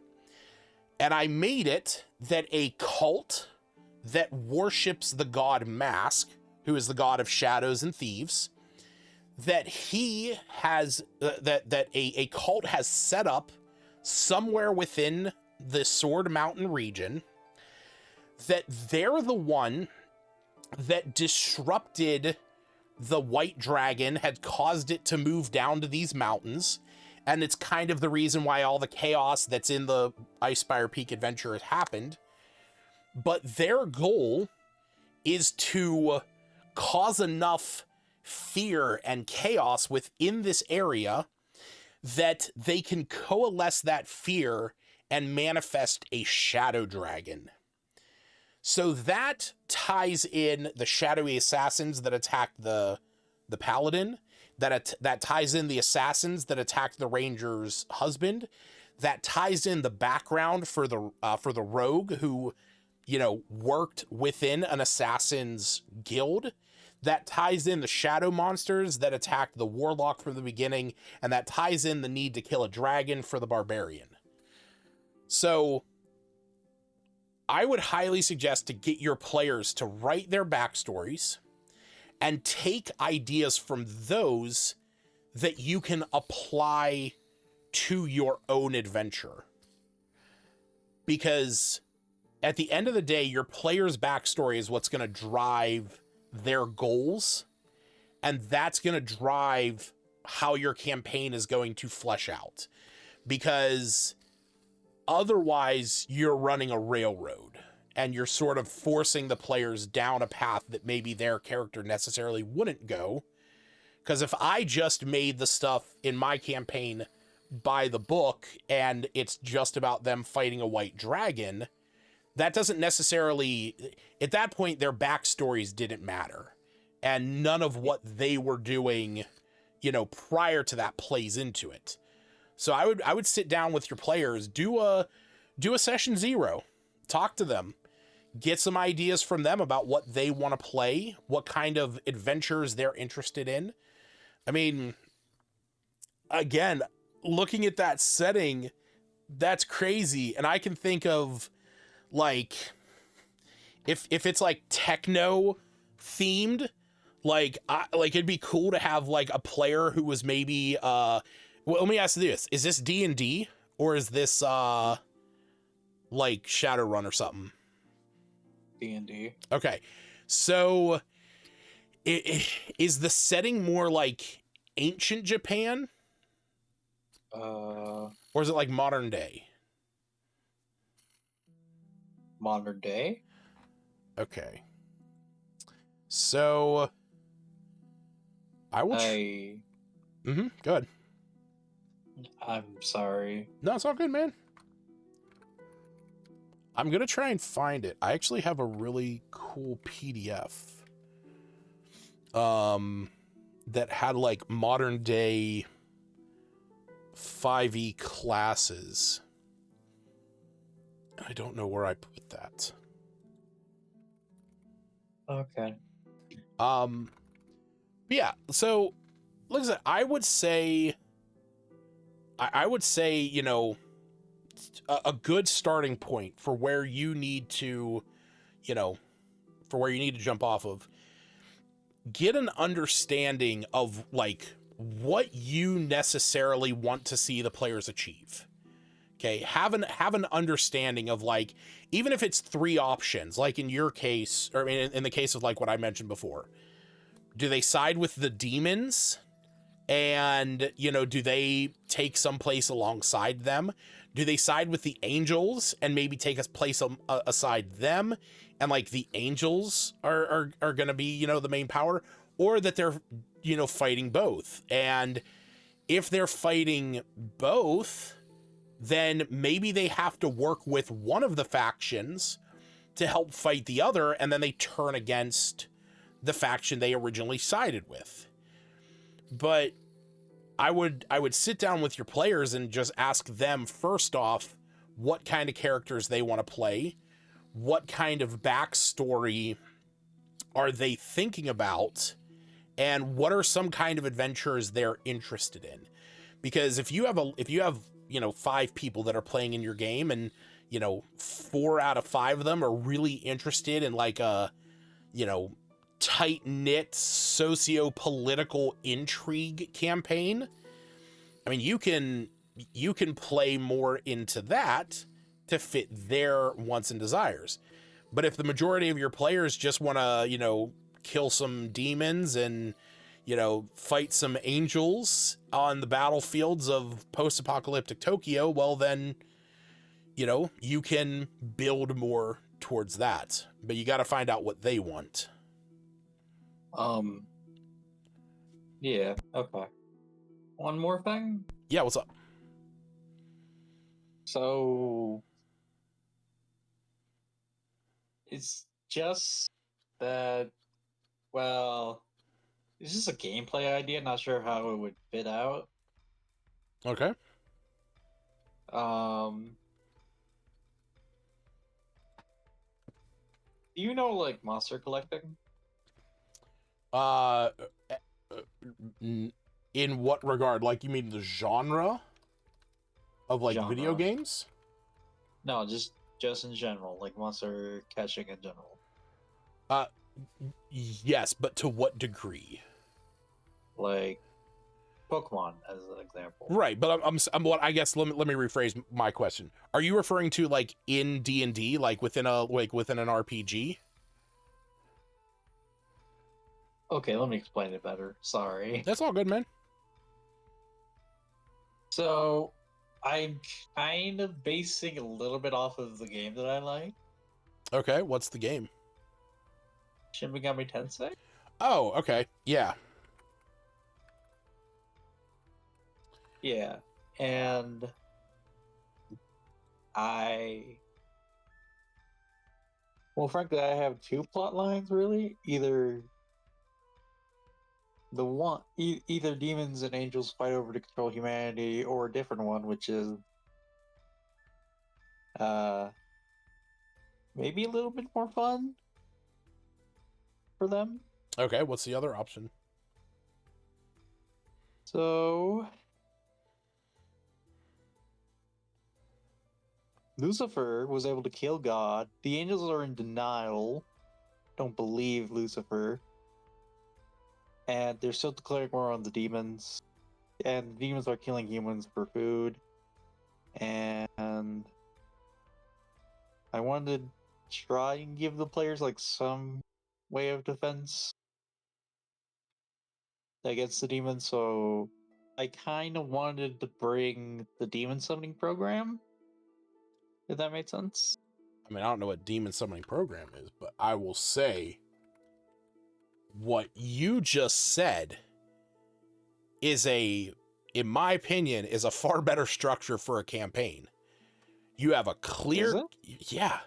And I made it that a cult that worships the god Mask, who is the god of shadows and thieves, that he has, a cult has set up somewhere within the Sword Mountain region, that they're the one that disrupted the white dragon, had caused it to move down to these mountains, and it's kind of the reason why all the chaos that's in the Icespire Peak adventure has happened. But their goal is to cause enough fear and chaos within this area that they can coalesce that fear and manifest a shadow dragon. So that ties in the shadowy assassins that attacked the paladin, that ties in the assassins that attacked the ranger's husband, that ties in the background for the rogue who, worked within an assassin's guild, that ties in the shadow monsters that attacked the warlock from the beginning, and that ties in the need to kill a dragon for the barbarian. So I would highly suggest to get your players to write their backstories and take ideas from those that you can apply to your own adventure. Because at the end of the day, your player's backstory is what's going to drive their goals, and that's going to drive how your campaign is going to flesh out, because otherwise you're running a railroad and you're sort of forcing the players down a path that maybe their character necessarily wouldn't go. Because if I just made the stuff in my campaign by the book and it's just about them fighting a white dragon, that doesn't necessarily, at that point, their backstories didn't matter. And none of what they were doing, you know, prior to that plays into it. So I would sit down with your players, do a session 0, talk to them, get some ideas from them about what they want to play, what kind of adventures they're interested in. I mean, again, looking at that setting, that's crazy. And I can think of, like, if it's like techno themed, like it'd be cool to have like a player who was maybe well, let me ask you this: is this D&D or is this like Shadowrun or something? D&D. Okay, so is the setting more like ancient Japan, or is it like modern day? Modern day. Okay, so I will. Go ahead. I'm sorry. No, it's all good, man. I'm gonna try and find it. I actually have a really cool PDF that had like modern day 5e classes. I don't know where I put that. Okay. Yeah, so like I said, I would say, you know, a good starting point for where you need to, you know, for where you need to jump off of, get an understanding of like what you necessarily want to see the players achieve. Okay, have an understanding of, like, even if it's 3 options, like in your case, or in the case of like what I mentioned before, do they side with the demons? And, you know, do they take some place alongside them? Do they side with the angels and maybe take a place aside them? And like the angels are going to be, you know, the main power, or that they're, you know, fighting both. And if they're fighting both, then maybe they have to work with one of the factions to help fight the other. And then they turn against the faction they originally sided with. But I would sit down with your players and just ask them first off what kind of characters they want to play, what kind of backstory are they thinking about, and what are some kind of adventures they're interested in. Because if you have you know 5 people that are playing in your game, and you know 4 out of 5 of them are really interested in like a, you know, tight-knit socio-political intrigue campaign, I mean, you can play more into that to fit their wants and desires. But if the majority of your players just want to, you know, kill some demons and, you know, fight some angels on the battlefields of post-apocalyptic Tokyo, well then, you know, you can build more towards that. But you got to find out what they want. Yeah, okay. One more thing. Yeah, what's up? So it's just that, well, it's just a gameplay idea, not sure how it would fit out. Okay. Do you know like monster collecting? In what regard? Like, you mean the genre of like video Genre. games? No, just in general, like monster catching in general. Yes, but to what degree? Like Pokemon as an example. Right, but I'm what I guess let me rephrase my question. Are you referring to like in D&D, like within an RPG? Okay, let me explain it better. Sorry. That's all good, man. So, I'm kind of basing a little bit off of the game that I like, Okay, what's the game? Shin Megami Tensei. Oh, okay. Yeah. Yeah, and well, frankly, I have two plot lines really. Either demons and angels fight over to control humanity, or a different one, which is uh maybe a little bit more fun for them. Okay, what's the other option? So Lucifer was able to kill God. The angels are in denial, don't believe Lucifer, and they're still declaring war on the demons. And the demons are killing humans for food. And I wanted to try and give the players like some way of defense against the demons, so I kind of wanted to bring the demon summoning program, if that made sense. I mean, I don't know what demon summoning program is, but I will say what you just said is in my opinion, is a far better structure for a campaign. You have a clear, Is it? yeah.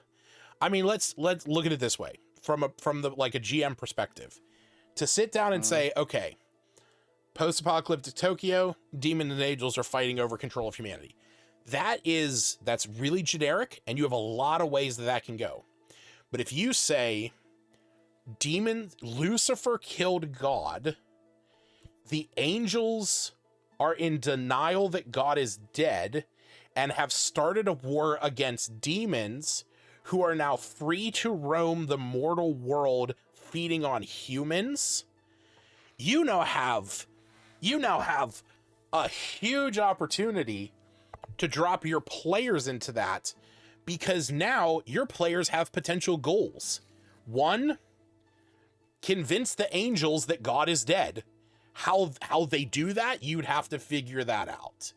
I mean, let's look at it this way from the like a GM perspective. To sit down and say, okay, post-apocalyptic Tokyo, demon and angels are fighting over control of humanity. That's really generic, and you have a lot of ways that can go. But if you say Lucifer killed God, the angels are in denial that God is dead and have started a war against demons who are now free to roam the mortal world feeding on humans, you now have a huge opportunity to drop your players into that, because now your players have potential goals. One, convince the angels that God is dead. How they do that, you'd have to figure that out.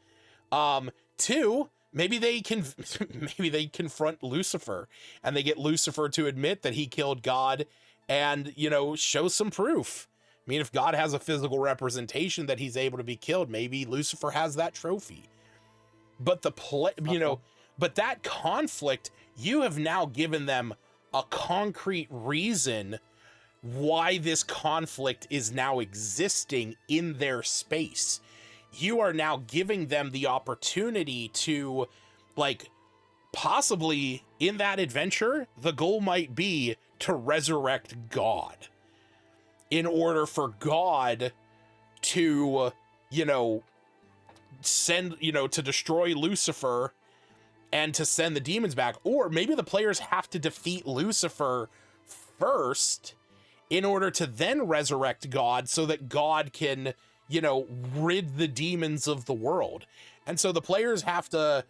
Two, maybe they confront Lucifer and they get Lucifer to admit that he killed God and, show some proof. I mean, if God has a physical representation that he's able to be killed, maybe Lucifer has that trophy. But but that conflict, you have now given them a concrete reason why this conflict is now existing in their space. You are now giving them the opportunity to, possibly in that adventure, the goal might be to resurrect God in order for God to, send, to destroy Lucifer and to send the demons back. Or maybe the players have to defeat Lucifer first in order to then resurrect God so that God can, rid the demons of the world. And so the players have to,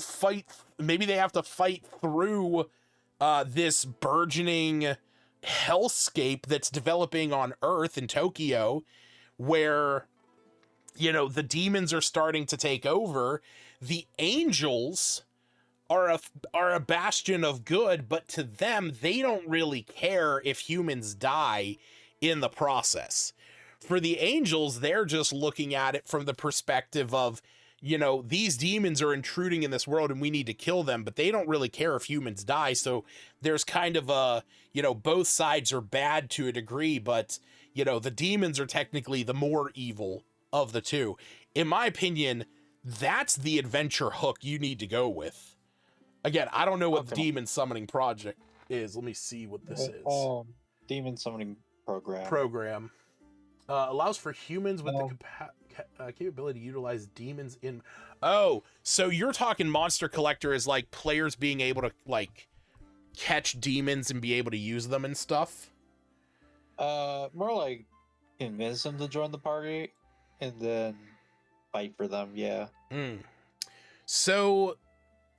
fight. Maybe they have to fight through this burgeoning hellscape that's developing on Earth in Tokyo, where, the demons are starting to take over. The angels are a bastion of good, but to them, they don't really care if humans die in the process. For the angels, they're just looking at it from the perspective of, these demons are intruding in this world and we need to kill them, but they don't really care if humans die. So there's kind of a, both sides are bad to a degree, but, the demons are technically the more evil of the two. In my opinion, that's the adventure hook you need to go with. Again, I don't know what the demon summoning project is. Let me see what this is. Demon summoning program. Allows for humans with the capability to utilize demons in... Oh, so you're talking Monster Collector is like players being able to, catch demons and be able to use them and stuff? More like convince them to join the party and then fight for them, yeah. So,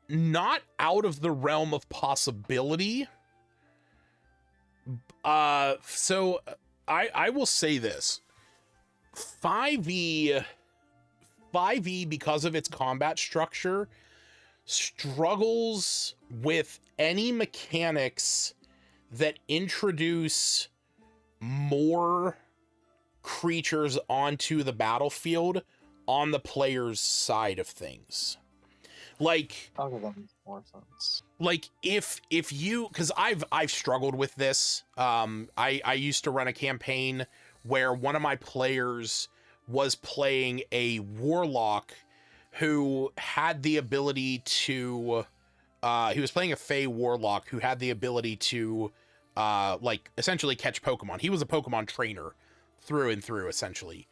not out of the realm of possibility. So I will say this. 5e because of its combat structure struggles with any mechanics that introduce more creatures onto the battlefield on the player's side of things. Like, Okay, that makes more sense. like if you, because I've struggled with this. I used to run a campaign where one of my players was playing a warlock who had the ability to he was playing a Fey warlock who had the ability to like essentially catch Pokemon. He was a Pokemon trainer through and through, essentially.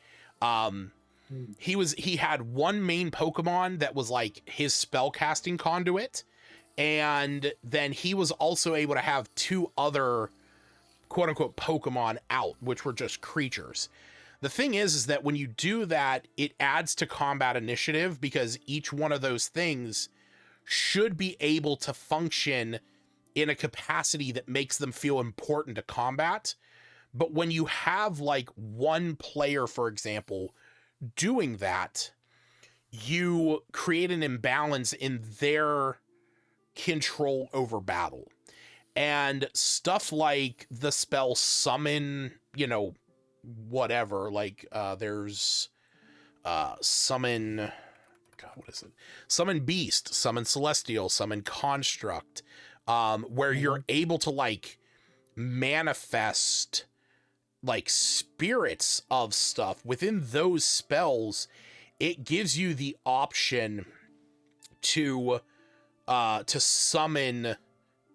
He had one main Pokemon that was like his spell casting conduit, and then he was also able to have two other quote unquote Pokemon out, which were just creatures. The thing is that when you do that, it adds to combat initiative because each one of those things should be able to function in a capacity that makes them feel important to combat. But when you have like one player, for example, doing that, you create an imbalance in their control over battle. And stuff like the spell summon, whatever, like there's summon, God, what is it? Summon beast, summon celestial, summon construct, where you're able to like manifest like spirits of stuff within those spells. It gives you the option to summon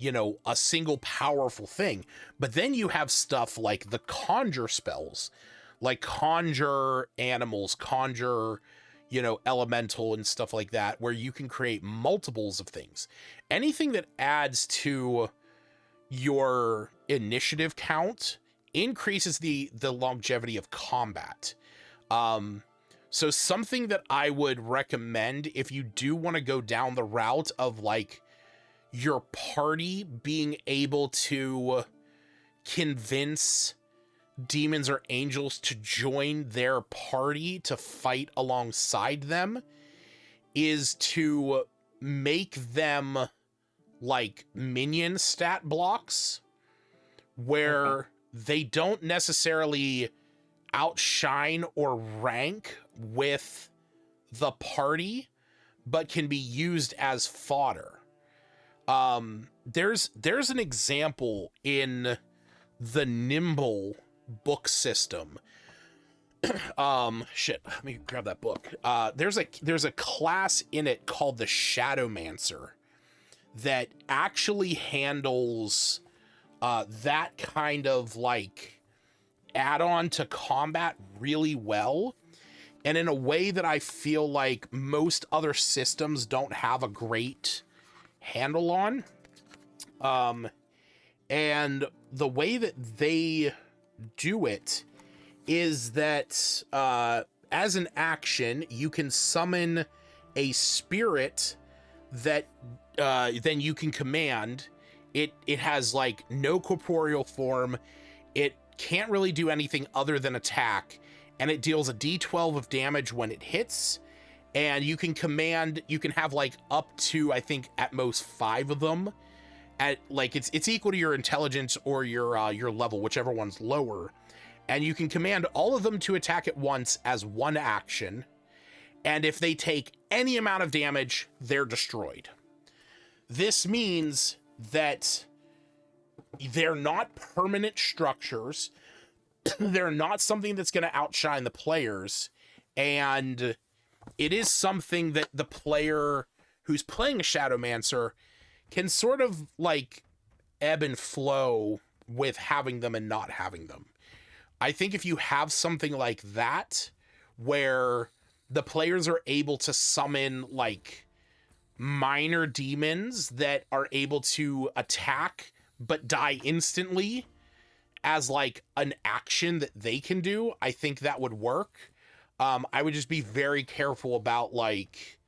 a single powerful thing. But then you have stuff like the conjure spells, like conjure animals, conjure elemental and stuff like that, where you can create multiples of things. Anything that adds to your initiative count increases the longevity of combat. So something that I would recommend if you do want to go down the route of like your party being able to convince demons or angels to join their party to fight alongside them, is to make them like minion stat blocks where they don't necessarily outshine or rank with the party, but can be used as fodder. There's an example in the Nimble book system. Let me grab that book. There's a class in it called the Shadowmancer that actually handles that kind of like add-on to combat really well, and in a way that I feel like most other systems don't have a great handle on. And the way that they do it is that as an action, you can summon a spirit that then you can command. It has like no corporeal form. It can't really do anything other than attack, and it deals a d12 of damage when it hits. And you can have like up to, I think at most 5 of them. At like it's equal to your intelligence or your level, whichever one's lower. And you can command all of them to attack at once as one action. And if they take any amount of damage, they're destroyed. This means that they're not permanent structures. They're not something that's going to outshine the players. And it is something that the player who's playing a Shadowmancer can sort of like ebb and flow with having them and not having them. I think if you have something like that, where the players are able to summon like minor demons that are able to attack but die instantly as like an action that they can do, I think that would work. I would just be very careful about like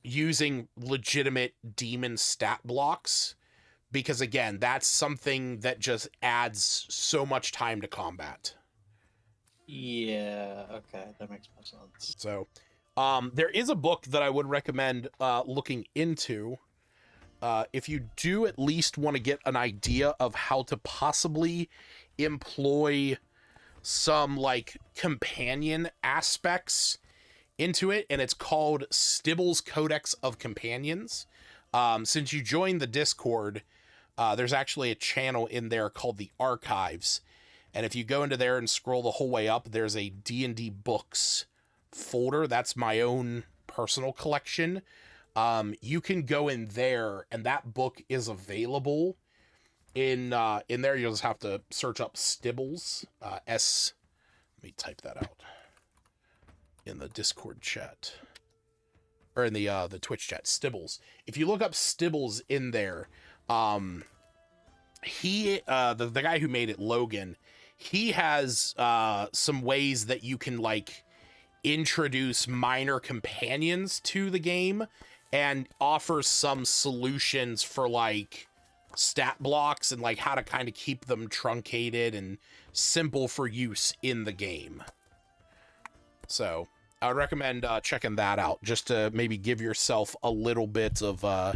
using legitimate demon stat blocks, because again, that's something that just adds so much time to combat. Yeah, okay, that makes more sense. So, there is a book that I would recommend looking into if you do at least want to get an idea of how to possibly employ some like companion aspects into it, and it's called Stibble's Codex of Companions. Since you joined the Discord, there's actually a channel in there called the Archives, and if you go into there and scroll the whole way up, there's a D&D books folder. That's my own personal collection. You can go in there, and that book is available in there. You'll just have to search up Stibbles. Let me type that out in the Discord chat, or in the Twitch chat. Stibbles. If you look up Stibbles in there, he the guy who made it, Logan, he has some ways that you can like introduce minor companions to the game, and offers some solutions for like stat blocks and like how to kind of keep them truncated and simple for use in the game. So I would recommend checking that out, just to maybe give yourself a little bit of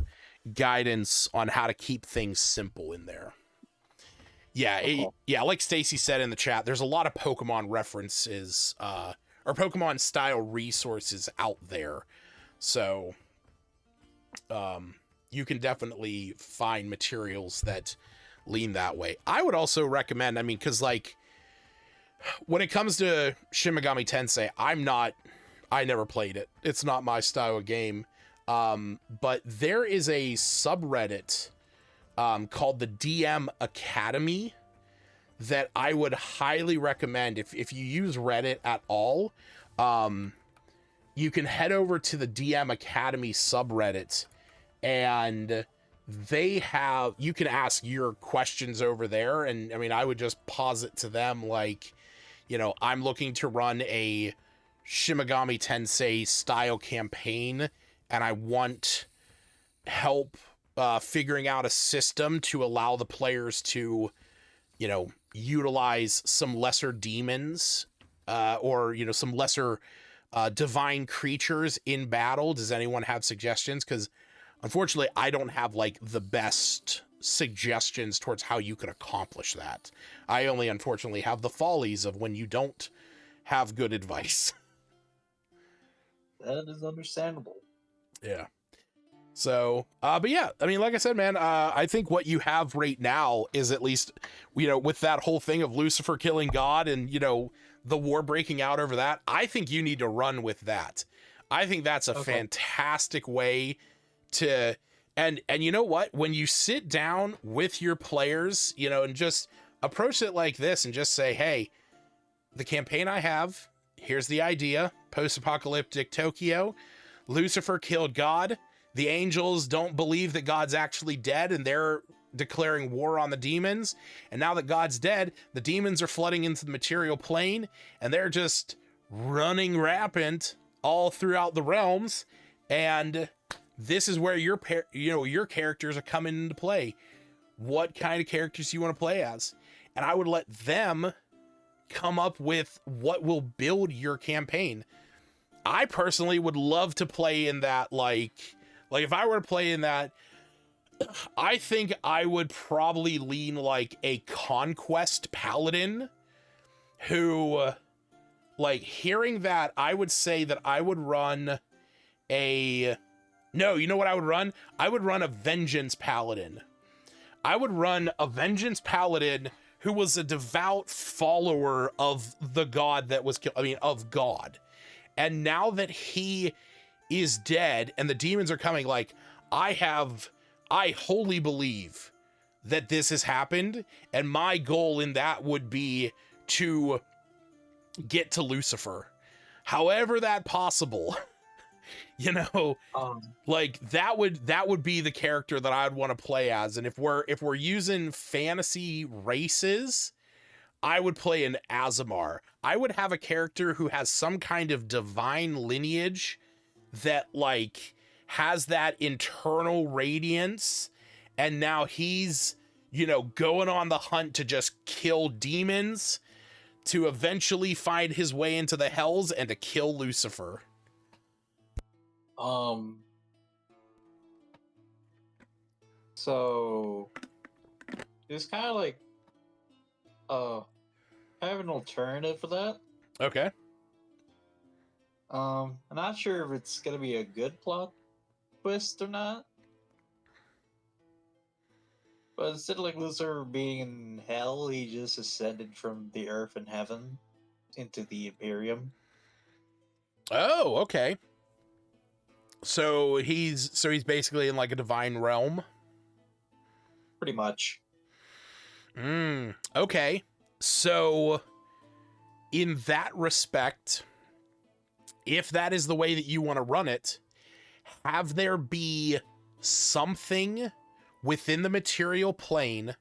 guidance on how to keep things simple in there. Yeah, yeah, like Stacy said in the chat, there's a lot of Pokemon references or Pokemon style resources out there. So you can definitely find materials that lean that way. I would also recommend, I mean, because like when it comes to Shin Megami Tensei, I never played it. It's not my style of game. But there is a subreddit called the DM Academy that I would highly recommend. If you use Reddit at all, you can head over to the DM Academy subreddit, and you can ask your questions over there. And I mean, I would just posit to them like, I'm looking to run a Shin Megami Tensei style campaign, and I want help figuring out a system to allow the players to, utilize some lesser demons or, some lesser divine creatures in battle. Does anyone have suggestions? Because unfortunately, I don't have like the best suggestions towards how you could accomplish that. I only unfortunately have the follies of when you don't have good advice. That is understandable. Yeah. So, but yeah, I mean, like I said, man, I think what you have right now is at least, with that whole thing of Lucifer killing God and, the war breaking out over that, I think you need to run with that. I think that's a fantastic way to, and you know what, when you sit down with your players, and just approach it like this and just say, hey, the campaign I have, here's the idea, post-apocalyptic Tokyo, Lucifer killed God. The angels don't believe that God's actually dead, and they're declaring war on the demons. And now that God's dead, the demons are flooding into the material plane, and they're just running rampant all throughout the realms. And this is where your characters are coming into play. What kind of characters you want to play as? And I would let them come up with what will build your campaign. I personally would love to play in that, like if I were to play in that, I think I would probably lean like a conquest paladin who, like, hearing that, I would say that I would run you know what I would run? I would run a vengeance paladin. I would run a vengeance paladin who was a devout follower of the god that was of God. And now that he is dead and the demons are coming, like, I wholly believe that this has happened, and my goal in that would be to get to Lucifer. However that possible. Like that would be the character that I'd want to play as. And if we're using fantasy races, I would play an Azamar. I would have a character who has some kind of divine lineage that like has that internal radiance And now he's, going on the hunt to just kill demons to eventually find his way into the hells and to kill Lucifer. So it's kind of like I have an alternative for that. Okay. I'm not sure if it's gonna be a good plot twist or not. But instead of like Lucifer being in hell, he just ascended from the earth and heaven into the Imperium. Oh, okay. So he's basically in like a divine realm. Pretty much. Okay. So in that respect, if that is the way that you want to run it, have there be something within the material plane,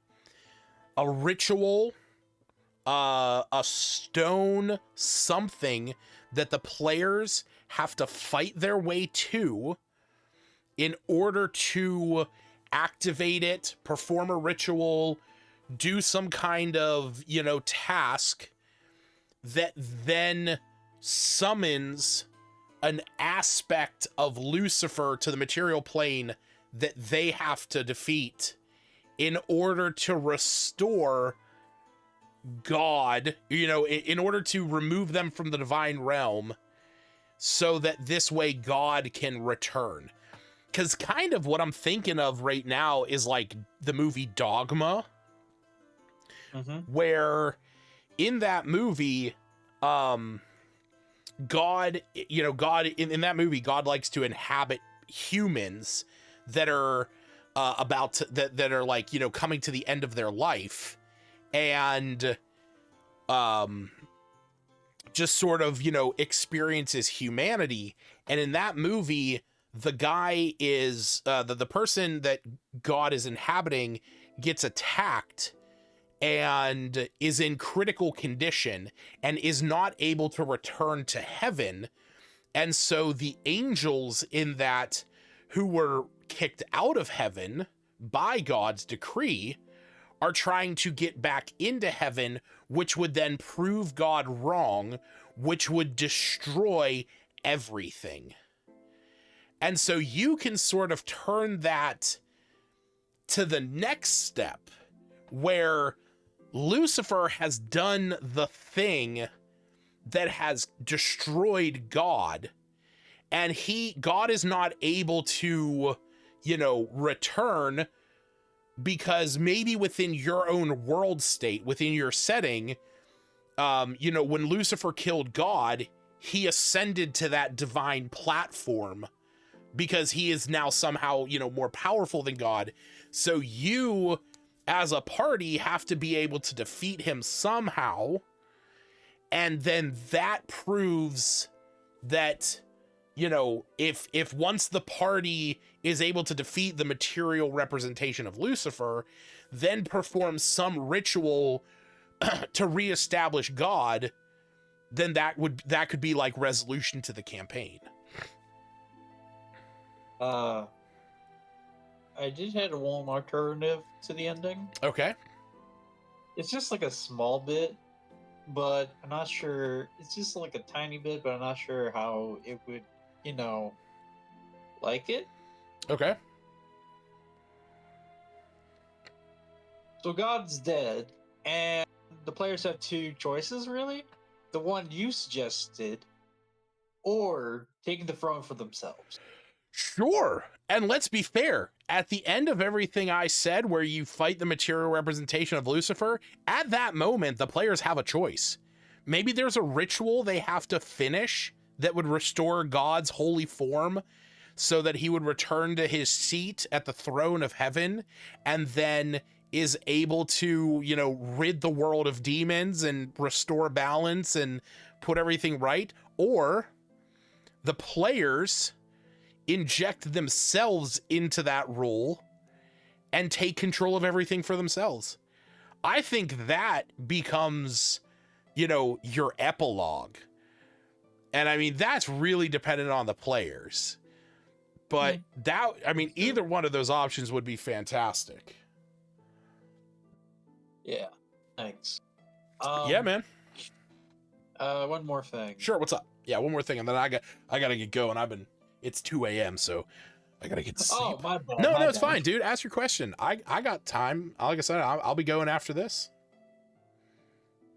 a ritual, a stone, something that the players have to fight their way to in order to activate it, perform a ritual, do some kind of, task that then summons an aspect of Lucifer to the material plane that they have to defeat in order to restore God, in order to remove them from the divine realm so that this way God can return. Because kind of what I'm thinking of right now is like the movie Dogma, where in that movie, God, God in that movie, God likes to inhabit humans that are that are like, coming to the end of their life and just sort of, experiences humanity. And in that movie, the guy is the person that God is inhabiting gets attacked and is in critical condition and is not able to return to heaven. And so the angels in that who were kicked out of heaven by God's decree are trying to get back into heaven, which would then prove God wrong, which would destroy everything. And so you can sort of turn that to the next step where Lucifer has done the thing that has destroyed God, and God is not able to, return because maybe within your own world state, within your setting, when Lucifer killed God, he ascended to that divine platform because he is now somehow, more powerful than God. So you, as a party, have to be able to defeat him somehow. And then that proves that, if once the party is able to defeat the material representation of Lucifer, then perform some ritual to reestablish God, then that could be like resolution to the campaign. I did have one alternative to the ending. Okay. It's just like a small bit, but I'm not sure. It's just like a tiny bit, but I'm not sure how it would, like it. Okay. So God's dead, and the players have two choices, really. The one you suggested, or taking the throne for themselves. Sure. And let's be fair. At the end of everything I said, where you fight the material representation of Lucifer, at that moment, the players have a choice. Maybe there's a ritual they have to finish that would restore God's holy form so that he would return to his seat at the throne of heaven and then is able to, rid the world of demons and restore balance and put everything right. Or the players inject themselves into that role and take control of everything for themselves. I think that becomes, your epilogue. And I mean, that's really dependent on the players. But that, I mean, either one of those options would be fantastic. Yeah. Thanks. Yeah, man. One more thing. Sure. What's up? Yeah, one more thing, and then I gotta get going. It's 2 a.m., so I gotta get sleep. Oh, my bad. No, my it's bad. fine, dude. Ask your question. I got time. Like I said, I'll be going after this.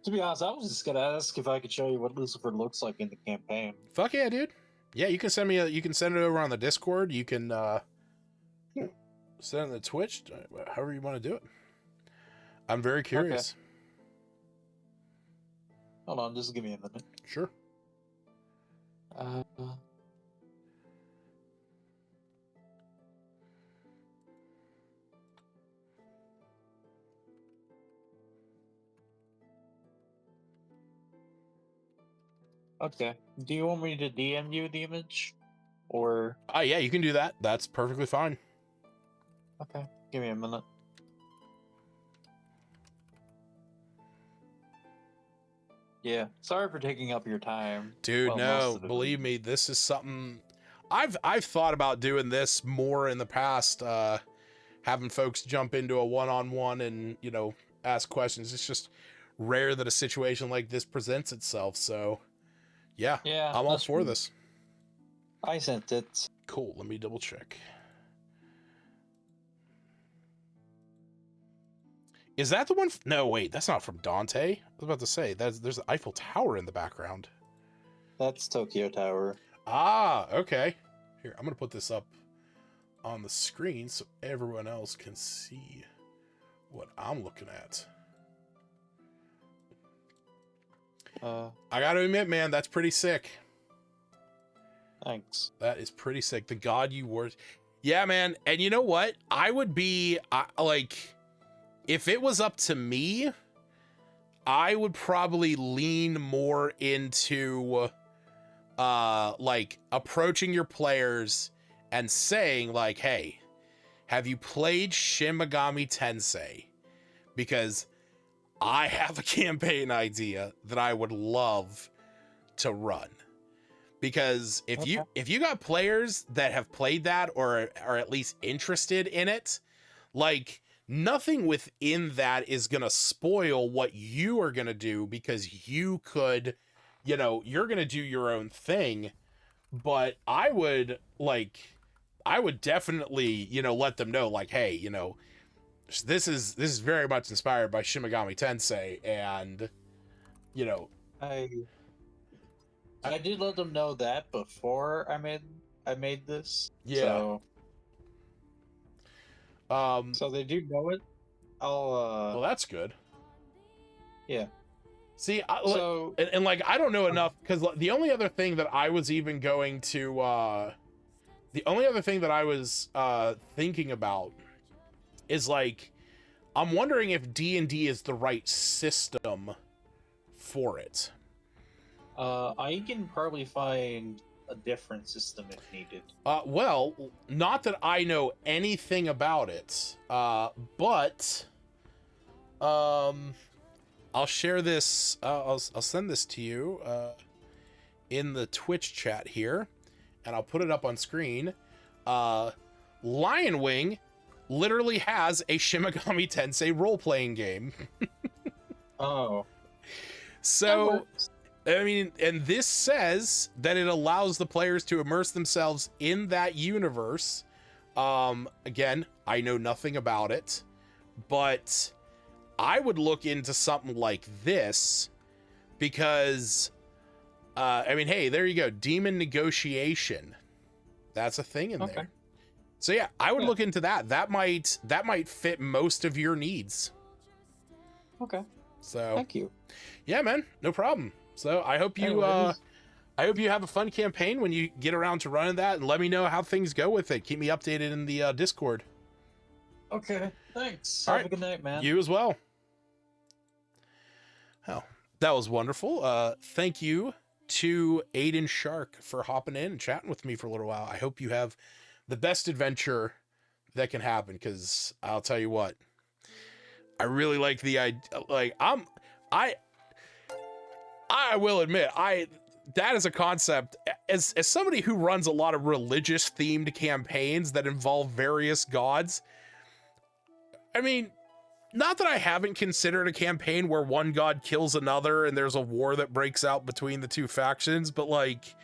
To be honest, I was just gonna ask if I could show you what Lucifer looks like in the campaign. Fuck yeah, dude. Yeah, you can send me you can send it over on the Discord. You can send it on the Twitch, however you want to do it. I'm very curious. Okay. Hold on, just give me a minute. Sure. Okay. Do you want me to DM you the image? Or... Yeah, you can do that. That's perfectly fine. Okay. Give me a minute. Yeah. Sorry for taking up your time. Dude, Well, most no, of it. believe me, this is something I've thought about doing this more in the past, having folks jump into a one-on-one and, you know, ask questions. It's just rare that a situation like this presents itself. So, yeah, Yeah, I'm all that's for true. this. I sent it. Cool. Let me double check. Is that the one? No, wait, that's not from Dante. I was about to say there's the Eiffel Tower in the background. That's Tokyo Tower. Ah, okay. Here, I'm gonna put this up on the screen so everyone else can see what I'm looking at. I gotta admit, man, that's pretty sick. Thanks. That is pretty sick. The god you were. Yeah, man. And you know what? I would be like, if it was up to me, I would probably lean more into like approaching your players and saying like, hey, have you played Shin Megami Tensei? Because I have a campaign idea that I would love to run. Because if you got players that have played that or are at least interested in it, like nothing within that is going to spoil what you are going to do, because you could, you know, you're going to do your own thing. But I would definitely, you know, let them know like, hey, you know, this is very much inspired by Shin Megami Tensei, and you know, I did let them know that before I made this. Yeah. So they do know it. Well, that's good. Yeah. See, So and like I don't know enough, because the only other thing that I was even going to the only other thing that I was thinking about is like, I'm wondering if D&D is the right system for it. I can probably find a different system if needed. Well, not that I know anything about it, but I'll share this. I'll send this to you in the Twitch chat here, and I'll put it up on screen. Lion Wing literally has a Shin Megami Tensei role-playing game. Oh. So, I mean, and this says that it allows the players to immerse themselves in that universe. Again, I know nothing about it, but I would look into something like this because, I mean, hey, there you go. Demon Negotiation. That's a thing in there. So yeah, I would look into that. That might fit most of your needs. Okay. So thank you. Yeah, man, no problem. So I hope you have a fun campaign when you get around to running that, and let me know how things go with it. Keep me updated in the Discord. Okay, thanks. All Have right. a good night, man. You as well. Oh, that was wonderful. Thank you to Aiden Shark for hopping in and chatting with me for a little while. I hope you have the best adventure that can happen, because I'll tell you what, I really like the idea. Like, I will admit, that is a concept. as somebody who runs a lot of religious themed campaigns that involve various gods, I mean, not that I haven't considered a campaign where one god kills another and there's a war that breaks out between the two factions, but like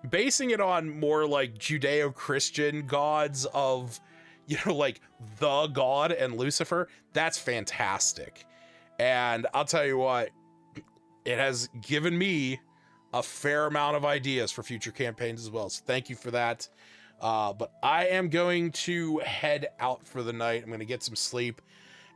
basing it on more like Judeo-Christian gods of, you know, like the god and Lucifer, that's fantastic. And I'll tell you what, it has given me a fair amount of ideas for future campaigns as well. So thank you for that. But I am going to head out for the night. I'm going to get some sleep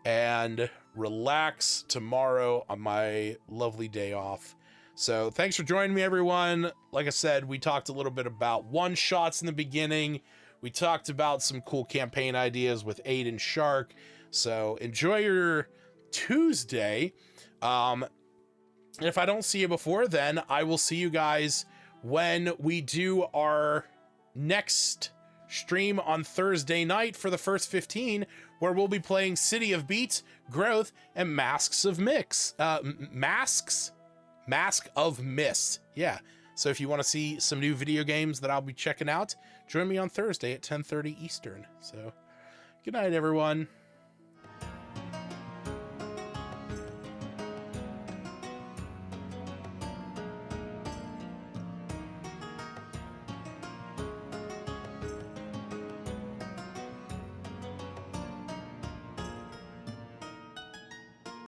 and relax tomorrow on my lovely day off. So thanks for joining me, everyone. Like I said, we talked a little bit about one-shots in the beginning. We talked about some cool campaign ideas with Aiden Shark. So enjoy your Tuesday. And if I don't see you before then, I will see you guys when we do our next stream on Thursday night for the first 15, where we'll be playing City of Beats, Growth, and Masks of Mask of Mist. Yeah. So if you want to see some new video games that I'll be checking out, join me on Thursday at 10:30 Eastern. So good night, everyone.